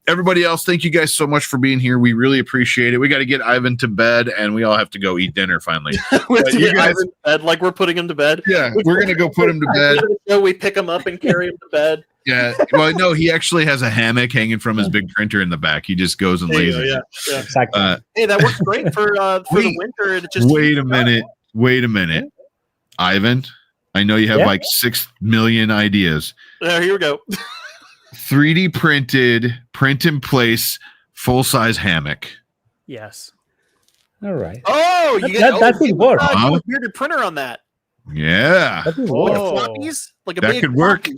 Everybody else, thank you guys so much for being here. We really appreciate it. We got to get Ivan to bed, and we all have to go eat dinner finally. We have to you get guys- Ivan to bed, like we're putting him to bed. Yeah, we're gonna go put him to bed. So we pick him up and carry him to bed. Yeah. Well, no, he actually has a hammock hanging from his big printer in the back. He just goes and There you lays. go, it. yeah. Exactly. Hey, that works great for the winter. It just Wait a minute, Ivan. I know you have like 6 million ideas. Here we go. 3D printed, print in place, full size hammock. Yes. All right. Oh, you That could work. Huh? Bearded printer on that. Yeah, That could Like work. Oh. floppies, like a that big could work. floppy,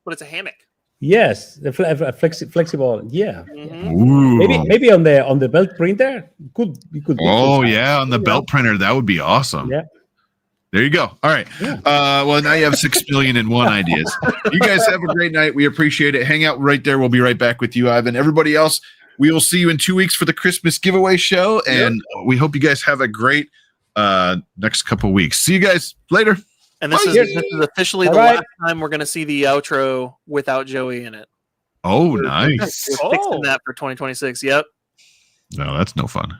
but it's a hammock. Yes, the flexible. Yeah. Mhm. Ooh. Maybe on the belt printer you could. Oh yeah, on the belt printer, that would be awesome. Yeah. There you go. All right. Yeah. Well, now you have 6 million and one ideas. You guys have a great night. We appreciate it. Hang out right there. We'll be right back with you, Ivan. Everybody else, we will see you in 2 weeks for the Christmas giveaway show, and we hope you guys have a great next couple weeks. See you guys later. And this Bye. is officially the All right. last time we're going to see the outro without Joey in it. Oh, We're nice. fixing that for 2026. Yep. No, that's no fun.